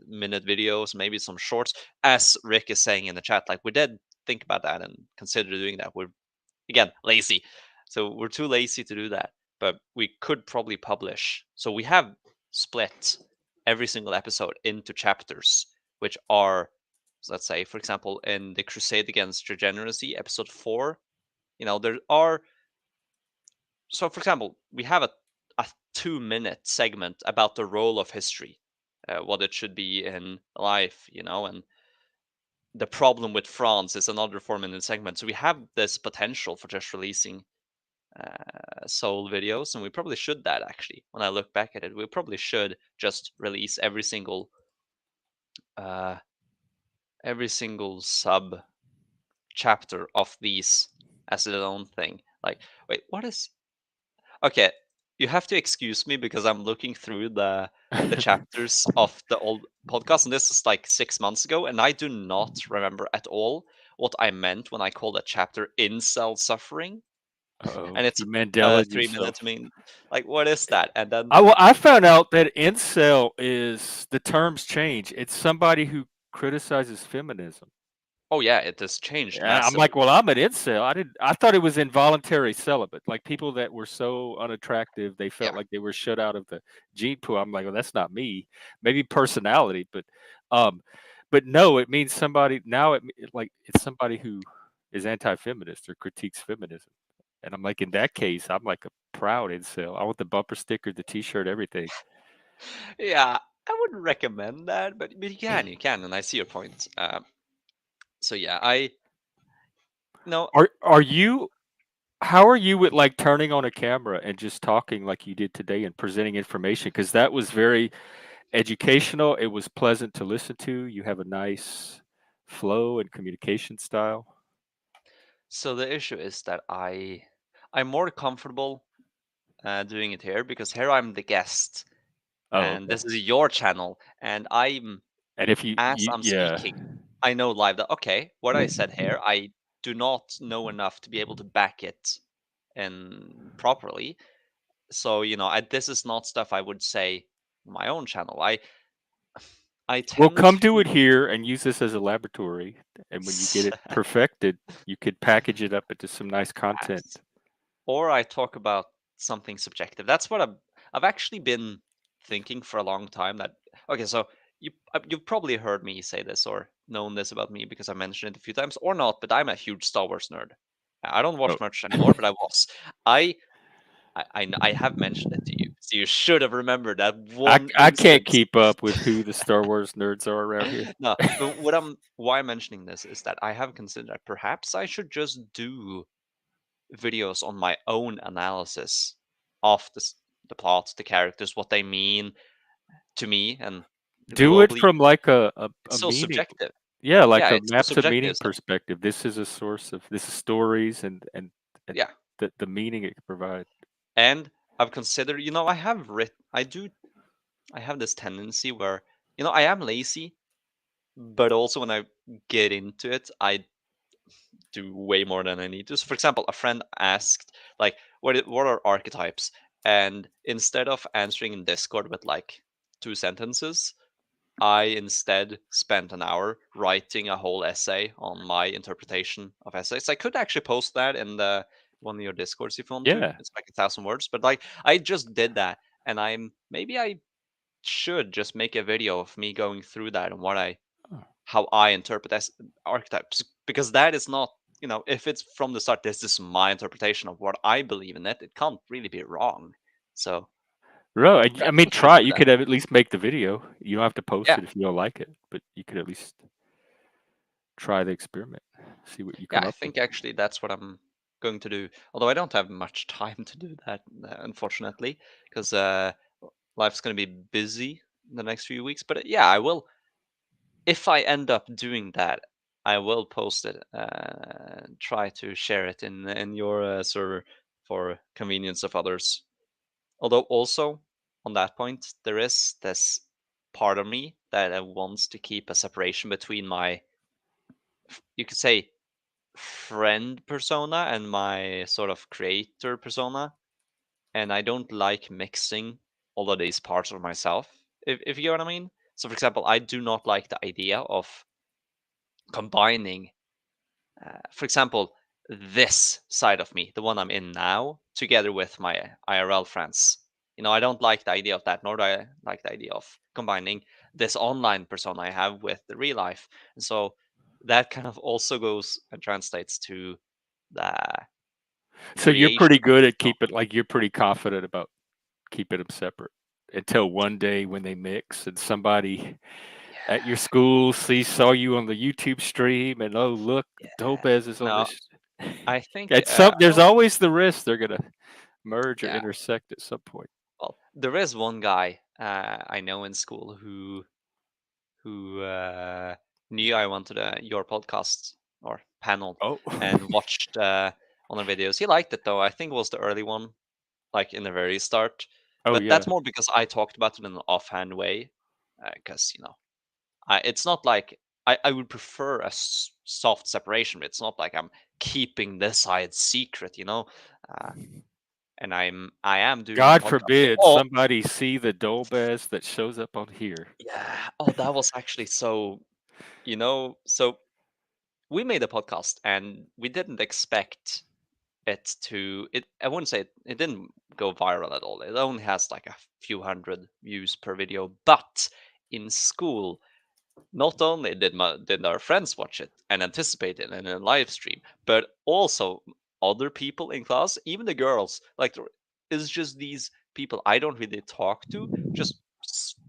minute videos, maybe some shorts. As Rick is saying in the chat, like we did think about that and consider doing that. We're again lazy, so we're too lazy to do that, but we could probably publish. So we have split every single episode into chapters, which are, let's say, for example, in the Crusade Against Degeneracy, episode 4, there are, so for example, we have a 2-minute segment about the role of history, what it should be in life, and the problem with France is another 4-minute segment. So we have this potential for just releasing soul videos, and we probably should that, actually. When I look back at it, we probably should just release every single sub chapter of these as its own thing. Like, wait, what is? Okay, you have to excuse me because I'm looking through the chapters of the old podcast, and this is like 6 months ago, and I do not remember at all what I meant when I called a chapter incel suffering. Uh-oh. And it's You Mandela 3 yourself. minutes. I mean, like, what is that? And then, I found out that incel is the terms change. It's somebody who criticizes feminism. oh yeah, it has changed Yeah, I'm massively. like, well, I'm an incel. I thought it was involuntary celibate, like people that were so unattractive they felt Yeah. like they were shut out of the gene pool. I'm like, well, that's not me. Maybe personality, but no, it means somebody now. It's somebody who is anti-feminist or critiques feminism. And I'm like, in that case, I'm like a proud incel. I want the bumper sticker, the T-shirt, everything. Yeah, I wouldn't recommend that, but you can, and I see your point. So yeah, no, Are you? How are you with like turning on a camera and just talking like you did today and presenting information? Because that was very educational. It was pleasant to listen to. You have a nice flow and communication style. so the issue is that I'm more comfortable doing it here because here I'm the guest, Oh, and okay. this is your channel, and And if as I'm yeah, speaking, I know live that, okay, what I said here, I do not know enough to be able to back it and properly. So this is not stuff I would say on my own channel. I well, tend come do to it here and use this as a laboratory. And when you get it perfected, you could package it up into some nice content. or I talk about something subjective. That's what I've actually been thinking for a long time. That, okay, so you've probably heard me say this or known this about me because I mentioned it a few times or not, but I'm a huge Star Wars nerd. I don't watch Oh. much anymore, but I was. I have mentioned it to you, so you should have remembered that one I can't instance. keep up with who the Star Wars nerds are around here. No, but why I'm mentioning this is that I have considered that perhaps I should just do videos on my own analysis of the plot, the characters, what they mean to me, and Do it globally. from like a It's so meaning. subjective. Yeah, like Yeah, a it's so map to meaning subjective. So, perspective. This is a source of this is stories and yeah, the meaning it can provide. and I've considered. I have this tendency where I am lazy, but also when I get into it, I do way more than I need to. So, for example, a friend asked, like, what are archetypes? And instead of answering in Discord with like 2 sentences, I instead spent an hour writing a whole essay on my interpretation of essays. I could actually post that in the one of your Discords if you want to. Yeah. It's like 1,000 words, but like I just did that, and maybe I should just make a video of me going through that and Oh. how I interpret archetypes, because that is not, if it's from the start, this is my interpretation of what I believe in it can't really be wrong. So Right. I mean, try it. do You that. could at least make the video. You don't have to post Yeah, it if you don't like it, but you could at least try the experiment. See what you yeah, come I up with. think actually that's what I'm going to do. Although I don't have much time to do that, unfortunately, because life's going to be busy in the next few weeks. But yeah, I will. If I end up doing that, I will post it. Try to share it in your server for convenience of others. Although also on that point, there is this part of me that wants to keep a separation between my, you could say, friend persona and my sort of creator persona, and I don't like mixing all of these parts of myself. If you get what I mean. So, for example, I do not like the idea of combining, for example, this side of me, the one I'm in now, together with my IRL friends. I don't like the idea of that, nor do I like the idea of combining this online persona I have with the real life. And so that kind of also goes and translates to the So you're creation. pretty good at you're pretty confident about keeping them separate until one day when they mix and somebody at your Yeah, school saw you on the YouTube stream and oh look, yeah. Dolbez is on No, this. I think At some there's always the risk they're gonna merge or yeah. intersect at some point. Well, there is one guy I know in school who knew I wanted your podcast or panel Oh. and watched one of the videos. He liked it though. I think it was the early one, like in the very start. Oh But yeah. that's more because I talked about it in an offhand way. Because it's not like I would prefer a soft separation. It's not like I'm keeping this side secret, Uh, and I am doing a God podcast. forbid Oh, somebody see the Dolbez that shows up on here. yeah. Oh, that was actually so. So we made a podcast and we didn't expect I wouldn't say it didn't go viral at all. It only has like a few hundred views per video, but in school, not only did our friends watch it and anticipate it in a live stream, but also other people in class, even the girls. Like, it's just these people I don't really talk to, just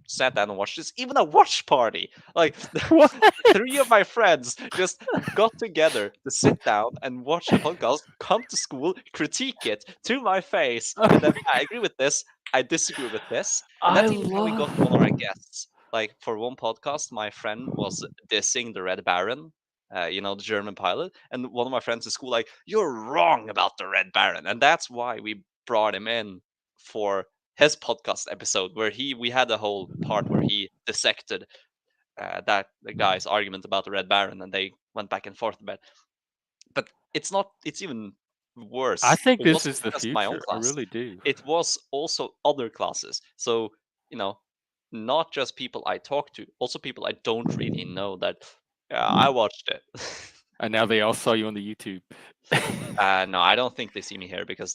sat down and watched this. Even a watch party, like What? three of my friends just got together to sit down and watch the podcast, come to school, critique it to my face, and then I agree with this, I disagree with this, and I that's even how we got one of our love. guests. Like, for one podcast, my friend was dissing the Red Baron, the German pilot, and one of my friends in school like, "You're wrong about the Red Baron," and that's why we brought him in for his podcast episode where we had a whole part where he dissected that the guy's argument about the Red Baron, and they went back and forth about it. But it's not. It's even I worse. think It this wasn't is the just my own future. I class. really do. It was also other classes. So you know, not just people I talk to, also people I don't really know. That I watched it. And now they all saw you on the YouTube. No, I don't think they see me here because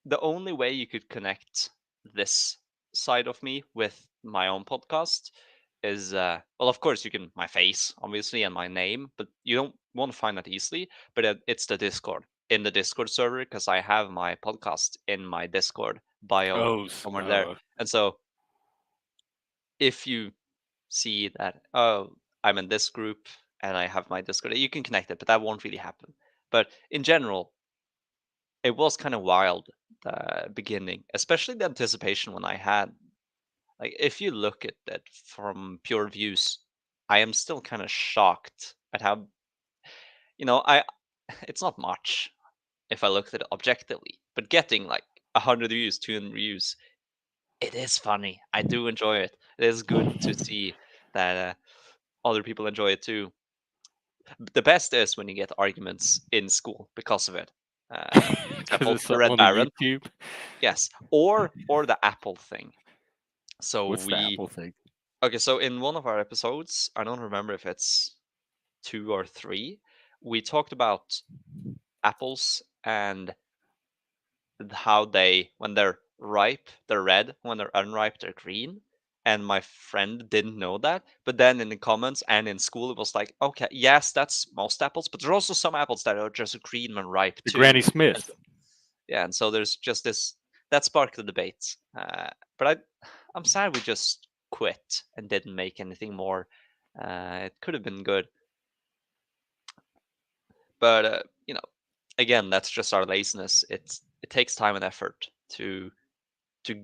the only way you could connect this side of me with my own podcast is well, of course you can my face obviously and my name, but you don't want to find that easily. But it's the Discord, in the Discord server, because I have my podcast in my Discord bio Oh, somewhere there. And so if you see that, oh, I'm in this group and I have my Discord, you can connect it, but that won't really happen. But in general, it was kind of wild the beginning, especially the anticipation when I had. Like, if you look at it from pure views, I am still kind of shocked at how, I it's not much if I looked at it objectively, but getting like 100 views, 200 views, it is funny. I do enjoy it. It is good to see that other people enjoy it too. The best is when you get arguments in school because of it. For Because example, it's the something Red on the Baron, YouTube. yes, or the Apple thing. So What's the Apple thing? okay, so in one of our episodes, I don't remember if it's 2 or 3, we talked about apples and how they, when they're ripe, they're red, when they're unripe, they're green. And my friend didn't know that. But then in the comments and in school, it was like, okay, yes, that's most apples, but there are also some apples that are just green when ripe The too. Granny Smith. Yeah, and so there's just this that sparked the debate. But I'm sad we just quit and didn't make anything more. It could have been good, but again, that's just our laziness. It takes time and effort to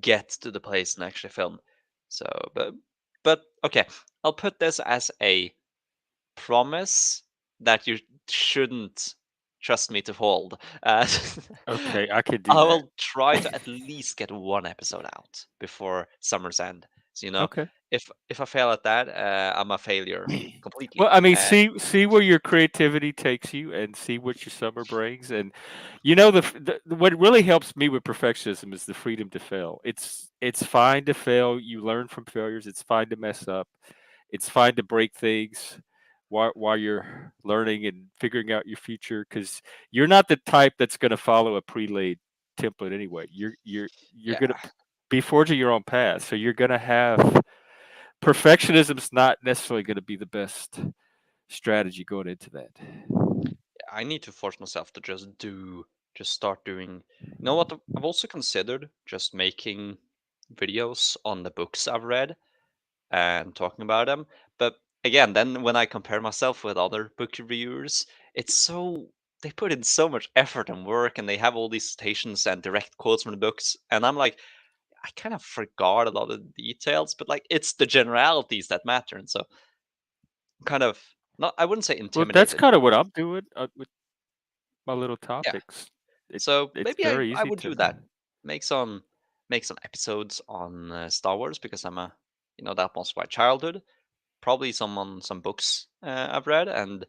get to the place and actually film. So, but okay, I'll put this as a promise that you shouldn't trust me to hold. Okay, I could do I that. will try to at least get one episode out before summer's end. So Okay. if I fail at that, I'm a failure completely. Well, I mean, see where your creativity takes you, and see what your summer brings. And what really helps me with perfectionism is the freedom to fail. It's fine to fail. You learn from failures. It's fine to mess up. It's fine to break things while you're learning and figuring out your future, because you're not the type that's going to follow a pre-laid template anyway. You're going Yeah, to be forging your own path. So you're going to have perfectionism's not necessarily going to be the best strategy going into that. I need to force myself to just start doing. You know what? I've also considered just making videos on the books I've read and talking about them. But again, then when I compare myself with other book reviewers, it's so they put in so much effort and work, and they have all these citations and direct quotes from the books, and I'm like, I kind of forgot a lot of the details, but like it's the generalities that matter, and so kind of not. I wouldn't say Well, that's intimidated, kind but of what I'm doing with my little yeah. topics. So It's maybe I very I easy would to. do that. Make some make some episodes on Star Wars because I'm a that was my childhood. Probably some books I've read, and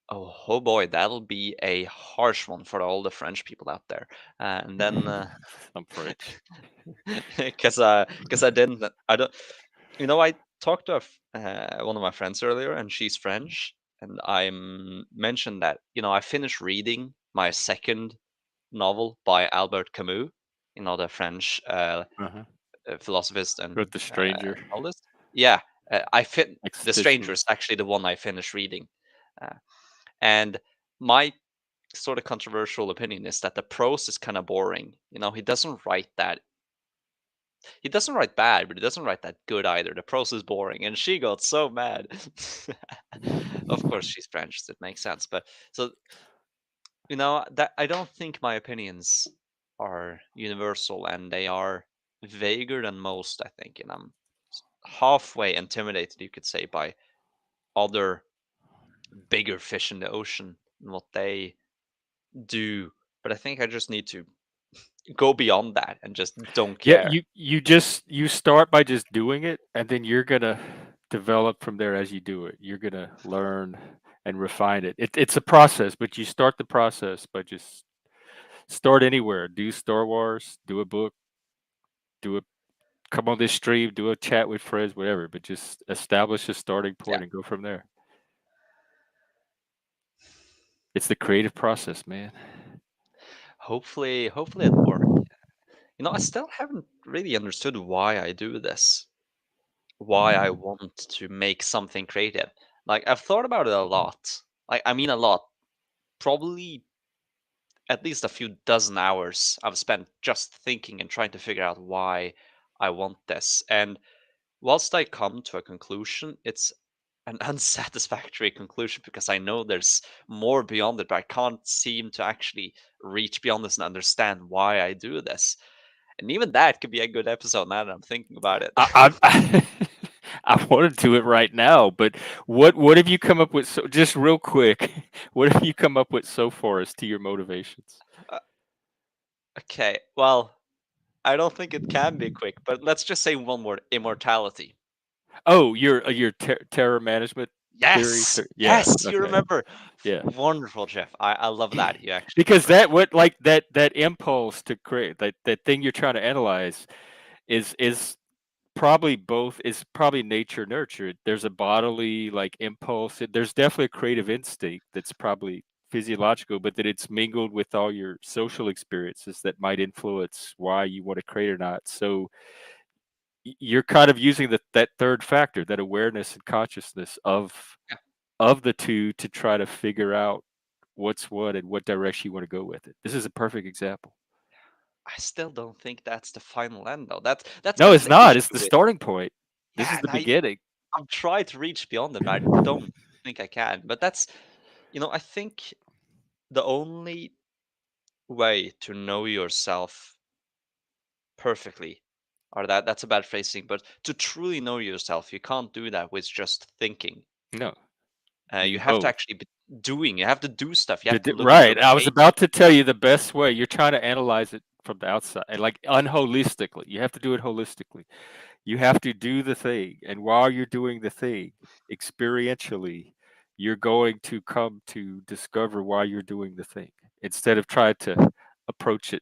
oh boy, that'll be a harsh one for all the French people out there. And then I'm French. because I didn't I don't I talked to one of my friends earlier, and she's French, and mentioned that I finished reading my second novel by Albert Camus, the French Uh-huh. philosophist and Wrote The Stranger. novelist. Yeah, I fit. The Stranger is Existentialist. actually the one I finished reading, uh, and my sort of controversial opinion is that the prose is kind of boring. He doesn't write that. He doesn't write bad, but he doesn't write that good either. The prose is boring, and she got so mad. Of course, she's French, so it makes sense. But so that I don't think my opinions are universal, and they are vaguer than most, I think, and I'm halfway intimidated, you could say, by other bigger fish in the ocean and what they do. But I think I just need to go beyond that and just don't Yeah, care. you start by just doing it, and then you're gonna develop from there as you do it. You're gonna learn and refine it. It's a process, but you start the process by just start anywhere. Do Star Wars, do a book, do a come on this stream, do a chat with friends, whatever. But just establish a starting Yeah. point and go from there. It's the creative process, man. Hopefully it'll work. I still haven't really understood why I do this. Why I want to make something creative. Like, I've thought about it a lot. Like, I mean a lot. Probably at least a few dozen hours I've spent just thinking and trying to figure out why I want this. And whilst I come to a conclusion, it's an unsatisfactory conclusion because I know there's more beyond it, but I can't seem to actually reach beyond this and understand why I do this. And even that could be a good episode now that I'm thinking about it. I I want to do it right now, but what have you come up with? So just real quick, what have you come up with so far as to your motivations? Okay, well, I don't think it can be quick, but let's just say one word: immortality. Oh, your terror management theory. Yes, Yeah. yes, you Okay. remember. Yeah. Wonderful, Jeff. I love that. You actually Because remember. that what like that impulse to create that thing you're trying to analyze is probably both is probably nature nurtured. There's a bodily like impulse. There's definitely a creative instinct that's probably physiological, but that it's mingled with all your social experiences that might influence why you want to create or not. So you're kind of using that third factor, that awareness and consciousness Yeah. of the two to try to figure out what's what and what direction you want to go with it. This is a perfect example. I still don't think that's the final end, though. That's No, kind of it's the not. It's issue the with. starting point. This Yeah, is the and beginning. I've tried to reach beyond it, but I don't think I can. But that's, I think the only way to know yourself perfectly, or that's a bad phrasing, but to truly know yourself, you can't do that with just thinking. No, You you have to both. actually be doing. You have to do stuff. You have to look at your Right. I was page. about to tell you the best way. You're trying to analyze it from the outside and like unholistically. You have to do it holistically. You have to do the thing. And while you're doing the thing, experientially, you're going to come to discover why you're doing the thing instead of trying to approach it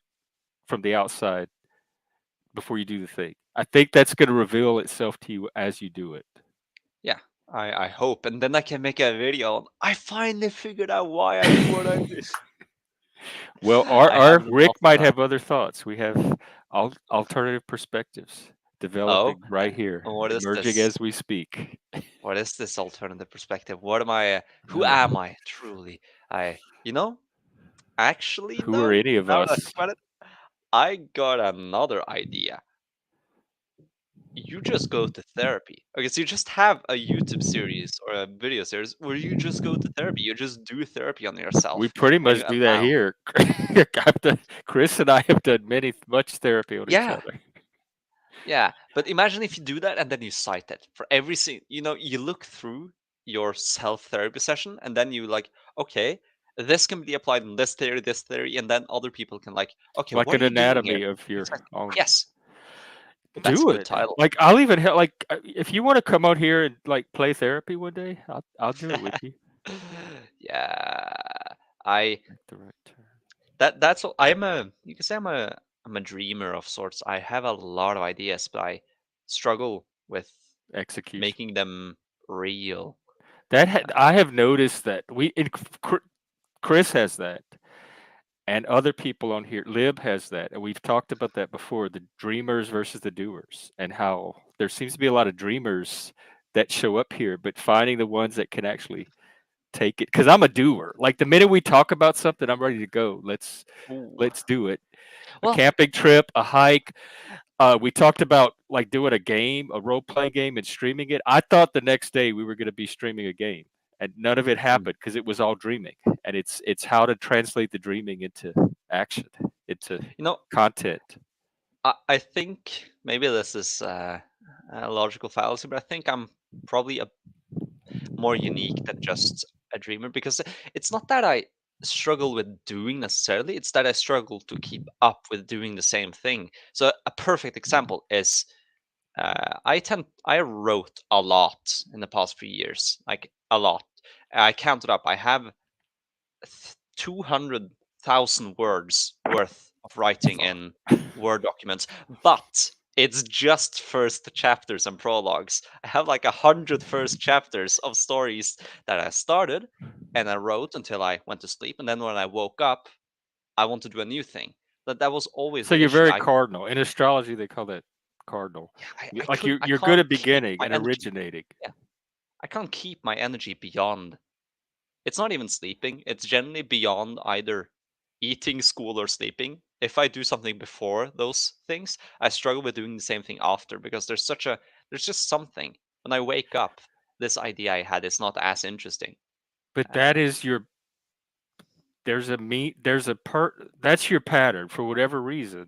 from the outside before you do the thing. I think that's going to reveal itself to you as you do it. Yeah, I hope, and then I can make a video. I finally figured out why I do what I do. Well, I have our them Rick lots of might time. have other thoughts. We have alternative perspectives Oh, developing right here, what is emerging this? as we speak. What is this alternative perspective? What am I? Who No. am I truly? I, actually, Who are no. any of Now that I us? think about it, I got another idea. You just go to therapy. Okay, so you just have a YouTube series or a video series where you just go to therapy. You just do therapy on We yourself, pretty and you much do that allow. here. Chris and I have done much therapy on each Yeah, other. yeah. But imagine if you do that and then you cite it for every you look through your self therapy session and then you like, okay, this can be applied in this theory, and then other people can like, okay, Like what are an you doing here? anatomy of your It's like, own. yes, that's a Do good it. title. Like I'll even like if you want to come out here and like play therapy one day, I'll do it with you. Yeah, I Make the right turn. that's all. You can say I'm a dreamer of sorts. I have a lot of ideas, but I struggle with Execution. making them real. I have noticed that Chris has that, and other people on here, Lib has that, and we've talked about that before. The dreamers versus the doers, and how there seems to be a lot of dreamers that show up here, but finding the ones that can actually take it. Because I'm a doer. Like the minute we talk about something, I'm ready to go. Ooh. Let's do it. A Well, camping trip, a hike. We talked about like doing a game, a role playing game, and streaming it. I thought the next day we were going to be streaming a game, and none of it happened because it was all dreaming. And it's how to translate the dreaming into action, into you know, content. I think maybe this is a logical fallacy, but I think I'm probably a more unique than just a dreamer because it's not that I struggle with doing necessarily, it's that I struggle to keep up with doing the same thing. So a perfect example is I wrote a lot in the past few years, like a lot. I counted up. I have 200,000 words worth of writing in Word documents, but it's just first chapters and prologues. I have like 100 first chapters of stories that I started and I wrote until I went to sleep, and then when I woke up, I want to do a new thing. That was always So the you're issue. very cardinal. In astrology, they call that cardinal. Yeah, Like I you're good can't at keep beginning my and energy. originating. Yeah, I can't keep my energy beyond. It's not even sleeping. It's generally beyond either eating, school, or sleeping. If I do something before those things, I struggle with doing the same thing after because there's just something when I wake up. this idea I had is not as interesting. But that is your that's your pattern for whatever reason.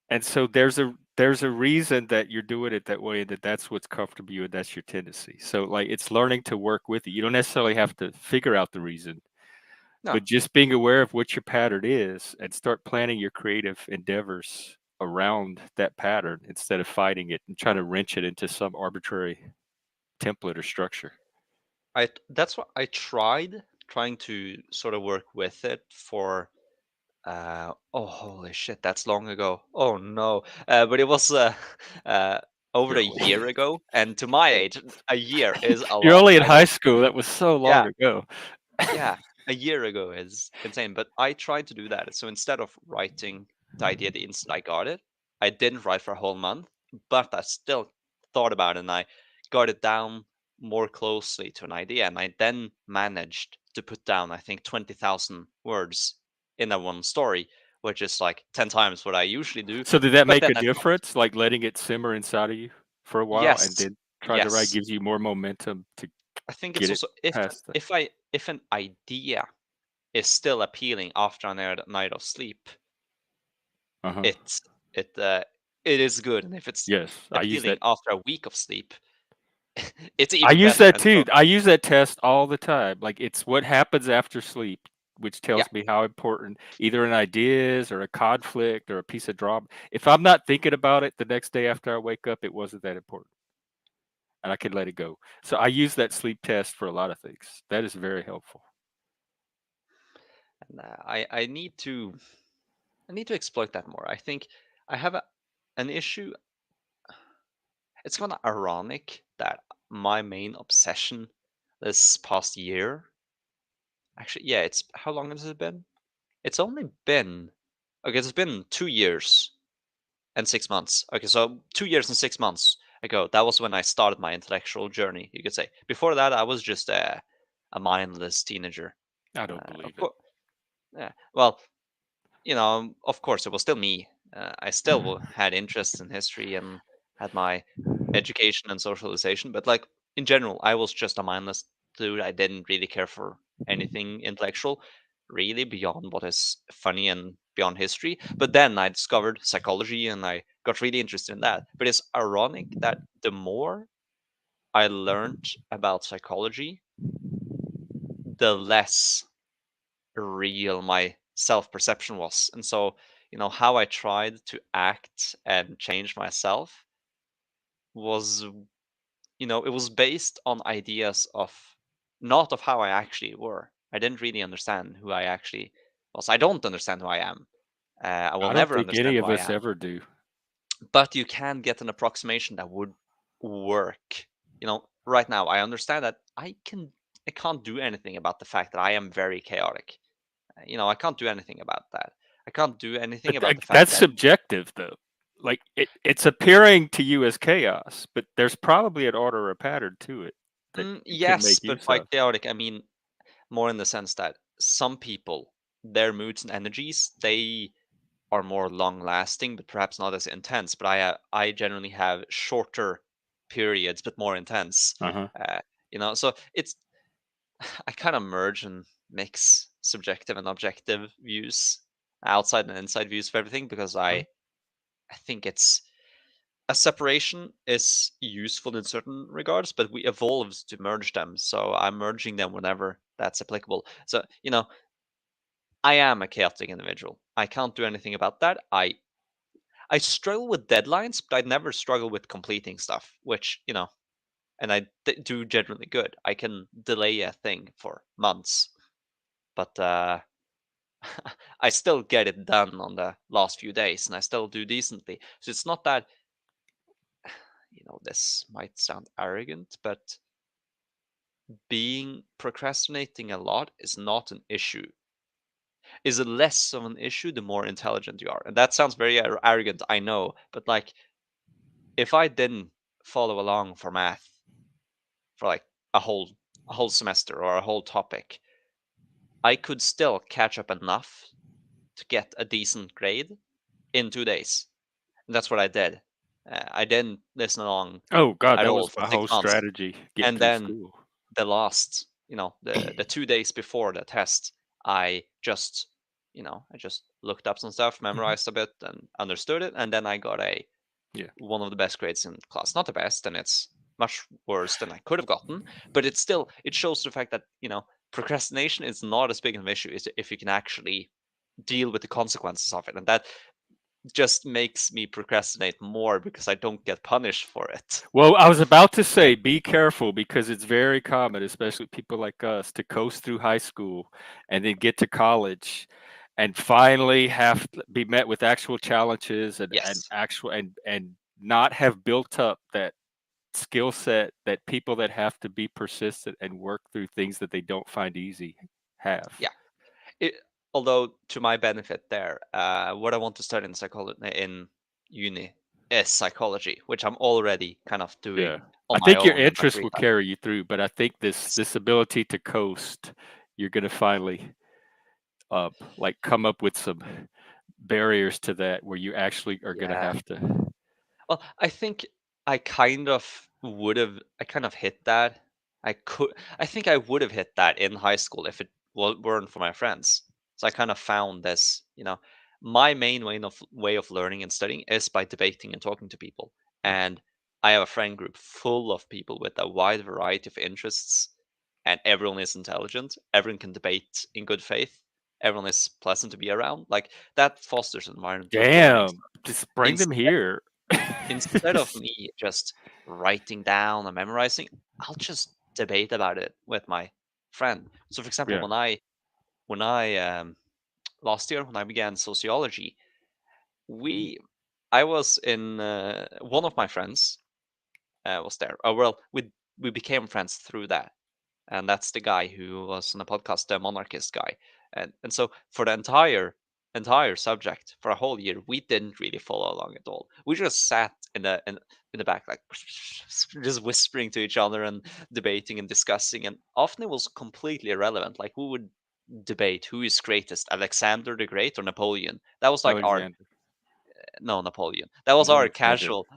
And so there's a reason that you're doing it that way, and that's what's comfortable to you, and that's your tendency. So like it's learning to work with it. You don't necessarily have to figure out the reason, No. but just being aware of what your pattern is and start planning your creative endeavors around that pattern instead of fighting it and trying to wrench it into some arbitrary template or structure. That's what I trying to sort of work with it for oh holy shit, that's long ago. Oh no. But it was over a Really? year ago, and to my age a year is a You're lot. only in I high don't school. That was so long Yeah, ago. yeah, a year ago is insane, but I tried to do that. So instead of writing the idea the instant I got it, I didn't write for a whole month, but I still thought about it and I got it down more closely to an idea. And I then managed to put down, I think, 20,000 words in that one story, which is like 10 times what I usually do. So did that But make then a I stopped. difference, like letting it simmer inside of you for a while and Yes, then trying to write yes. gives you more momentum to I think it's get it also past the if an idea is still appealing after a night of sleep, uh-huh. it's it uh it is good. And if it's Yes, I use appealing that. after a week of sleep, it's I even use better. that And too. so I use that test all the time. Like it's what happens after sleep, which yeah, tells me how important either an idea is or a conflict or a piece of drama. If I'm not thinking about it the next day after I wake up, it wasn't that important. And I can let it go. So I use that sleep test for a lot of things. That is very helpful. and I need to exploit that more. I think I have an issue. It's kind of ironic that my main obsession this past year, actually, yeah, it's how long has it been? It's only been okay. It's been 2 years and 6 months. Okay, so 2 years and 6 months ago, that was when I started my intellectual journey, you could say. Before that, I was just a mindless teenager. I don't Of believe it. course, yeah. Well, of course, it was still me. I still had interests in history and had my education and socialization, but like in general, I was just a mindless dude. I didn't really care for anything intellectual, really beyond what is funny and beyond history. But then I discovered psychology and I got really interested in that. But it's ironic that the more I learned about psychology, the less real my self perception was. And so, how I tried to act and change myself was, it was based on ideas of not of how I actually were. I didn't really understand who I actually was. I don't understand who I am. I will I don't never think understand any who of I us am. ever do. But you can get an approximation that would work. Right now I understand that I can't do anything about the fact that I am very chaotic. I can't do anything about that. I can't do anything But about the fact that's that subjective, though. Like it's appearing to you as chaos, but there's probably an order or a pattern to it that you can yes, make but use by of. chaotic I mean more in the sense that some people, their moods and energies, they are more long lasting, but perhaps not as intense. But I generally have shorter periods, but more intense. Uh-huh. So it's I kind of merge and mix subjective and objective views, outside and inside views of everything, because I think it's a separation is useful in certain regards, but we evolved to merge them. So I'm merging them whenever that's applicable. So, I am a chaotic individual. I can't do anything about that. I struggle with deadlines, but I never struggle with completing stuff, which, and I do generally good. I can delay a thing for months, but I still get it done on the last few days, and I still do decently. So it's not that, this might sound arrogant, but being procrastinating a lot is not an issue. Is less of an issue the more intelligent you are. And that sounds very arrogant, I know, but like if I didn't follow along for math for like a whole semester or a whole topic, I could still catch up enough to get a decent grade in 2 days. And that's what I did. I didn't listen along Oh God, at that all was for my 6 whole months. strategy getting And through then school. the last, the 2 days before the test, I just, I just looked up some stuff, memorized a bit, and understood it, and then I got one of the best grades in class. Not the best, and it's much worse than I could have gotten, but it shows the fact that procrastination is not as big of an issue if you can actually deal with the consequences of it, and that just makes me procrastinate more because I don't get punished for it. Well, I was about to say, be careful, because it's very common, especially people like us, to coast through high school and then get to college and finally have to be met with actual challenges and Yes. actual and not have built up that skill set that people that have to be persistent and work through things that they don't find easy have. Yeah. Although to my benefit there, what I want to study in psychology in uni is psychology, which I'm already kind of doing Yeah. on I my think your own in my interest free will time. carry you through, but I think Yes. this ability to coast, you're going to finally like come up with some barriers to that where you actually are going to Yeah. have to. Well, I think I kind of hit that. I think I would have hit that in high school if it weren't for my friends. So I kind of found this, my main way of learning and studying is by debating and talking to people. And I have a friend group full of people with a wide variety of interests, and everyone is intelligent. Everyone can debate in good faith. Everyone is pleasant to be around. Like that fosters an environment of learning. Damn, just bring them here. Instead of me just writing down and memorizing, I'll just debate about it with my friend. So, for example, Yeah. when I last year when I began sociology, we I was in one of my friends was there. Oh well, we became friends through that, and that's the guy who was on the podcast, the monarchist guy. And so for the entire subject for a whole year, we didn't really follow along at all. We just sat in the back, like just whispering to each other and debating and discussing. And often it was completely irrelevant. Like we would debate who is greatest, Alexander the Great or Napoleon. That was like our Alexander. no Napoleon. That was our Alexander. casual. Oh,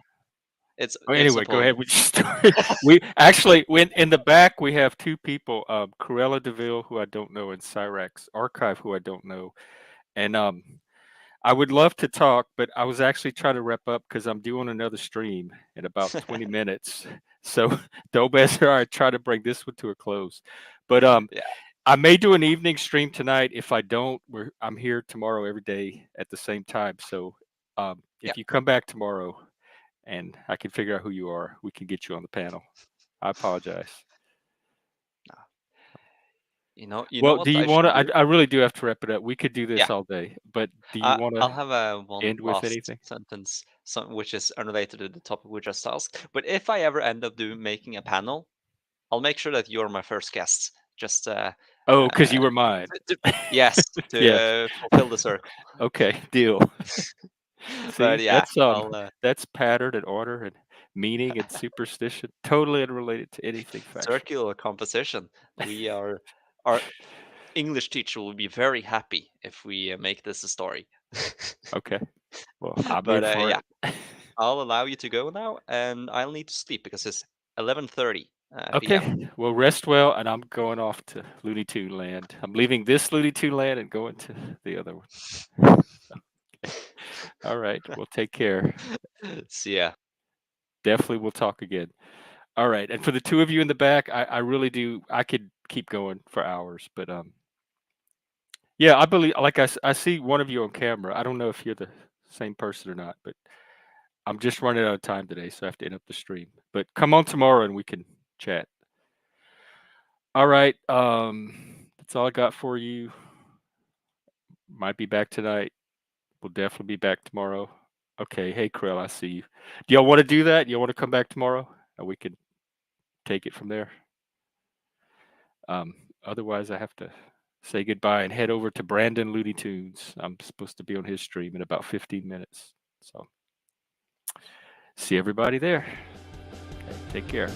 It's anyway, go ahead Napoleon. with your story. We actually, when in the back, we have two people, Corella DeVille, who I don't know, and Cyrax Archive, who I don't know. And I would love to talk, but I was actually trying to wrap up because I'm doing another stream in about 20 minutes. So Dolbez and I try to bring this one to a close. But Yeah. I may do an evening stream tonight. If I don't, I'm here tomorrow every day at the same time. So if Yeah. you come back tomorrow and I can figure out who you are, we can get you on the panel. I apologize. You know Well, what do you I want should to? do? I really do have to wrap it up. We could do this Yeah. all day, but do you want I'll to have a one end with last anything? sentence, which is unrelated to the topic we just asked. But if I ever end up making a panel, I'll make sure that you're my first guest. Just Oh, because you were mine. yes, Yes. to fulfill the circle. Okay, deal. But See, yeah, I'll that's pattern and order and meaning and superstition, totally unrelated to anything factual. circular composition. Our English teacher will be very happy if we make this a story. Okay. Well, I'm in But for yeah, it. I'll allow you to go now, and I'll need to sleep because it's 11:30 p.m. Okay. Well, rest well, and I'm going off to Looney Tune land. I'm leaving this Looney Tune land and going to the other one. Okay. All right. Well, take care. See ya. Definitely we'll talk again. All right. And for the two of you in the back, I really do. I could keep going for hours, but yeah, I believe, like I see one of you on camera. I don't know if you're the same person or not, but I'm just running out of time today, so I have to end up the stream. But come on tomorrow and we can chat. All right. That's all I got for you. Might be back tonight. We'll definitely be back tomorrow. Okay. Hey, Krill, I see you. Do y'all want to do that? Y'all want to come back tomorrow? And we can take it from there. Otherwise, I have to say goodbye and head over to Brandon Looney Tunes. I'm supposed to be on his stream in about 15 minutes. So see everybody there. Okay, take care.